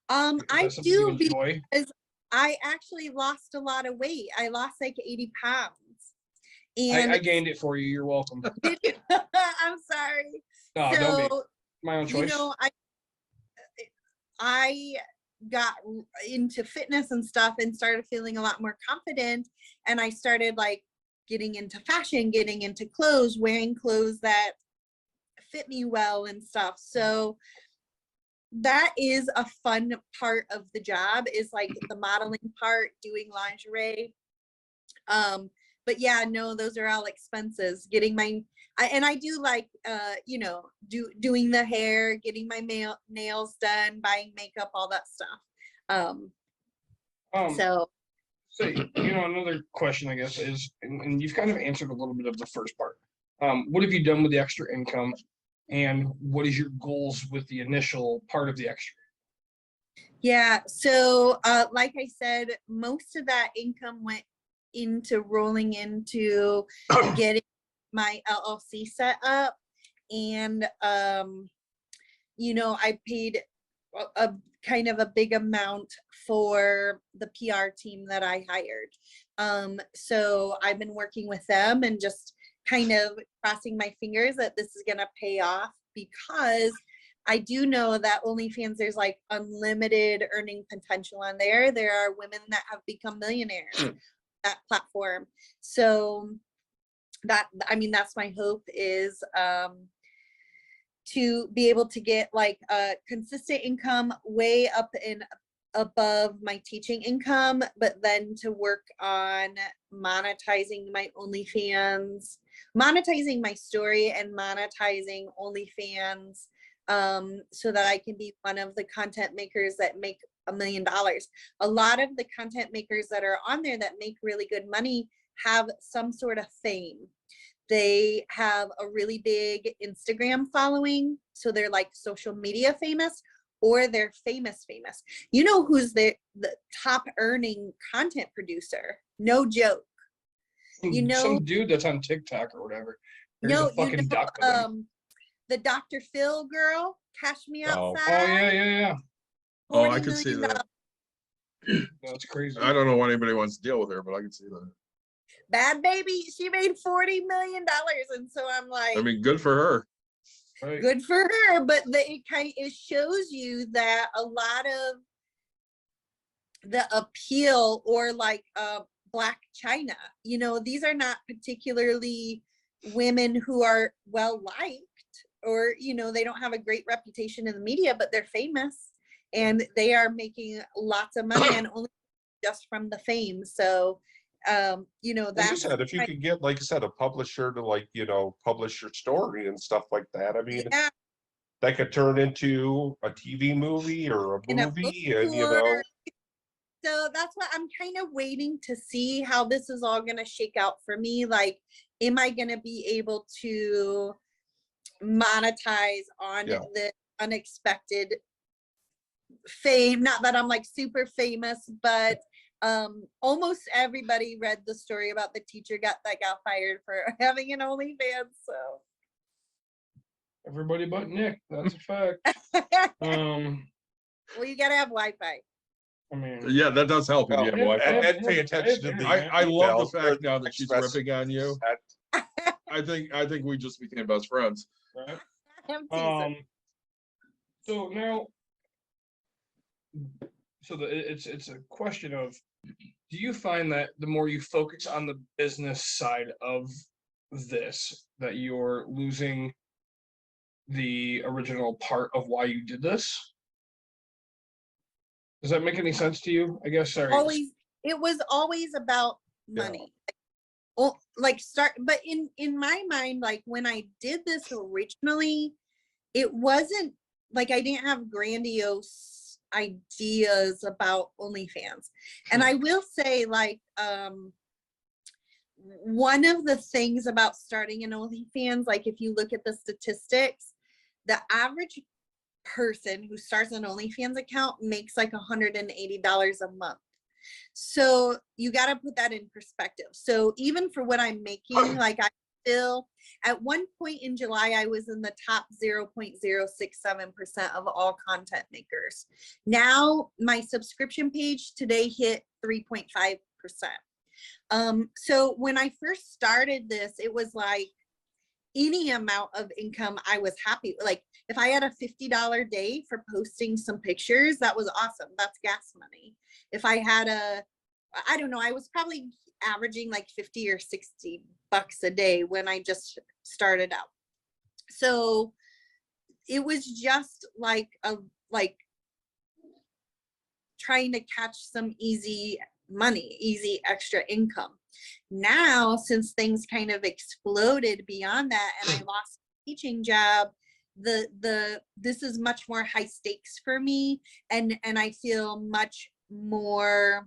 I do because I actually lost a lot of weight. I lost like 80 pounds. And I gained it for you. You're welcome. I'm sorry. No, don't be. My own choice. I got into fitness and stuff and started feeling a lot more confident, and I started like getting into fashion, getting into clothes, wearing clothes that fit me well and stuff. So that is a fun part of the job, is like the modeling part, doing lingerie. But yeah, no, those are all expenses. Getting I do like doing the hair, getting my nails done, buying makeup, all that stuff. So another question I guess is, and you've kind of answered a little bit of the first part. What have you done with the extra income, and what is your goals with the initial part of the extra? Yeah, so like I said, most of that income went into rolling into getting my LLC set up, and I paid a kind of a big amount for the PR team that I hired. So I've been working with them and just kind of crossing my fingers that this is gonna pay off, because I do know that OnlyFans, there's like unlimited earning potential on there. There are women that have become millionaires that platform. So that's my hope, is to be able to get like a consistent income way up and above my teaching income, but then to work on monetizing my OnlyFans, monetizing my story and monetizing OnlyFans, so that I can be one of the content makers that make $1 million. A lot of the content makers that are on there that make really good money have some sort of fame. They have a really big Instagram following, so they're like social media famous, or they're famous. You know who's the top earning content producer? No joke. Some dude that's on TikTok or whatever. There's a fucking duck. The Dr. Phil girl, Cash Me Outside. Oh yeah. Oh, I could see that. That's crazy. I don't know why anybody wants to deal with her, but I can see that. Bad Baby, she made $40 million, and so I'm like, I mean, good for her. Right. Good for her, but it shows you that a lot of the appeal, or like Black China. You know, these are not particularly women who are well liked, or, you know, they don't have a great reputation in the media, but they're famous and they are making lots of money, and only just from the fame. So you know, Like you that's said, if you could get, like I said, a publisher to, like, you know, publish your story and stuff like that, I mean, yeah, that could turn into a TV movie or a in a book movie, and you tour. know, So that's what I'm kind of waiting to see how this is all going to shake out for me. Like, am I going to be able to monetize on Yeah. the unexpected fame? Not that I'm like super famous, but almost everybody read the story about the teacher that got fired for having an OnlyFans. So Everybody but Nick. That's a fact. well, you gotta have Wi-Fi. I mean, Yeah, that does help if you have well, Wi-Fi. and pay attention to the I love the details, or fact now that she's express ripping on you. that. I think we just became best friends. right? I'm teasing. So now, it's a question of, do you find that the more you focus on the business side of this, that you're losing the original part of why you did this? Does that make any sense to you? I guess, sorry. It was always about money. Well, like but in my mind, like when I did this originally, it wasn't like I didn't have grandiose ideas about OnlyFans. And I will say, like, one of the things about starting an OnlyFans, like if you look at the statistics, the average person who starts an OnlyFans account makes like $180 a month. So you got to put that in perspective. So even for what I'm making, like I still, at one point in July, I was in the top 0.067% of all content makers. Now my subscription page today hit 3.5%. So when I first started this, it was like any amount of income I was happy. Like if I had a $50 day for posting some pictures, that was awesome. That's gas money. If I had I don't know, I was probably averaging like 50 or 60 bucks a day when I just started out. So it was just like trying to catch some easy money, easy extra income. Now, since things kind of exploded beyond that and I lost a teaching job, this is much more high stakes for me, and I feel much more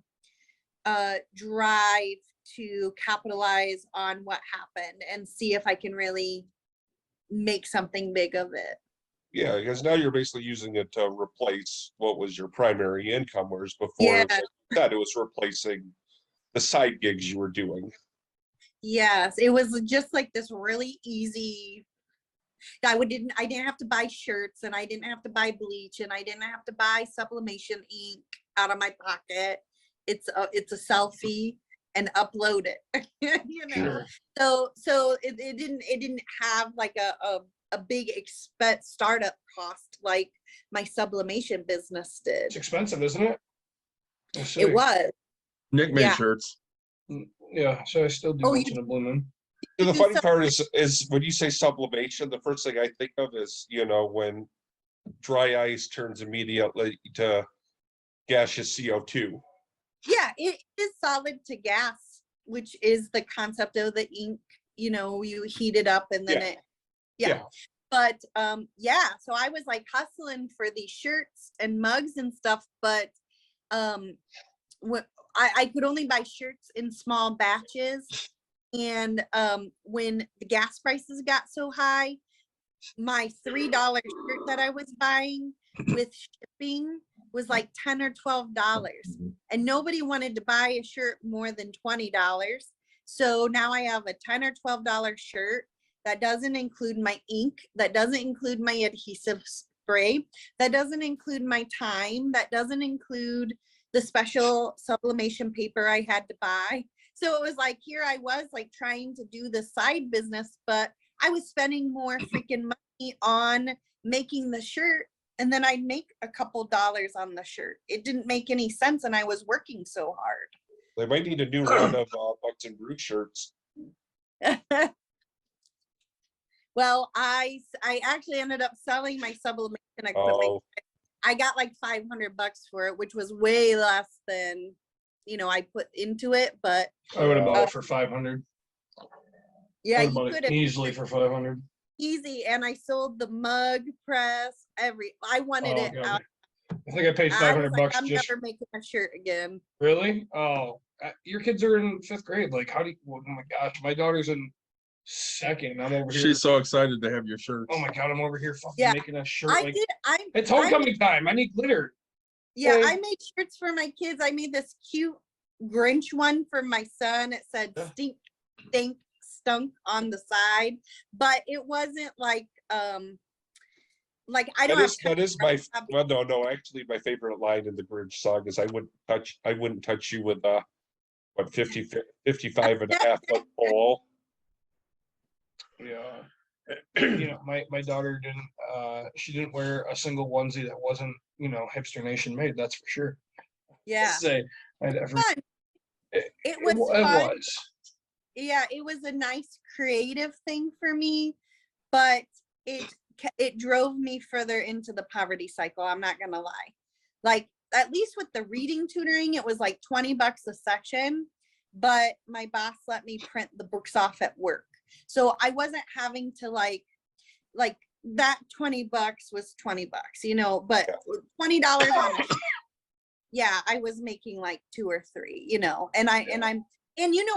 drive to capitalize on what happened and see if I can really make something big of it. Yeah, because now you're basically using it to replace what was your primary income, whereas before Yeah. it was replacing the side gigs you were doing. Yes, it was just like this really easy. I didn't have to buy shirts, and I didn't have to buy bleach, and I didn't have to buy sublimation ink out of my pocket. It's a selfie and upload it. You know. Sure. So it didn't have like a big startup cost like my sublimation business did. It's expensive, isn't it? It was. Nick made Yeah. shirts. Yeah, so I still do once in a blue moon. The funny part is when you say sublimation, the first thing I think of is, you know, when dry ice turns immediately to gaseous CO2. Yeah, it is solid to gas, which is the concept of the ink. You know, you heat it up and then Yeah. But so I was like hustling for these shirts and mugs and stuff, but I could only buy shirts in small batches. And when the gas prices got so high, my $3 shirt that I was buying with shipping was like $10 or $12. And nobody wanted to buy a shirt more than $20. So now I have a $10 or $12 shirt that doesn't include my ink, that doesn't include my adhesive spray, that doesn't include my time, that doesn't include the special sublimation paper I had to buy. So it was like, here I was like trying to do the side business, but I was spending more freaking money on making the shirt and then I'd make a couple dollars on the shirt. It didn't make any sense, and I was working so They might need a new run of Bucks and Brews shirts. hard. Well, I actually ended up selling my sublimation equipment. Oh, I got like $500 for it, which was way less than, I put into it. But I would have bought it for 500. yeah, I you would've bought could it have easily for 500. easy. And I sold the mug press. I wanted Oh, it God. out. I think I paid I was 500 like, bucks I'm just never making a shirt again. really. Oh, your kids are in 5th grade. Like, how do you? Oh my gosh, my daughter's in 2nd. I'm over here. She's so excited to have your shirts. Oh my god, I'm over here fucking Yeah, making a shirt. I Like, did. it's I homecoming time. I need glitter. Yeah, Like- I made shirts for my kids. I made this cute Grinch one for my son. It said Yeah. stink, stunk on the side, but it wasn't like I don't that is my have well, no. Actually, my favorite line in the Grinch song is, I wouldn't touch you with a 55 and a half foot pole. Yeah. My daughter didn't. She didn't wear a single onesie that wasn't Hipster Nation made. That's for sure. Yeah, Say I'd ever. fun. It was It fun. was. Yeah, it was a nice creative thing for me, but it drove me further into the poverty cycle. I'm not gonna lie. Like, at least with the reading tutoring, it was like $20 a session, but my boss let me print the books off at work. So I wasn't having to like that $20 was $20, but $20 on a yeah, I was making like 2 or 3, and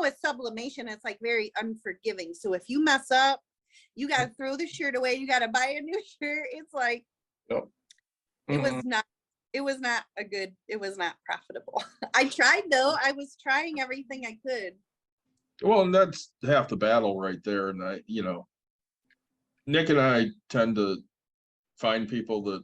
with sublimation, it's like very unforgiving. So if you mess up, you got to throw the shirt away. You got to buy a new shirt. It's like, Yep. it was not profitable. I tried though. I was trying everything I could. Well, and that's half the battle right there. And Nick and I tend to find people that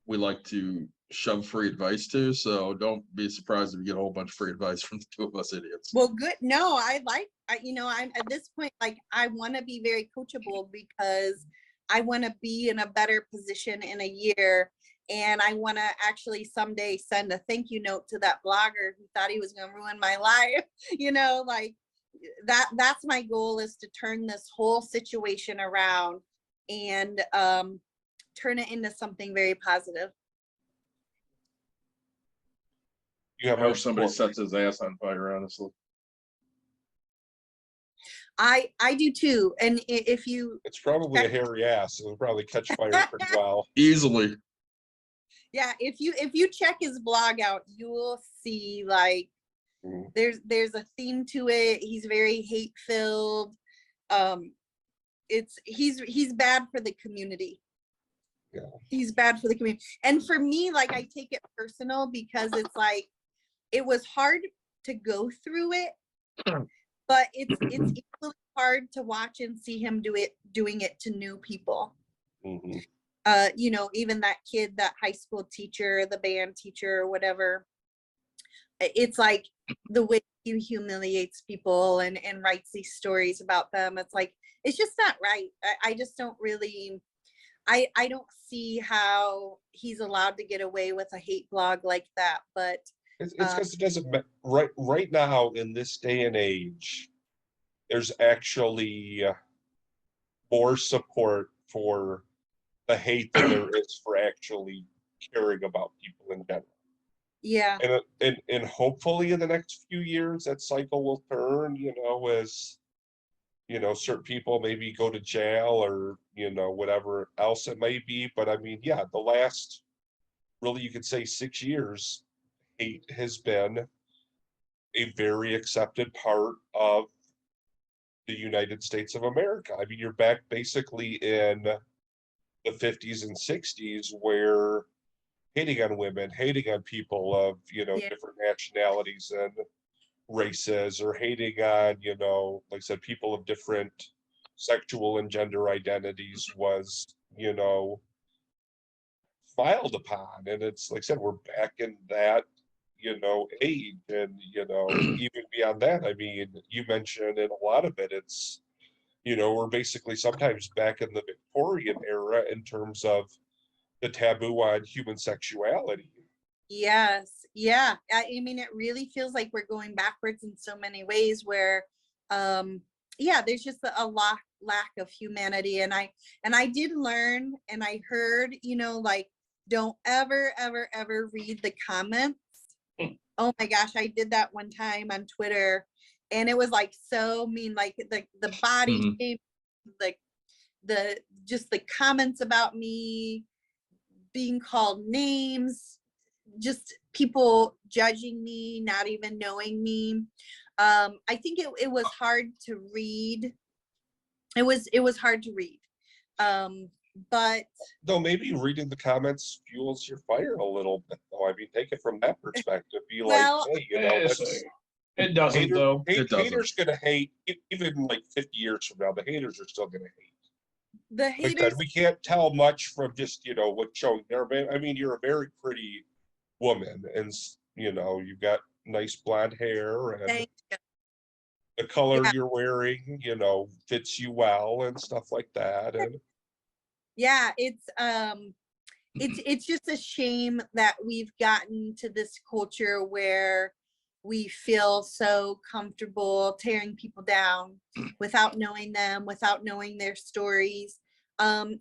we like to shove free advice to. So don't be surprised if you get a whole bunch of free advice from the 2 of us idiots. Well, good. No, I'm at this point, like, I want to be very coachable because I want to be in a better position in a year. And I want to actually someday send a thank you note to that blogger who thought he was going to ruin my life. Like that's my goal, is to turn this whole situation around and turn it into something very positive. You have I our hope somebody support. sets his ass on fire, honestly. I do too. And if you, It's probably a hairy ass. It'll probably catch fire pretty well. Easily. yeah, if you check his blog out, you will see like Mhm. there's a theme to it. He's very hate filled. He's bad for the community. Yeah. He's bad for the community. And for me, like, I take it personal because it's like, it was hard to go through it, but it's equally hard to watch and see him doing it to new people. Mhm. Even that kid, that high school teacher, the band teacher or whatever, it's like the way he humiliates people and writes these stories about them. It's like, it's just not right. I just don't really, I don't see how he's allowed to get away with a hate blog like that. But It's because it doesn't right now in this day and age, there's actually more support for the hate than there is for actually caring about people in general. yeah, And hopefully in the next few years that cycle will turn, as certain people maybe go to jail or whatever else it may be. But I mean, yeah, the last, really, you could say 6 years, hate has been a very accepted part of the United States of America. I mean, you're back basically in the 50s and 60s where hating on women, hating on people of, Yeah. different nationalities and races, or hating on, like I said, people of different sexual and gender identities was, smiled upon. And it's like I said, we're back in that, age. And, even beyond that, I mean, you mentioned in a lot of it, it's, we're basically sometimes back in the Victorian era in terms of the taboo on human sexuality. Yes. Yeah. I mean, it really feels like we're going backwards in so many ways where, yeah, there's just a lack of humanity. And I did learn, and I heard, like, don't ever, ever, ever read the comments. Oh my gosh, I did that one time on Twitter, and it was like so mean, like the body shape, like just the comments about me, being called names, just people judging me, not even knowing me. I think it was hard to read. It was hard to read. But Though maybe reading the comments fuels your fire a little bit. Though I mean, take it from that perspective. Be well, like, hey, that's it doesn't though. It doesn't. haters gonna hate even like 50 years from now. The haters are still gonna hate. the Like I haters, said, we can't tell much from just what's showing there. I mean, you're a very pretty woman, and you've got nice blonde hair, and thank you. the color Yeah. you're wearing, fits you well and stuff like that. And Yeah, it's just a shame that we've gotten to this culture where we feel so comfortable tearing people down without knowing them, without knowing their stories. And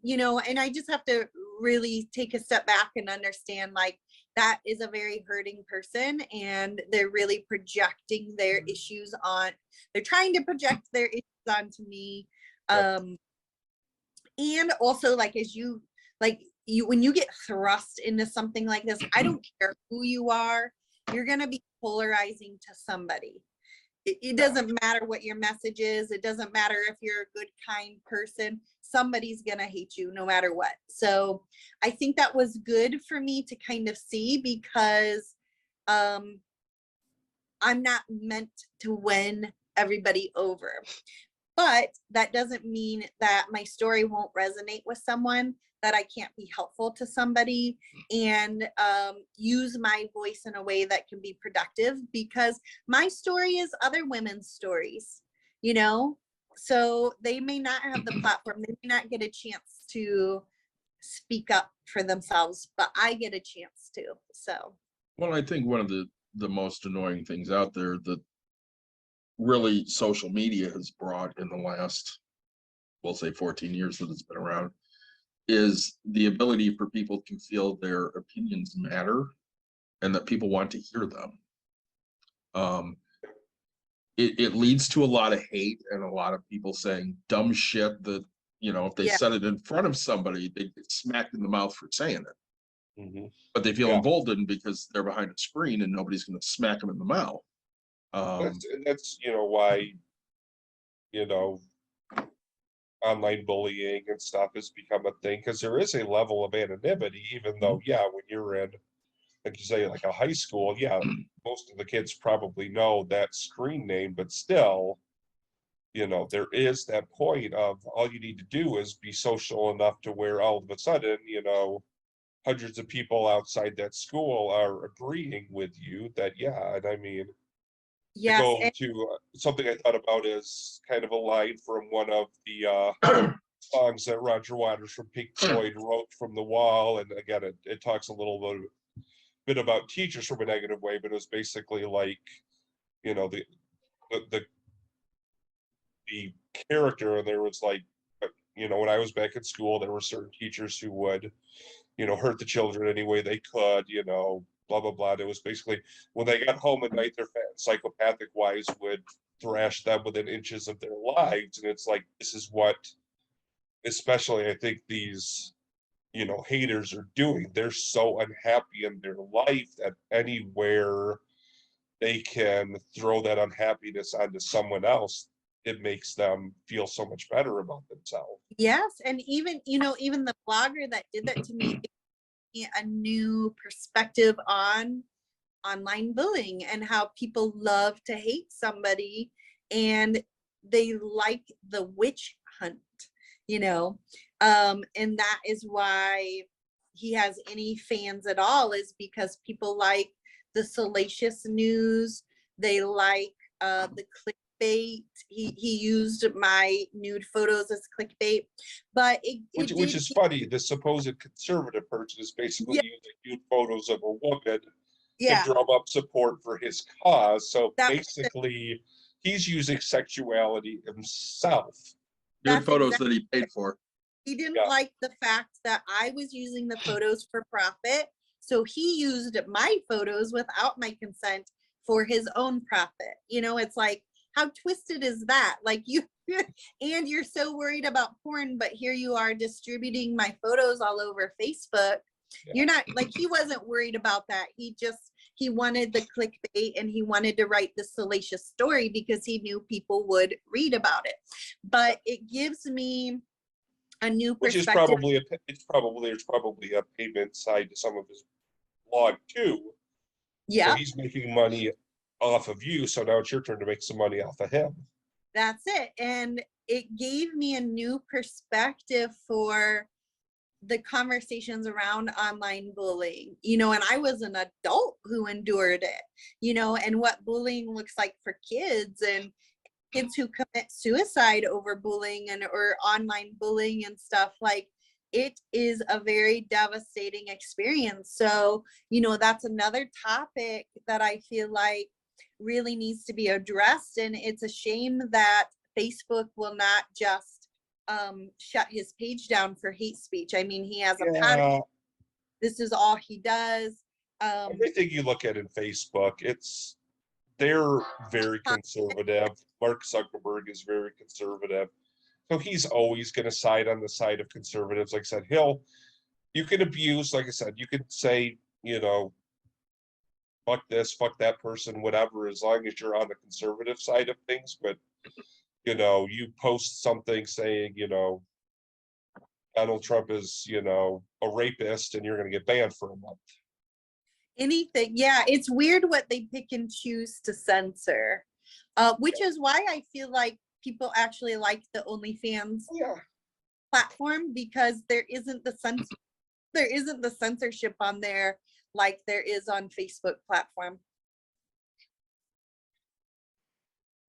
I just have to really take a step back and understand, like, that is a very hurting person, and they're really projecting their issues on, they're trying to project their issues onto me. And also, like, when you get thrust into something like this, I don't care who you are, you're going to be polarizing to somebody. It doesn't matter what your message is. It doesn't matter if you're a good, kind person. Somebody's going to hate you no matter what. So I think that was good for me to kind of see, because I'm not meant to win everybody over. But that doesn't mean that my story won't resonate with someone, that I can't be helpful to somebody and use my voice in a way that can be productive, because my story is other women's stories, so they may not have the platform, they may not get a chance to speak up for themselves, but I get a chance to. So, Well, I think one of the most annoying things out there that really social media has brought in the last, we'll say 14 years that it's been around, is the ability for people to feel their opinions matter and that people want to hear them. It leads to a lot of hate and a lot of people saying dumb shit that, if they said it in front of somebody, they get smacked in the mouth for saying it. But they feel emboldened because they're behind a screen and nobody's going to smack them in the mouth. That's why online bullying and stuff has become a thing, because there is a level of anonymity, even though when you're in, like you say, like a high school, most of the kids probably know that screen name, but still, there is that point of all you need to do is be social enough to where all of a sudden, hundreds of people outside that school are agreeing with you that, and I mean, yes, to go to something I thought about is kind of a line from one of the songs that Roger Waters from Pink Floyd wrote, From the Wall. And again, it talks a little bit about teachers from a negative way, but it was basically like, the character, and there was like, when I was back in school, there were certain teachers who would, hurt the children any way they could, blah, blah, blah. It was basically when they got home at night, their psychopathic wives would thrash them within inches of their lives. And it's like, this is what, especially I think these, haters are doing. They're so unhappy in their life that anywhere they can throw that unhappiness onto someone else, it makes them feel so much better about themselves. yes. And even the blogger that did that to me, a new perspective on online bullying and how people love to hate somebody and they like the witch hunt, and that is why he has any fans at all, is because people like the salacious news, they like the clickbait. He used my nude photos as clickbait, but Which is funny. The supposed conservative person is basically using nude photos of a woman to drum up support for his cause. So basically, he's using sexuality himself. Nude photos that he paid for. He didn't like the fact that I was using the photos for profit. So he used my photos without my consent for his own profit. You know, it's like, how twisted is that? Like you, and you're so worried about porn, but here you are distributing my photos all over Facebook. You're not, like, he wasn't worried about that. He wanted the clickbait and he wanted to write the salacious story because he knew people would read about it. But it gives me a new perspective. Which is there's probably a payment side to some of his blog too. Yeah. So he's making money off of you. So now it's your turn to make some money off of him. That's it. And it gave me a new perspective for the conversations around online bullying, you know, and I was an adult who endured it, you know, and what bullying looks like for kids and kids who commit suicide over bullying or online bullying and stuff. Like, it is a very devastating experience. So, you know, that's another topic that I feel like really needs to be addressed. And it's a shame that Facebook will not just shut his page down for hate speech. I mean, he has a pattern. This is all he does. Everything you look at in Facebook, they're very conservative. Mark Zuckerberg is very conservative. So he's always going to side on the side of conservatives. Like I said, you can abuse, like I said, you could say, you know, fuck this, fuck that person, whatever, as long as you're on the conservative side of things. But, you know, you post something saying, you know, Donald Trump is, you know, a rapist and you're going to get banned for a month. Anything. Yeah, it's weird what they pick and choose to censor, which is why I feel like people actually like the OnlyFans platform, because there isn't the censorship on there like there is on Facebook platform.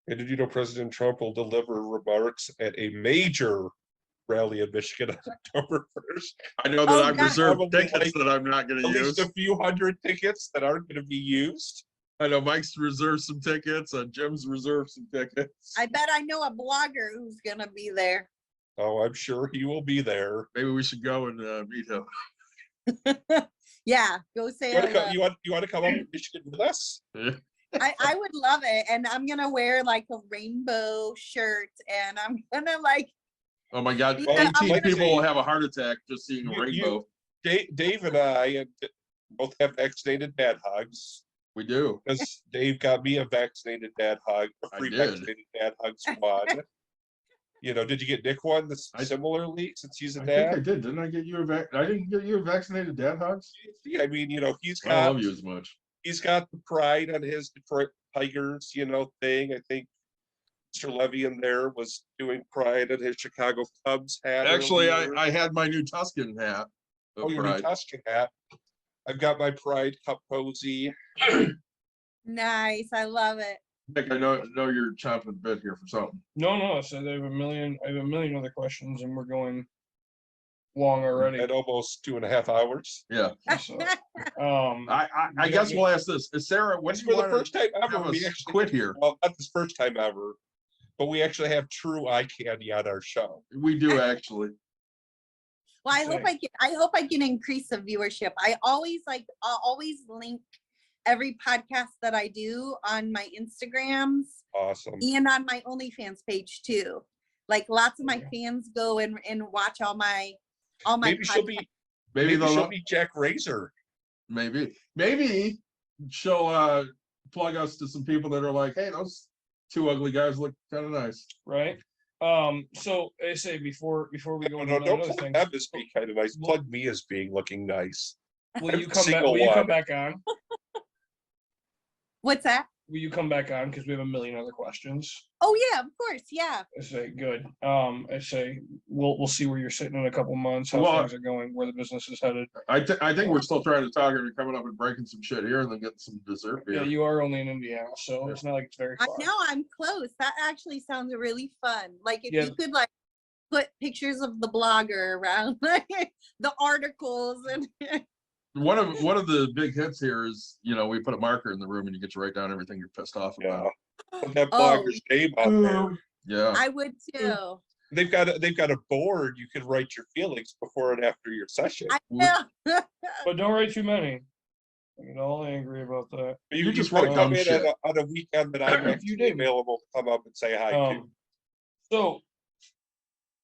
And did you know President Trump will deliver remarks at a major rally in Michigan on October 1st? I know that I've reserved tickets that I'm not going to use. At least a few hundred tickets that aren't going to be used. I know Mike's reserved some tickets. Jim's reserved some tickets. I bet I know a blogger who's going to be there. Oh, I'm sure he will be there. Maybe we should go and meet him. Yeah, go say hello. You want to come up to Michigan with us? I would love it. And I'm going to wear like a rainbow shirt and I'm going to like. Oh my God. Yeah, 18 people will have a heart attack just seeing a rainbow. Dave and I both have vaccinated dad hugs. We do. Because Dave got me a vaccinated dad hug, a free vaccinated dad hug squad. You know, did you get Nick one similarly since he's a dad? I think I did. Didn't I get you I didn't get you a vaccinated dad hugs? Yeah, I mean, you know, I don't love you as much. He's got the pride on his Detroit Tigers, you know, thing. I think Mr. Levy in there was doing pride at his Chicago Cubs hat. Actually, I had my new Tuscan hat. Oh, your new Tuscan hat. I've got my Pride Cup cozy. Nice. I love it. Nick, I know you're chomping a bit here for something. No. So I have a million other questions and we're going long already. At almost 2.5 hours. Yeah. So, I guess we'll ask this. Is Sarah, when for the first time ever, we actually quit here? Well, not this first time ever, but we actually have true eye candy on our show. We do actually. Well, I hope I can increase the viewership. I'll always link every podcast that I do on my Instagrams. Awesome. And on my OnlyFans page too. Like lots of my fans go and watch all my maybe she'll be Jack Razor. Maybe she'll plug us to some people that are like, hey, those two ugly guys look kind of nice. Right. So I say before we go into don't another plug thing. them as being kind of nice. Plug me as being looking nice. Will you come back on? What's that? will you come back on? Because we have a million other questions. Oh yeah, of course. Yeah. I say good. I say we'll see where you're sitting in a couple months, how Well, things are going, where the business is headed. I think we're still trying to talk and coming up and breaking some shit here and then getting some dessert beer. Yeah, you are only in Indiana, so it's not like it's very I far. know I'm close. That actually sounds really fun. Like if Yeah. you could like put pictures of the blogger around like the articles and One of the big hits here is, we put a marker in the room and you get to write down everything you're pissed off about. Put that Oh. blogger's name out there. Yeah. I would too. They've got a board you can write your feelings before and after your session. I know. But don't write too many. I get all angry about that. You just can write come dumb in shit. on a weekend that I'm You actually did. available to come up and say hi to. So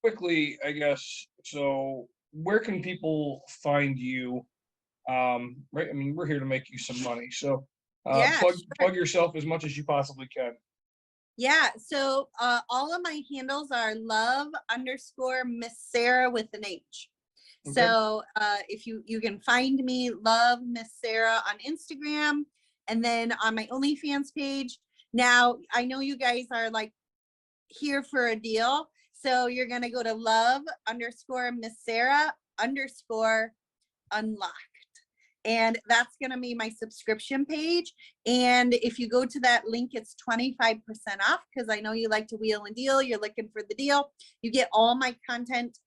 quickly, I guess. So where can people find you? Right. I mean, we're here to make you some money. So Yeah, plug yourself as much as you possibly can. Yeah. So all of my handles are love_Miss Sarah with an H. Okay. So if you can find me, love Miss Sarah on Instagram, and then on my OnlyFans page. Now I know you guys are like here for a deal, so you're gonna go to love_Miss Sarah _unlocked. And that's going to be my subscription page. And if you go to that link, it's 25% off because I know you like to wheel and deal. You're looking for the deal. You get all my content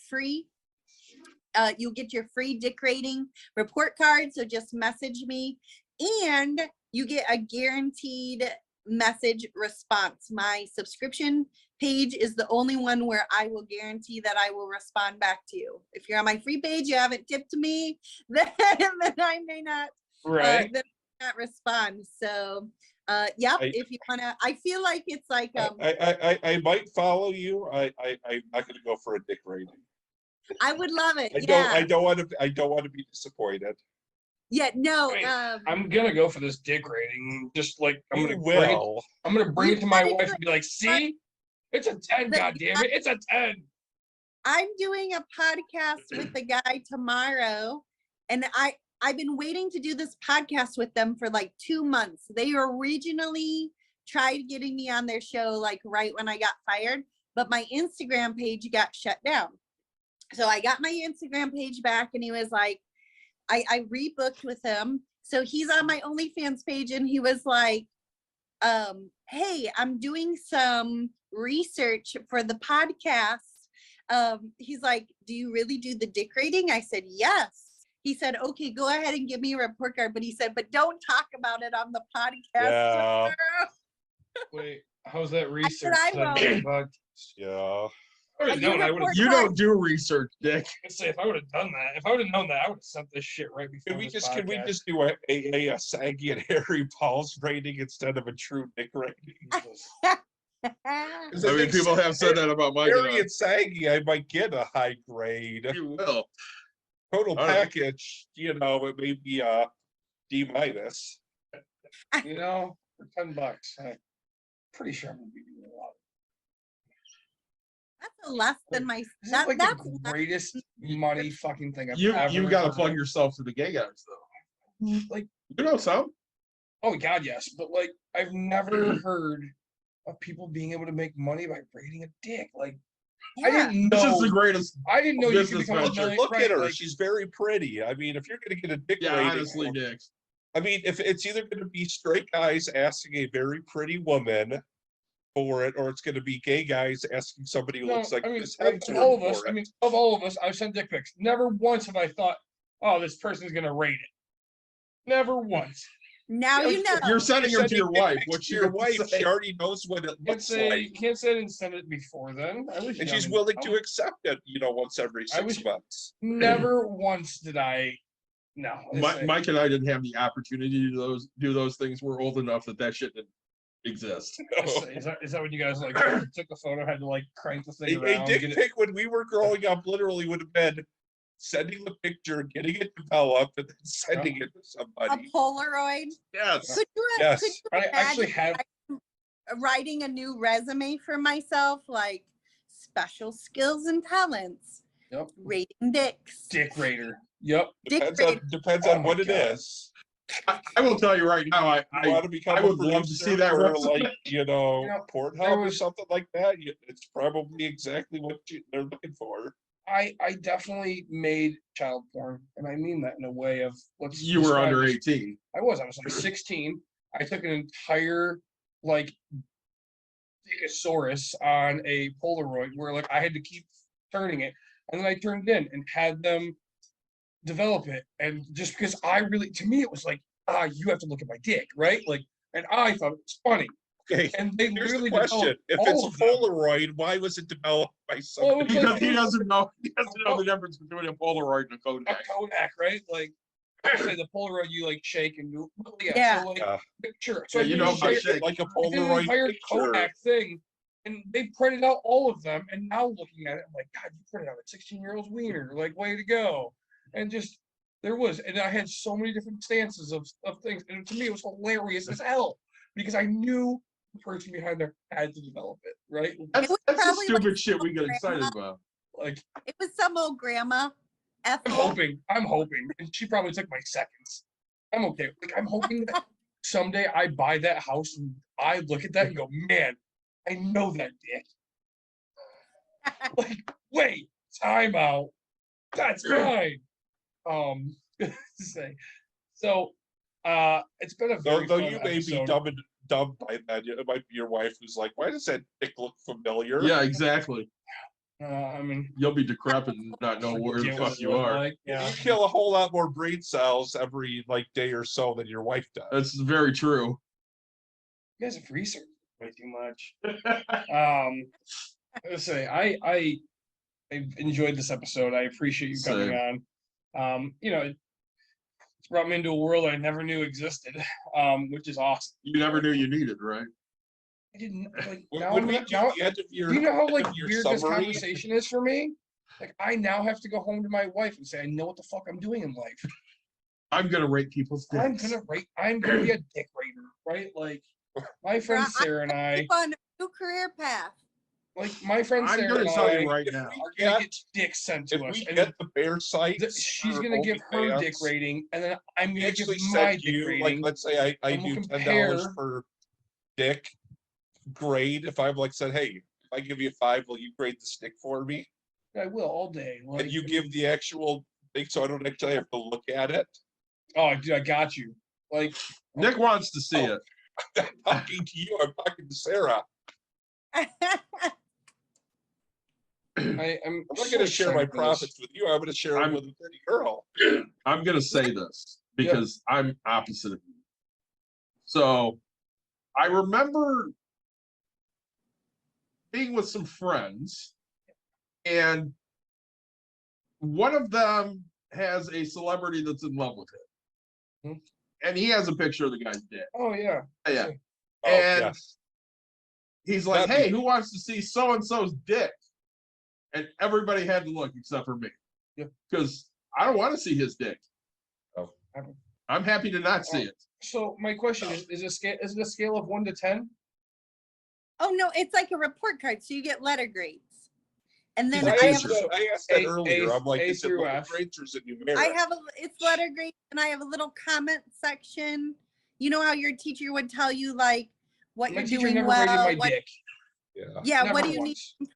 free. You'll get your free dick rating report card. So just message me and you get a guaranteed message response. My subscription page is the only one where I will guarantee that I will respond back to you. If you're on my free page, you haven't tipped me, then I may not, Right. then I may not respond. So, if you wanna, I feel like it's like I might follow you. I'm not gonna go for a dick rating. I would love it. I don't want to be disappointed. Yeah, no. I'm gonna go for this dick rating. Just like I'm gonna bring it to my wife and be like, see, it's a 10, goddamn it, it's a 10. I'm doing a podcast with the guy tomorrow, and I've been waiting to do this podcast with them for like 2 months. They originally tried getting me on their show like right when I got fired, but my Instagram page got shut down. So I got my Instagram page back, and he was like, I rebooked with him. So he's on my OnlyFans page, and he was like, hey, I'm doing some research for the podcast. He's like, do you really do the dick rating? I said, yes. He said, okay, go ahead and give me a report card. But he said, but don't talk about it on the podcast. Yeah. Wait, how's that research? I won't. Yeah. You don't do research, Dick. I say if I would have done that, if I would have known that, I would have sent this shit right before. Can we just do a Saggy and Harry Paul's rating instead of a true dick rating? I mean, people have said that about Mike. Harry and Saggy, I might get a high grade. You will. Total package, it may be a D-. For $10, I'm pretty sure I'm gonna be doing a lot. That's less than my. That's like That's the greatest money fucking thing I've You ever got to heard plug of. yourself to the gay guys, though. Like, You know some? oh God, yes, but like I've never heard of people being able to make money by rating a dick. Like, I didn't know. This is the greatest. I didn't know you could business become a venture. million. Look at her. Like, She's very pretty. I mean, if you're going to get a dick Yeah, rating, honestly, Dick. I mean, if it's either going to be straight guys asking a very pretty woman for it, or it's going to be gay guys asking somebody who no, looks like I mean, this of all of for us. it. I mean, of all of us, I've sent dick pics. Never once have I thought, oh, this person's gonna rate it. Never once. Now you know. You're sending them to your dick wife. pics What's to your wife? She already knows what it Can't looks say like, you can't say I didn't send it before then. I was and young she's willing dumb. to accept it. Once every 6 months. Never once did I. No. Mike and I didn't have the opportunity to do those things. We're old enough that shit didn't exist. Is that when you guys like took a photo, had to like crank the thing A around? dick get it- pic when we were growing up literally would have been sending the picture, getting it developed, and then sending it to A somebody. Polaroid. Yes. Could you, Yes. could you I actually imagine have. writing a new resume for myself, like special skills and talents, Yep. rating dicks. Dick rater. Yep. Dick Depends rating. on Oh my what it God. is. I will tell you right now, You want to become I a would love to see producer that for, resume. like, You know, Pornhub there or was- something like that. It's probably exactly what they're looking for. I definitely made child porn, and I mean that in a way of what's You were under 18. I was like 16. I took an entire like Stegosaurus on a Polaroid where like I had to keep turning it, and then I turned it in and had them develop it. And just because I really, to me, it was like, you have to look at my dick, right? Like, and I thought it was funny. Okay, And they here's literally the question: developed if all it's of them. Polaroid, why was it developed by Well, somebody? it was like- Because he doesn't know the difference between a Polaroid and a a Kodak. Kodak, right? Like, I say the Polaroid, you like shake and do. Yeah. So like, Yeah. picture. So Yeah, I you did know an how entire- shake. Like a I did an Polaroid entire picture. Kodak thing, and they printed out all of them. And now looking at it, I'm like, God, you printed out a 16-year-old's wiener. Like, way to go! And just there was, and I had so many different stances of things, and to me, it was hilarious as hell because I knew the person behind there had to develop it, right? That's, was that's the probably like stupid shit we get grandma. excited about. Like, It was some old grandma. I'm Ethel. hoping, and she probably took my seconds. I'm okay. Like, I'm hoping that someday I buy that house and I look at that and go, man, I know that dick. Like, wait, time out. That's mine. Say, so, it's been a very Though fun you may be episode. dumb by then, it might be your wife who's like, "Why does that dick look familiar?" Yeah, exactly. I mean, You'll be decrepit and not know where the forget what fuck it you looked are. like. Yeah. You kill a whole lot more brain cells every like day or so than your wife does. That's very true. You guys have researched way too much. Let's say I enjoyed this episode. I appreciate you coming on. You know, it's brought me into a world I never knew existed, which is awesome. You never knew you needed, right? I didn't like When now. when we I'm do now the end of your, do you know how end like of your weird this summary, conversation is for me? Like I now have to go home to my wife and say I know what the fuck I'm doing in life. I'm gonna rate people's dicks. I'm gonna be a dick raider, right? Like my friend I- Sarah and I, Keep on a new career path. like my friend I'm Sarah gonna and tell I you right now. are gonna get dicks sent if to us. we And get the bear sites, she's for gonna give her OnlyFans, dick rating, and then I'm we gonna give actually my send dick you, like, rating. let's say I and we'll do $10 compare- per dick grade. If I'm like said, hey, if I give you 5, will you grade the stick for me? I will all day. Like, And you I give mean, the actual thing, so I don't actually have to look at it. oh, dude, I got you. Like Nick wants to see it. I'm not talking to you. I'm talking to Sarah. I'm I'm not so going to share my excited for this. profits with you. I'm going to share them with a pretty girl. I'm gonna say this because I'm opposite of you. So I remember being with some friends, and one of them has a celebrity that's in love with him. Hmm. And he has a picture of the guy's dick. Oh yeah. Yeah. Oh, And yes. he's like, That'd hey, be- who wants to see so and so's dick? And everybody had to look except for me. Yeah. Because I don't want to see his dick. Oh. I'm happy to not see it. So my question is it a scale of 1 to 10? Oh no, it's like a report card, so you get letter grades. And then He's I a have, teacher. I asked that A- earlier. I'm like, A is it through letter F. grades or is it numeric? I have it's letter grades, and I have a little comment section. You know how your teacher would tell you like what My you're teacher doing never well. rated my what- dick. Yeah. Yeah, Never what do you need? once.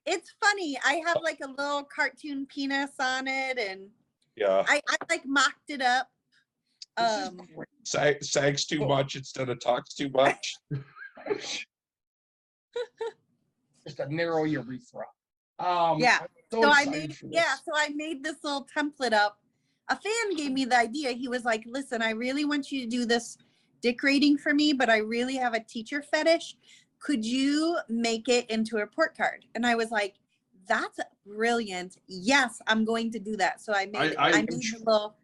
It's funny. I have like a little cartoon penis on it, and Yeah. I like mocked it up. This is great. Sags too much instead of talks too much. Just a narrow urethra. Yeah. I'm So I excited made for this. so I made this little template up. A fan gave me the idea. He was like, listen, I really want you to do this dick rating for me, but I really have a teacher fetish. Could you make it into a report card? And I was like, that's brilliant. Yes, I'm going to do that. So I made I- I made a little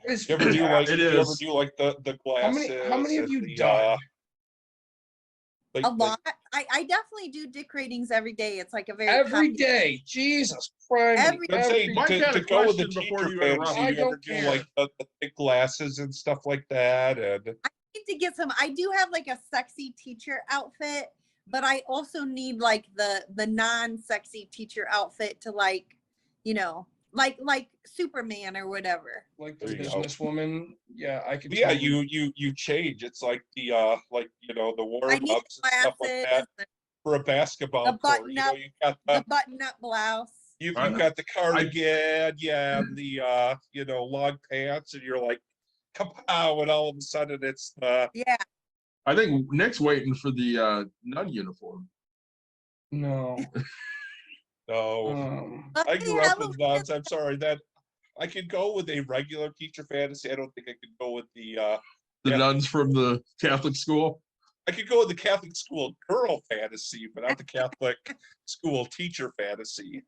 It's You ever do like It you ever is. do like the how glasses? many have and you the, done? like, a lot. I definitely do dick ratings every day. It's like a very Every happy- day. Jesus Christ. Every- I'm saying Mike had to a go with the question before teacher you fantasy, interrupt. I you ever don't do care. like the thick glasses and stuff like that? And need to get some. I do have like a sexy teacher outfit, but I also need like the non-sexy teacher outfit to like, you know, like Superman or whatever. Like the There you go. businesswoman. Yeah, I could. Yeah, totally- you change. It's like the the I warm need ups and stuff like that glasses, for a basketball the court. button You know, up, you got the button-up blouse. you've I- got the cardigan, yeah, and the long pants, and you're like, kapow, and all of a sudden it's Yeah. I think Nick's waiting for the nun uniform. No. no. I Okay, grew up Halloween with nuns. I'm sorry that I could go with a regular teacher fantasy. I don't think I could go with the The Yeah. nuns from the Catholic school. I could go with the Catholic school girl fantasy, but not the Catholic school teacher fantasy.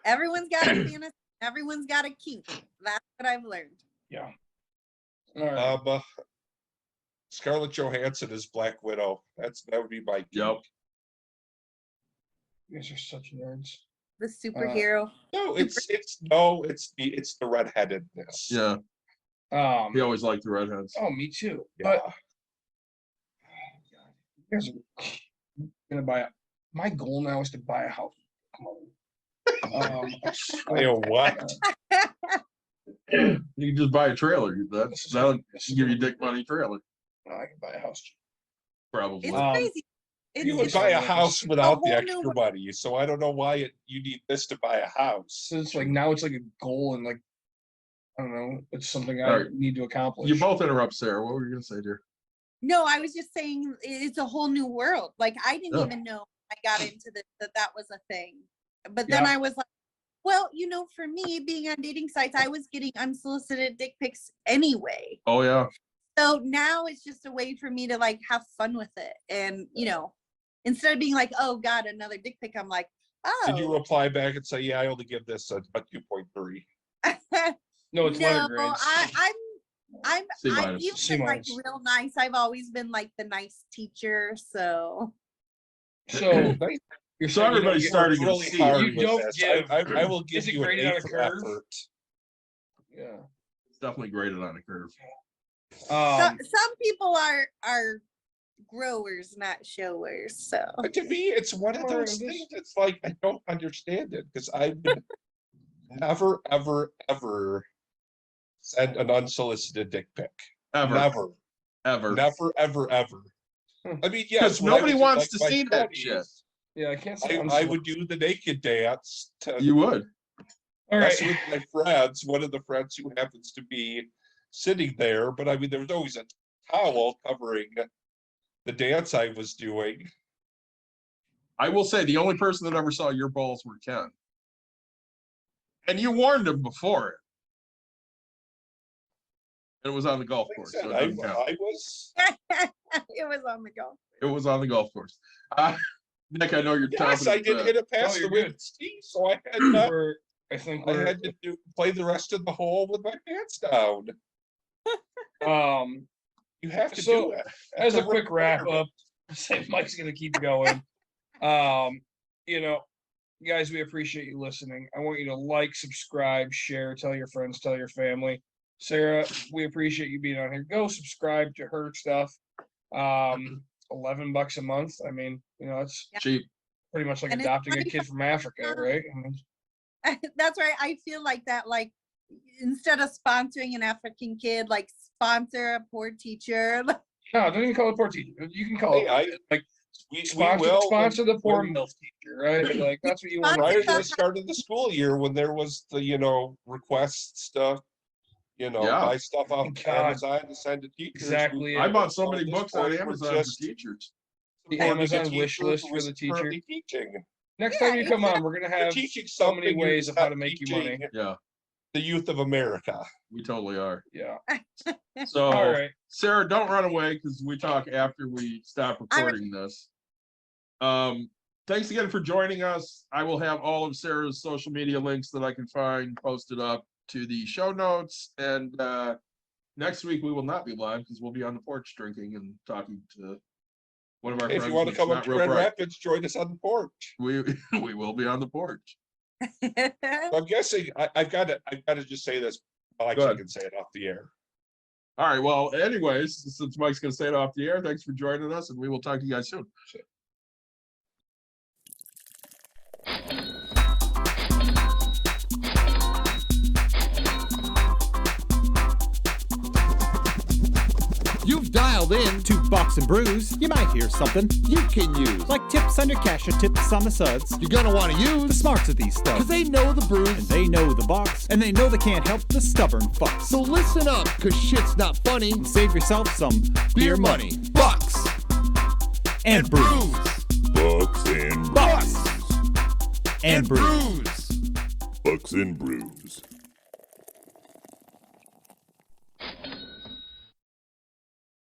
Everyone's got a fantasy. Everyone's got a kink. That's what I've learned. Yeah. All right. Scarlett Johansson is Black Widow. That would be my Yep. You guys are such nerds. The superhero. No, it's the redheadedness. Yeah. He always liked the redheads. Oh, me too. Yeah. But you guys are gonna buy my goal now is to buy a house. Come on. I swear Buy a what? You can just buy a trailer. That'll This is give you gonna- dick money trailer. I can buy a house. Probably. It's Um, crazy. You would It's buy a it's house without the whole new extra world. money, so I don't know why you need this to buy a house. So it's like now it's like a goal and like I don't know. It's something I Alright. need to accomplish. You both interrupt, Sarah. What were you gonna say, dear? No, I was just saying it's a whole new world. Like I didn't Yeah. even know I got into this that was a thing. But then Yeah. I was like, well, for me being on dating sites, I was getting unsolicited dick pics anyway. Oh yeah. So now it's just a way for me to like have fun with it. And instead of being like, oh God, another dick pic, I'm like, Did you oh reply back and say, yeah, I only give this a 2.3? no, it's letter no, grades. I'm C I've minus. even C been like minus. real nice. I've always been like the nice teacher. So So you're So saying you everybody's don't starting give- to really see. hard You with don't this. give- I will give Is it you an graded on A a for curve? effort. Yeah. It's definitely graded on a curve. some people are growers, not showers. So But to me, it's one of Or those this- things. It's like I don't understand it because I would never, ever, ever send an unsolicited dick pic. Ever. Never, Ever. never, ever, ever. Hmm. I mean, yes, Because when I nobody was in, wants like, to my see that 20s, shit. Yeah, I can't say I would do the naked dance to You would. All mess right. with my friends. One of the friends who happens to be sitting there, but I mean, there was always a towel covering the dance I was doing. I will say the only person that ever saw your balls were Ken. And you warned him before it. And it was on the golf Like I course. said, So it I doesn't count. was. it was on the golf. It was on the golf course. Nick, I know you're Yes, talented. I did hit it past you're the good. women's tee, so I had I think I we're had to play the rest of the hole with my pants down. You have to So, do it. as It's a quick wrap requirement. up, say Mike's gonna keep going. Guys, we appreciate you listening. I want you to like, subscribe, share, tell your friends, tell your family. Sarah, we appreciate you being on here. Go subscribe to her stuff. $11 a month. I mean, it's Cheap. pretty much like And it's adopting a funny kid from Africa, right? I mean, That's right. I feel like that. Like instead of sponsoring an African kid, like sponsor a poor teacher. no, don't even call it poor teacher. You can call Hey, it we sponsor, will sponsor the poor when- MILF teacher, right? Like that's what you want. prior to to do. the start of the school year when there was the request stuff, Yeah. buy stuff off God. Amazon to send to teachers. Exactly. I it. bought so Well, many at this books on point, we're Amazon just- for teachers. The supporting a Amazon teacher wish list who for is the teacher. currently teaching. Next Yeah, time you come on, we're gonna You're have teaching so many something, you're ways of how not to make you money. teaching Yeah, the youth of America. we totally are. Yeah. So, All right. Sarah, don't run away because we talk after we stop recording this. Thanks again for joining us. I will have all of Sarah's social media links that I can find posted up to the show notes. And next week we will not be live because we'll be on the porch drinking and talking to one of our If friends. you want to that's come up not to real Grand bright. Rapids, join us on the porch. We will be on the porch. I'm guessing I've got to just say this. I Go actually ahead. can say it off the air. All right. Well, anyways, since Mike's going to say it off the air, thanks for joining us, and we will talk to you guys soon. dialed in to Box and Brews, you might hear something you can use. Like tips under cash or tips on the suds. You're gonna want to use the smarts of these stuff. Cause they know the brews, and they know the box, and they know they can't help the stubborn fucks. So listen up, cause shit's not funny. And save yourself some beer money. Box and Brews. Bucks and Box brews. and Brews. Bucks and brews.